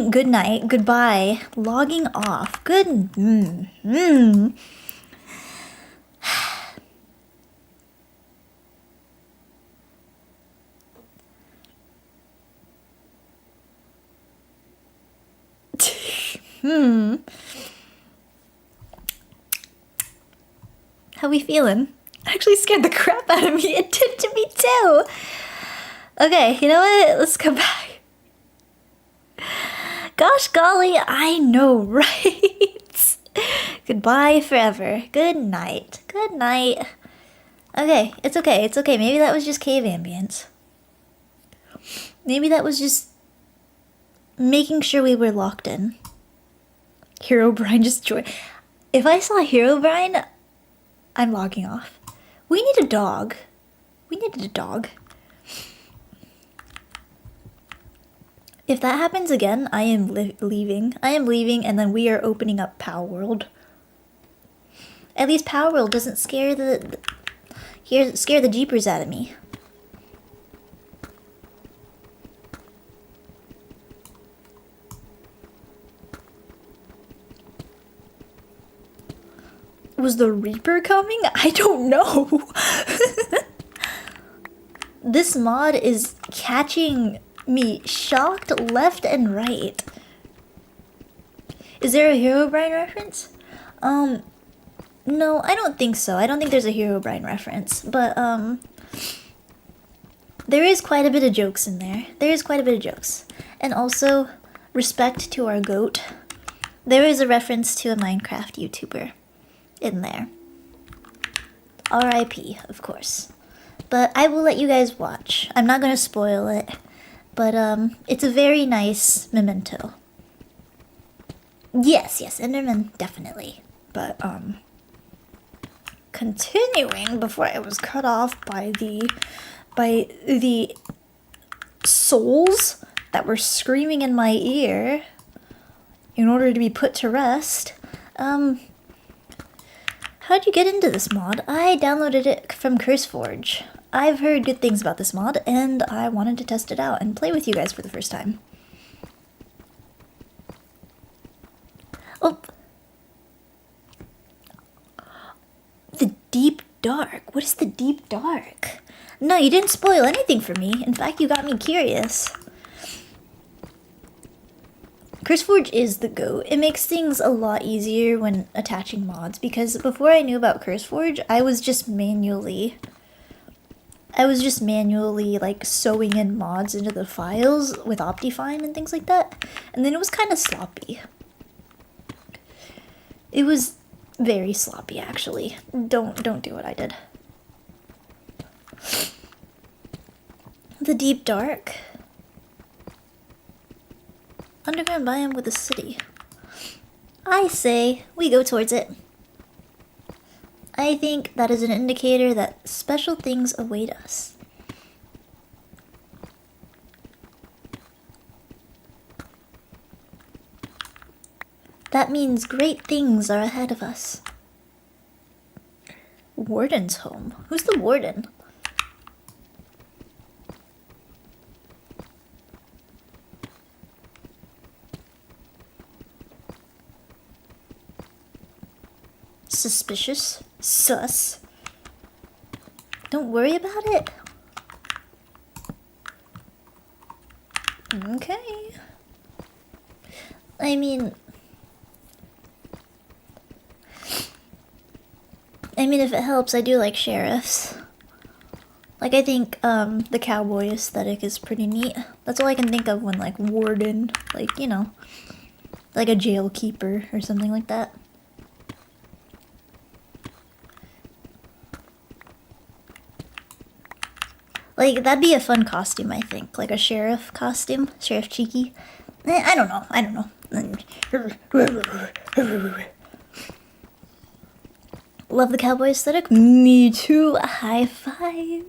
Good night. Goodbye. Logging off. Good. How we feeling? Actually scared the crap out of me. It did to me too. Okay, you know what? Let's come back. Gosh golly, I know, right? Goodbye forever. Good night. Good night. Okay, it's okay. It's okay. Maybe that was just cave ambience. Maybe that was just making sure we were locked in. Herobrine just joined. If I saw Herobrine, I'm logging off. We need a dog. We needed a dog. If that happens again, I am leaving. I am leaving, and then we are opening up Power World. At least Power World doesn't scare the jeepers out of me. Was the Reaper coming? I don't know. This mod is catching me shocked left and right. Is there a Herobrine reference? No, I don't think so. I don't think there's a Herobrine reference, but there is quite a bit of jokes in there. There is quite a bit of jokes. And also, respect to our goat. There is a reference to a Minecraft YouTuber in there. R.I.P., of course. But I will let you guys watch. I'm not gonna spoil it, but it's a very nice memento. Yes, Enderman, definitely. But continuing before I was cut off by the souls that were screaming in my ear in order to be put to rest. How'd you get into this mod? I downloaded it from CurseForge. I've heard good things about this mod, and I wanted to test it out and play with you guys for the first time. Oh! The Deep Dark. What is the Deep Dark? No, you didn't spoil anything for me. In fact, you got me curious. CurseForge is the GOAT. It makes things a lot easier when attaching mods, because before I knew about CurseForge, I was just manually like sewing in mods into the files with Optifine and things like that, and then it was kind of sloppy. It was very sloppy, actually. Don't do what I did. The Deep Dark. Underground biome with a city. I say we go towards it. I think that is an indicator that special things await us. That means great things are ahead of us. Warden's home. Who's the warden? Suspicious. Sus. Don't worry about it. Okay. I mean, if it helps, I do like sheriffs. Like, I think, the cowboy aesthetic is pretty neat. That's all I can think of when, like, warden, like, you know, like a jail keeper or something like that. Like, that'd be a fun costume, I think. Like a sheriff costume. Sheriff Cheeky. I don't know. Love the cowboy aesthetic. Me too. High five.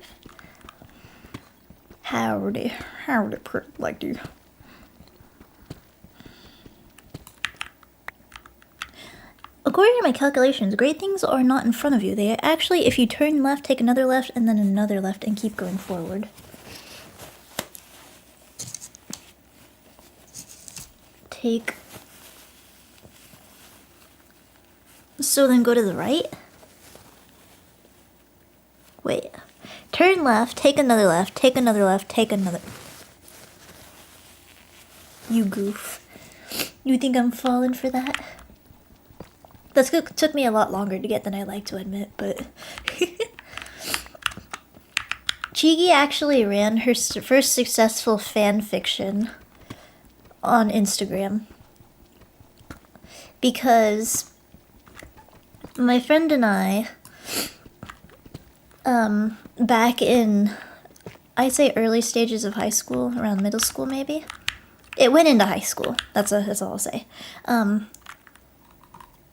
Howdy, pretty lady. According to my calculations, great things are not in front of you. They are actually, if you turn left, take another left, and then another left, and keep going forward. Take... So then go to the right? Wait. Turn left, take another left, take another left, take another... You goof. You think I'm falling for that? That took me a lot longer to get than I like to admit, but... Chigi actually ran her first successful fan fiction on Instagram. Because my friend and I, back in, I'd say early stages of high school, around middle school maybe. It went into high school, that's all I'll say.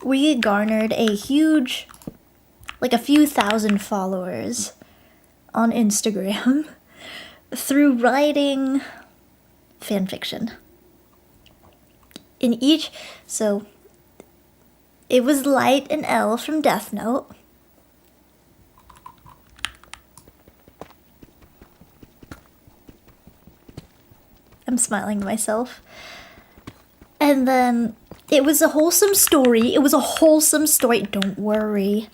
We garnered a huge, like a few thousand followers on Instagram through writing fanfiction. In each, so it was Light and L from Death Note. I'm smiling to myself. And then it was a wholesome story. It was a wholesome story. Don't worry.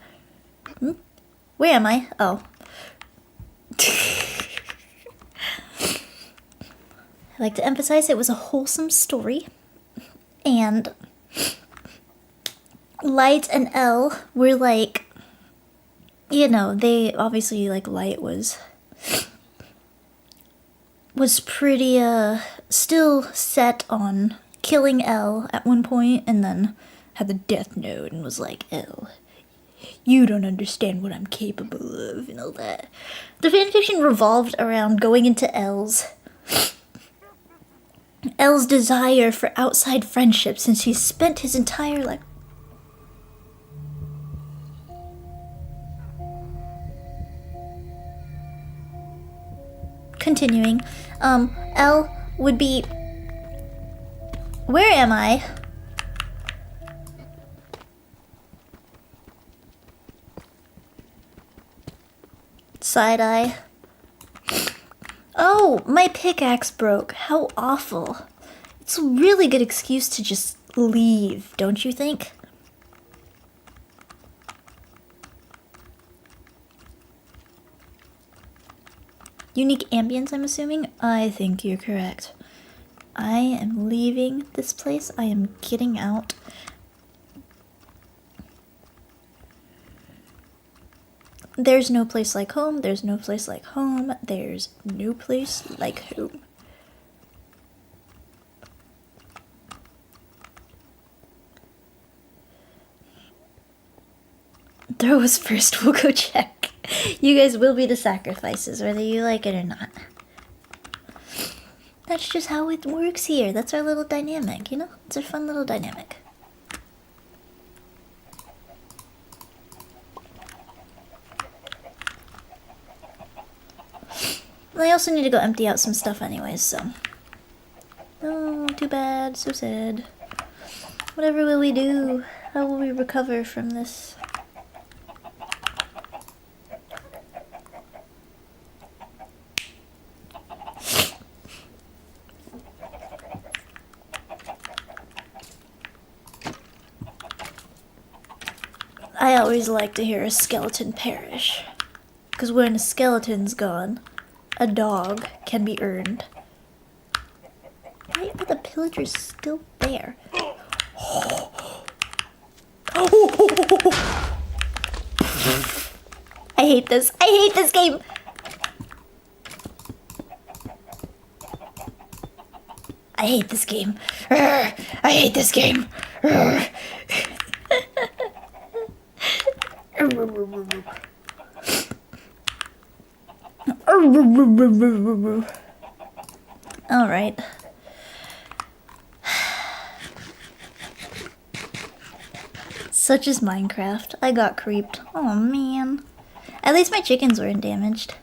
Where am I? Oh. I like to emphasize it was a wholesome story. And Light and L were like, you know, they obviously, like, Light was pretty, still set on killing L at one point, and then had the death note and was like, L, you don't understand what I'm capable of, and all that. The fanfiction revolved around going into L's desire for outside friendship since he spent his entire life. Continuing, L would be... Where am I? Side eye. Oh, my pickaxe broke. How awful. It's a really good excuse to just leave, don't you think? Unique ambience, I'm assuming? I think you're correct. I am leaving this place. I am getting out. There's no place like home. There's no place like home. There's no place like home. Throw us first. We'll go check. You guys will be the sacrifices, whether you like it or not. That's just how it works here. That's our little dynamic, you know? It's a fun little dynamic. I also need to go empty out some stuff anyways, so... Oh, too bad. So sad. Whatever will we do? How will we recover from this? I always like to hear a skeleton perish. Because when a skeleton's gone, a dog can be earned. Why are the pillagers still there? I hate this. I hate this game. I hate this game. I hate this game. All right. Such is Minecraft. I got creeped. Oh man. At least my chickens weren't damaged.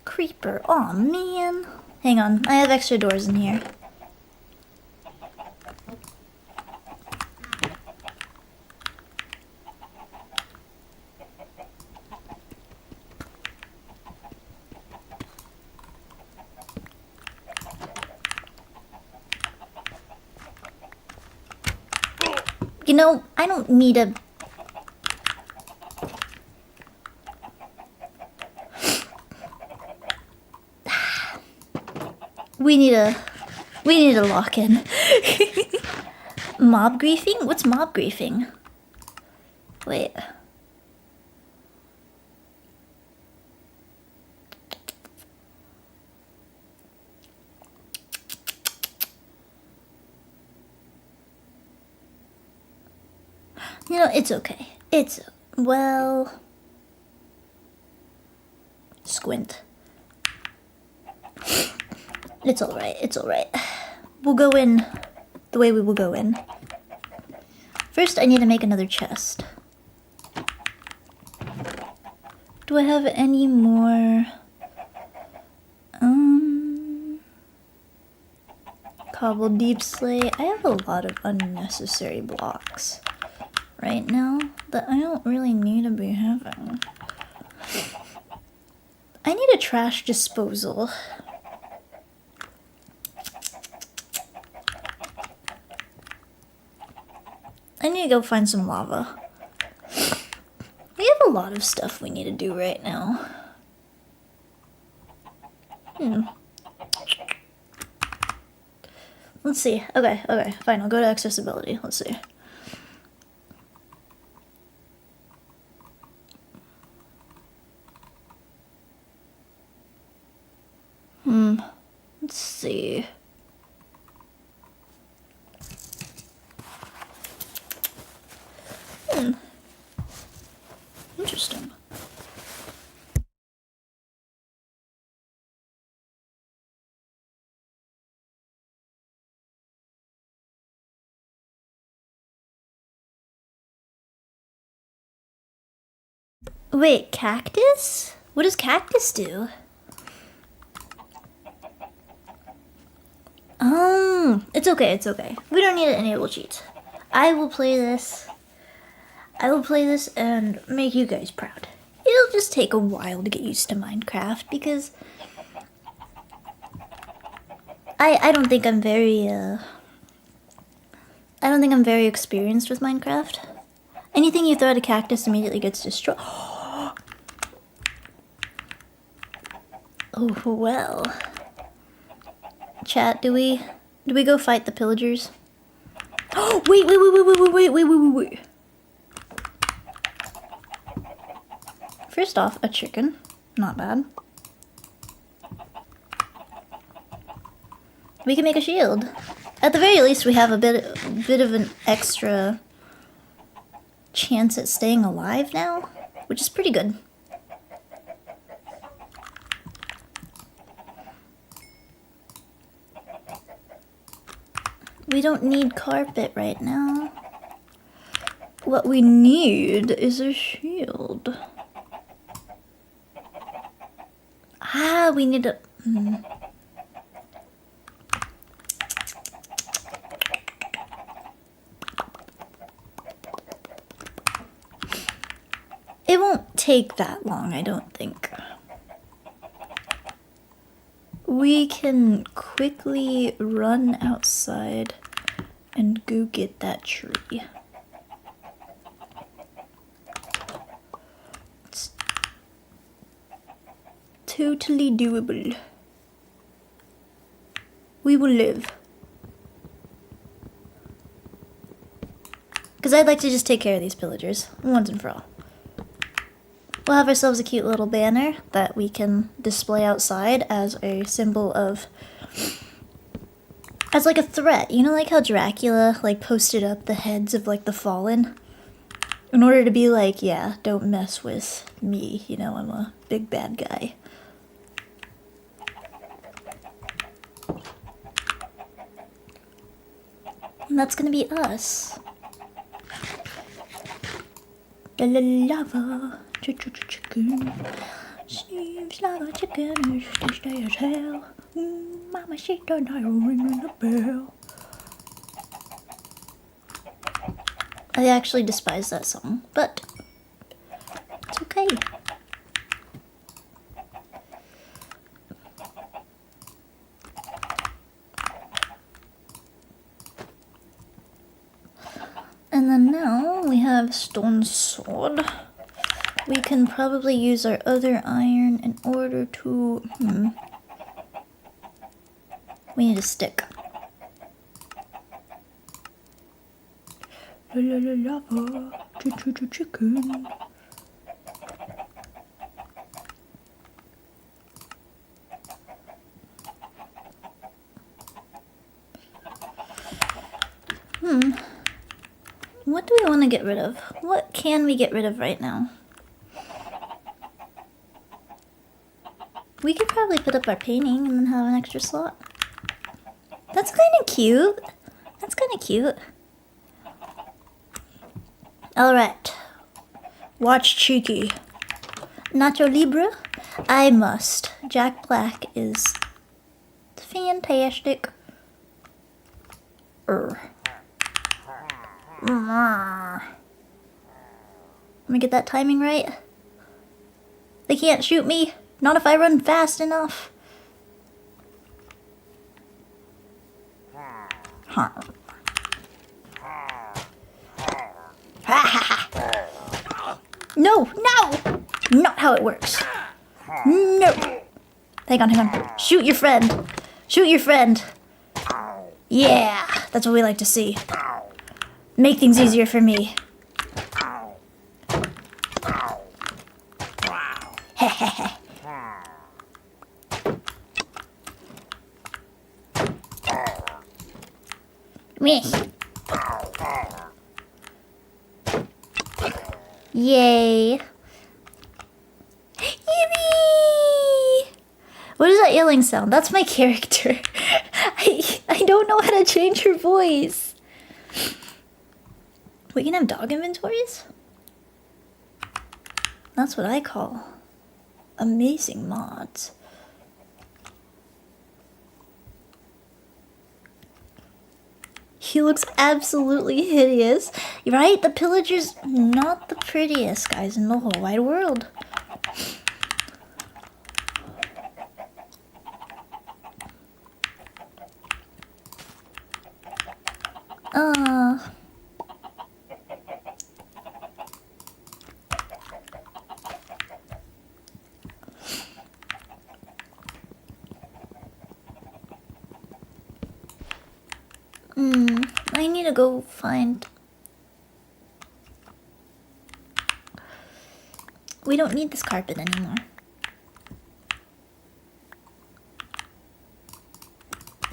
Creeper. Oh man. Hang on. I have extra doors in here. You know, I don't need a... We need a lock-in. Mob griefing? What's mob griefing? Wait. You know, it's okay. It's, well... Squint. It's alright, it's alright. We'll go in the way we will go in. First, I need to make another chest. Do I have any more... Cobbled deep slate? I have a lot of unnecessary blocks right now that I don't really need to be having. I need a trash disposal. I need to go find some lava. We have a lot of stuff we need to do right now. Let's see. Okay, fine. I'll go to accessibility. Let's see. Let's see. Interesting. Wait, cactus? What does cactus do? It's okay, it's okay. We don't need to enable cheats. I will play this I will play this and make you guys proud. It'll just take a while to get used to Minecraft because I don't think I'm very experienced with Minecraft. Anything you throw at a cactus immediately gets destroyed. Oh well. Chat, do we go fight the pillagers? Oh wait. First off, a chicken. Not bad. We can make a shield. At the very least, we have a bit of an extra chance at staying alive now, which is pretty good. We don't need carpet right now. What we need is a shield. Ah, we need a... It won't take that long, I don't think. We can quickly run outside and go get that tree. It's totally doable. We will live. Because I'd like to just take care of these pillagers, once and for all. We'll have ourselves a cute little banner that we can display outside as a symbol of... as like a threat. You know, like how Dracula like posted up the heads of like the fallen? In order to be like, yeah, don't mess with me. You know, I'm a big bad guy. And that's gonna be us. La la lava. Chicken. Seems like a chicken is tasty as hell. Mama, she don't know ringing the bell. I actually despise that song, but it's okay. And then now we have stone sword. We can probably use our other iron in order to... We need a stick. La la la lava, chicken. What do we want to get rid of? What can we get rid of right now? We could probably put up our painting and then have an extra slot. That's kind of cute. That's kind of cute. Alright. Watch Cheeky. Nacho Libre? I must. Jack Black is fantastic. Let me get that timing right. They can't shoot me. Not if I run fast enough. No, no! Not how it works. No. Hang on. Shoot your friend. Shoot your friend. Yeah, that's what we like to see. Make things easier for me. Me. Yay. Yippee! What is that yelling sound? That's my character. I don't know how to change her voice. We can have dog inventories? That's what I call amazing mods. He looks absolutely hideous. You're right, the pillager's not the prettiest guys in the whole wide world. I need to go find... We don't need this carpet anymore.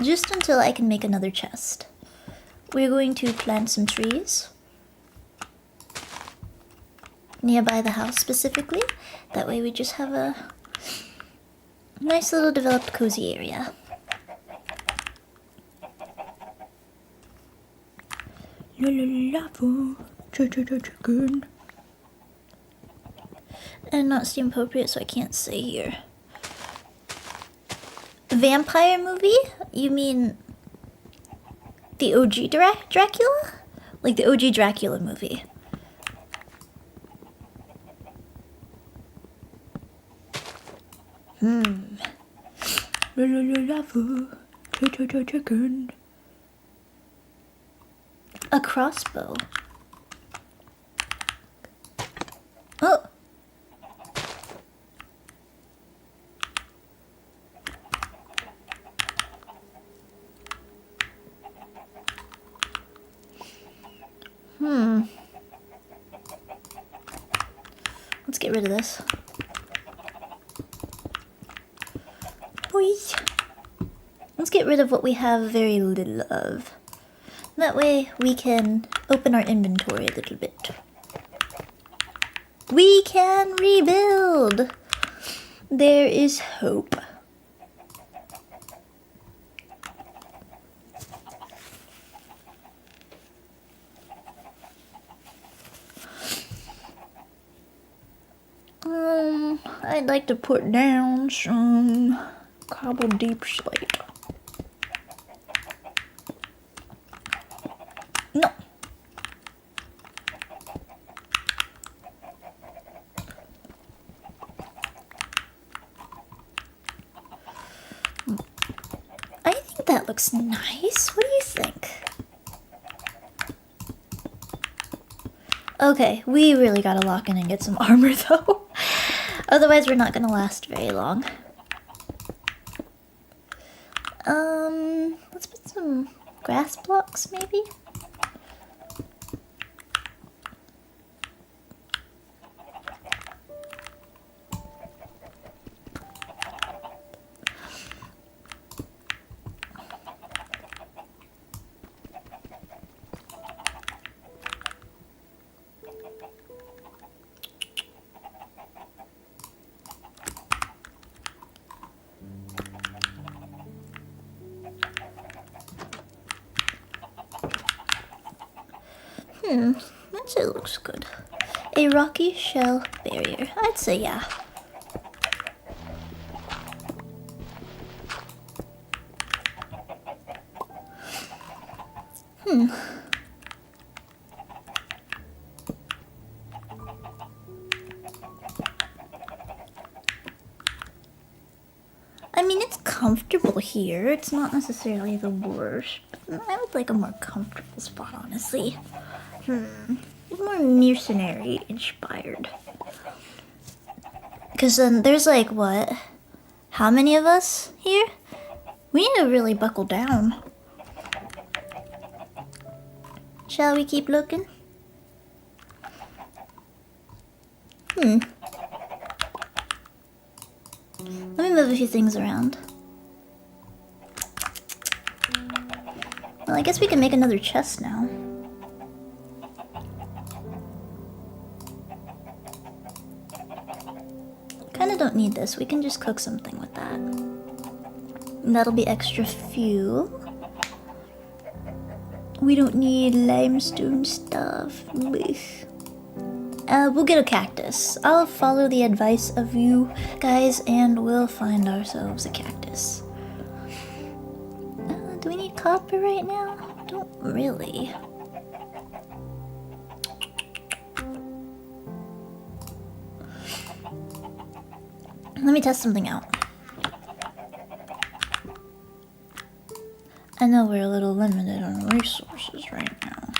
Just until I can make another chest. We're going to plant some trees. Nearby the house specifically. That way we just have a nice little developed cozy area. Chicken. And not Steam appropriate, so I can't say here. Vampire movie? You mean the OG Dracula? Like the OG Dracula movie. Chicken. A crossbow. Oh. Let's get rid of this. Boy. Let's get rid of what we have very little of. That way we can open our inventory a little bit. We can rebuild! There is hope. I'd like to put down some cobble deep slate. No. I think that looks nice. What do you think? Okay, we really gotta lock in and get some armor though. Otherwise we're not gonna last very long. Let's put some grass blocks maybe? I'd say it looks good. A rocky shell barrier. I'd say yeah. I mean, it's comfortable here. It's not necessarily the worst. I would like a more comfortable spot, honestly. More mercenary inspired. Because then there's like, what? How many of us here? We need to really buckle down. Shall we keep looking? Let me move a few things around. Well, I guess we can make another chest now. Kinda don't need this. We can just cook something with that. And that'll be extra fuel. We don't need limestone stuff. We'll get a cactus. I'll follow the advice of you guys and we'll find ourselves a cactus. Do we need copper right now? Don't really. Let me test something out. I know we're a little limited on resources right now.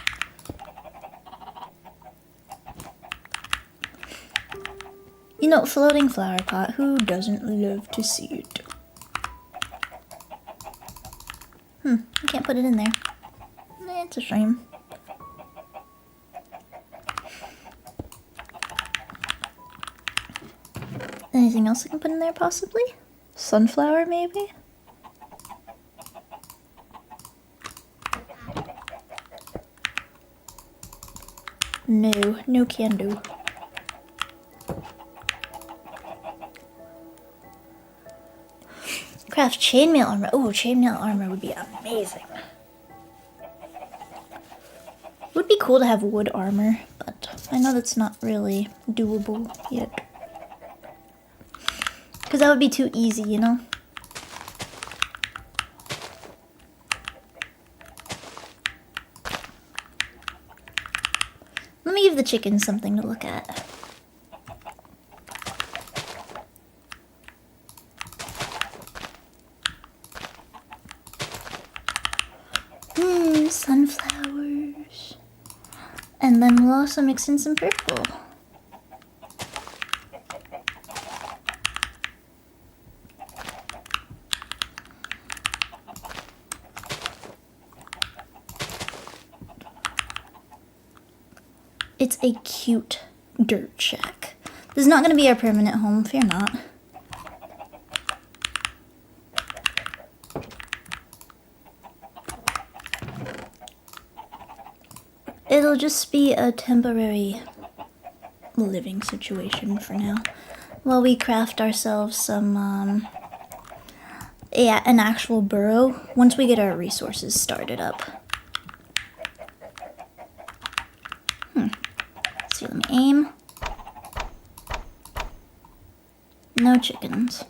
You know, floating flower pot, who doesn't love to see it? I can't put it in there. It's a shame. Anything else I can put in there, possibly? Sunflower, maybe? No, no can do. Craft chainmail armor. Oh, chainmail armor would be amazing. Would be cool to have wood armor, but I know that's not really doable yet. Because that would be too easy, you know? Let me give the chickens something to look at. Sunflowers. And then we'll also mix in some purple. It's a cute dirt shack. This is not going to be our permanent home, fear not. It'll just be a temporary living situation for now, while we craft ourselves some, yeah, an actual burrow once we get our resources started up. Let's see, let me aim. No chickens.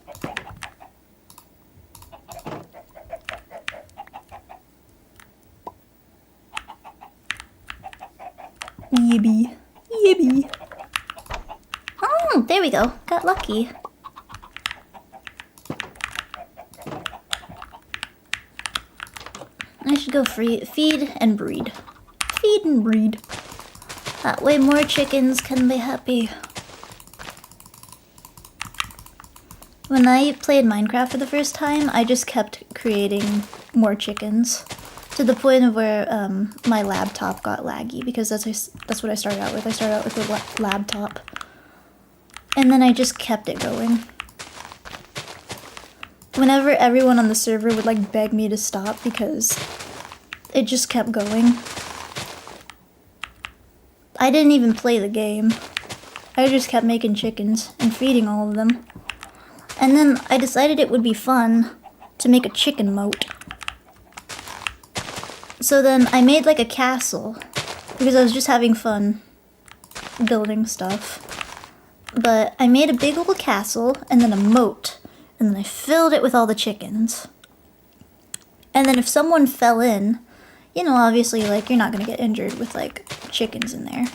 Yibby. Yibby. Oh, there we go. Got lucky. I should go feed and breed. Feed and breed. That way more chickens can be happy. When I played Minecraft for the first time, I just kept creating more chickens. To the point of where my laptop got laggy, because that's what I started out with. I started out with a laptop. And then I just kept it going. Whenever everyone on the server would like beg me to stop because it just kept going. I didn't even play the game. I just kept making chickens and feeding all of them. And then I decided it would be fun to make a chicken moat. So then I made like a castle, because I was just having fun building stuff. But I made a big old castle, and then a moat, and then I filled it with all the chickens. And then if someone fell in, you know, obviously like you're not gonna get injured with like chickens in there.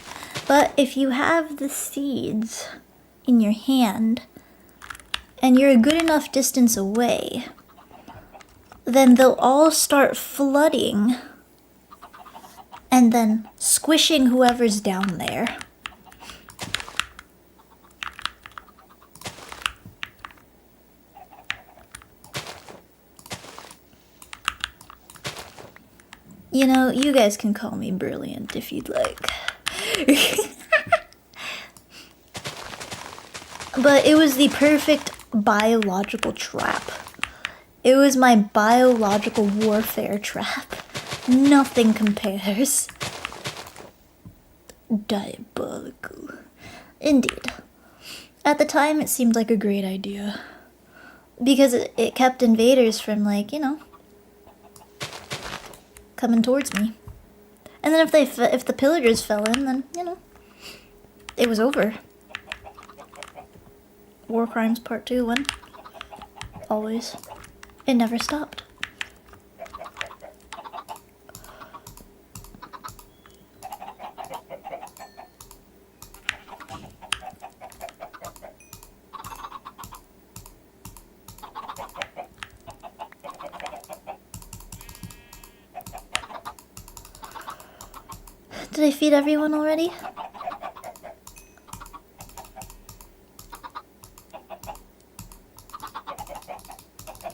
But if you have the seeds in your hand, and you're a good enough distance away, then they'll all start flooding and then squishing whoever's down there. You know, you guys can call me brilliant if you'd like. But it was the perfect biological trap. It was my biological warfare trap. Nothing compares. Diabolical. Indeed. At the time, it seemed like a great idea. Because it kept invaders from, like, you know, coming towards me. And then if the pillagers fell in, then, you know, it was over. War Crimes Part 2 won. Always. It never stopped. Did I feed everyone already?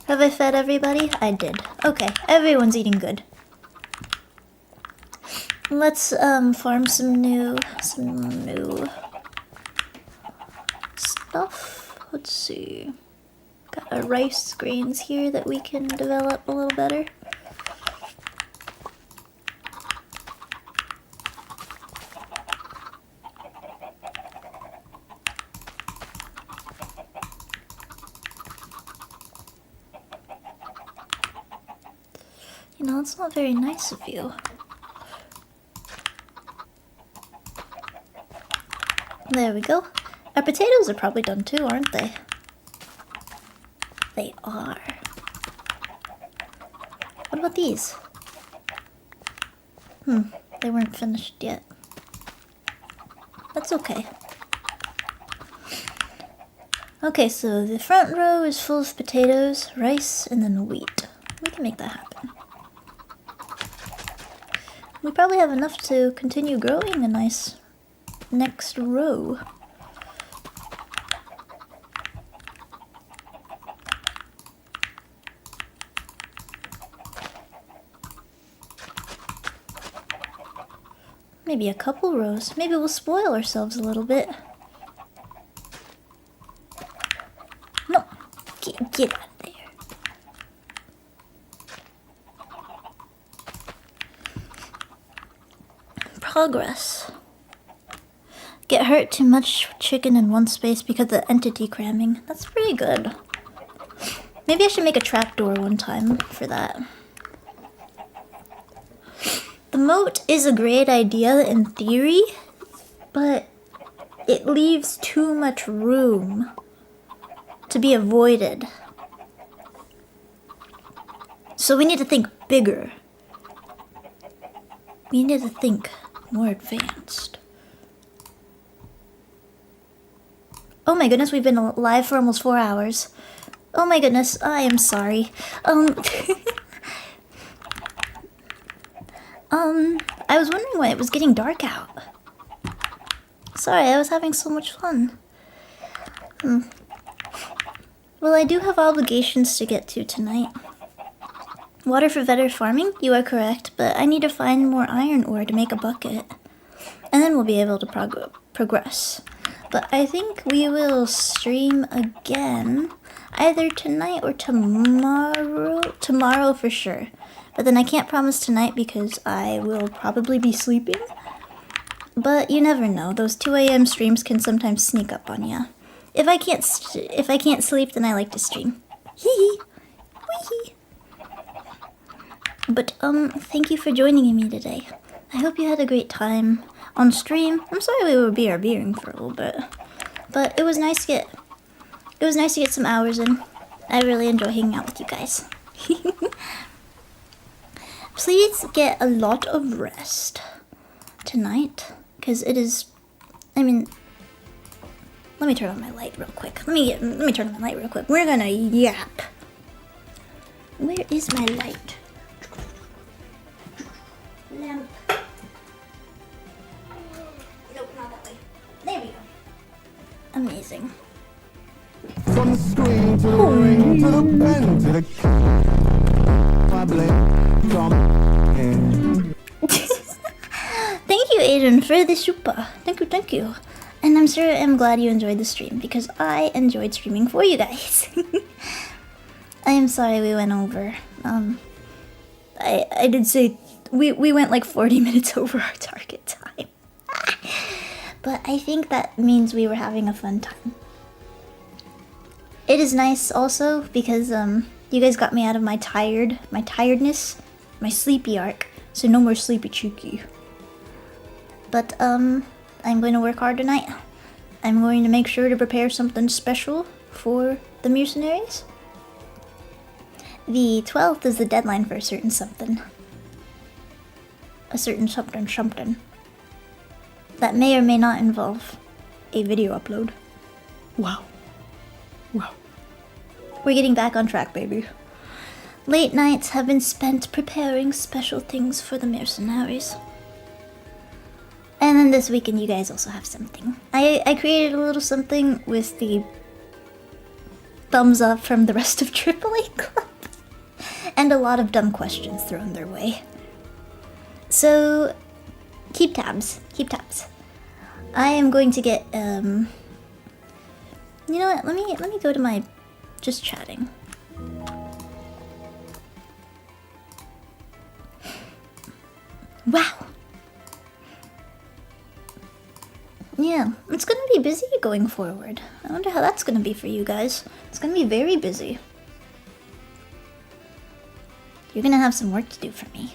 Have I fed everybody? I did. Okay, everyone's eating good. Let's farm some new stuff. Let's see. Got our rice grains here that we can develop a little better. You know, it's not very nice of you. There we go. Our potatoes are probably done too, aren't they? They are. What about these? They weren't finished yet. That's okay. Okay, so the front row is full of potatoes, rice, and then wheat. We can make that happen. We probably have enough to continue growing a nice next row. Maybe a couple rows. Maybe we'll spoil ourselves a little bit. No, get out of there. Progress. Get hurt too much chicken in one space because of the entity cramming. That's pretty good. Maybe I should make a trapdoor one time for that. The moat is a great idea in theory, but it leaves too much room to be avoided. So we need to think bigger. We need to think more advanced. Oh my goodness, we've been live for almost 4 hours. Oh my goodness, I am sorry. I was wondering why it was getting dark out. Sorry, I was having so much fun. Well, I do have obligations to get to tonight. Water for better farming? You are correct, but I need to find more iron ore to make a bucket. And then we'll be able to progress. But I think we will stream again either tonight or tomorrow. Tomorrow for sure. But then I can't promise tonight because I will probably be sleeping. But you never know. Those 2 a.m. streams can sometimes sneak up on you. If I can't sleep, then I like to stream. Hee hee. Wee hee. But thank you for joining me today. I hope you had a great time on stream. I'm sorry we were BRBing for a little bit, but it was nice to get some hours in. I really enjoy hanging out with you guys. Please get a lot of rest tonight, because it is. I mean, let me turn on my light real quick. Let me turn on my light real quick. We're gonna yap. Where is my light? Lamp. Nope, not that way. There we go. Amazing. From the screen to the ring to the pen to the Thank you, Aiden, for the super. Thank you. And I'm glad you enjoyed the stream because I enjoyed streaming for you guys. I am sorry we went over. I did say we went like 40 minutes over our target time. But I think that means we were having a fun time. It is nice also because you guys got me out of my tiredness, my sleepy arc, so no more sleepy cheeky. But I'm going to work hard tonight. I'm going to make sure to prepare something special for the mercenaries. The 12th is the deadline for a certain something. A certain something. That may or may not involve a video upload. Wow. We're getting back on track, baby. Late nights have been spent preparing special things for the mercenaries. And then this weekend you guys also have something. I created a little something with the thumbs up from the rest of AAA Club. And a lot of dumb questions thrown their way. So keep tabs. Keep tabs. I am going to get you know what, let me go to my just chatting. Wow. Yeah, it's gonna be busy going forward. I wonder how that's gonna be for you guys. It's gonna be very busy. You're gonna have some work to do for me.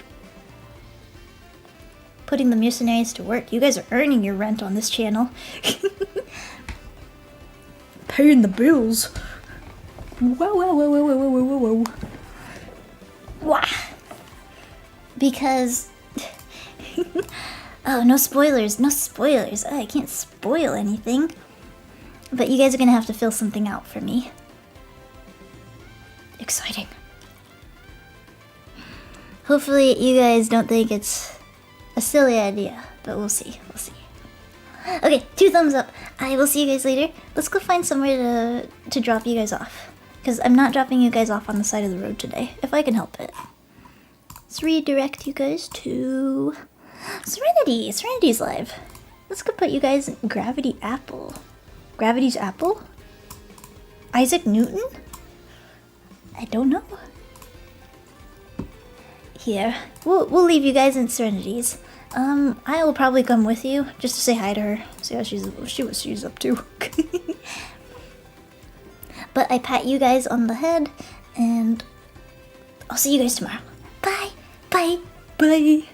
Putting the mercenaries to work. You guys are earning your rent on this channel. Paying the bills. Whoa, whoa, whoa, whoa, whoa, whoa, whoa, whoa. Wah. Because... oh, no spoilers, no spoilers. Oh, I can't spoil anything. But you guys are gonna have to fill something out for me. Exciting. Hopefully you guys don't think it's a silly idea, but we'll see, we'll see. Okay, 2 thumbs up. I will see you guys later. Let's go find somewhere to drop you guys off. Because I'm not dropping you guys off on the side of the road today, if I can help it. Let's redirect you guys to... Serenity! Serenity's live. Let's go put you guys in Gravity Apple. Gravity's Apple? Isaac Newton? I don't know. Here. We'll leave you guys in Serenity's. I will probably come with you just to say hi to her. See how she's up to. But I pat you guys on the head and I'll see you guys tomorrow. Bye. Bye. Bye.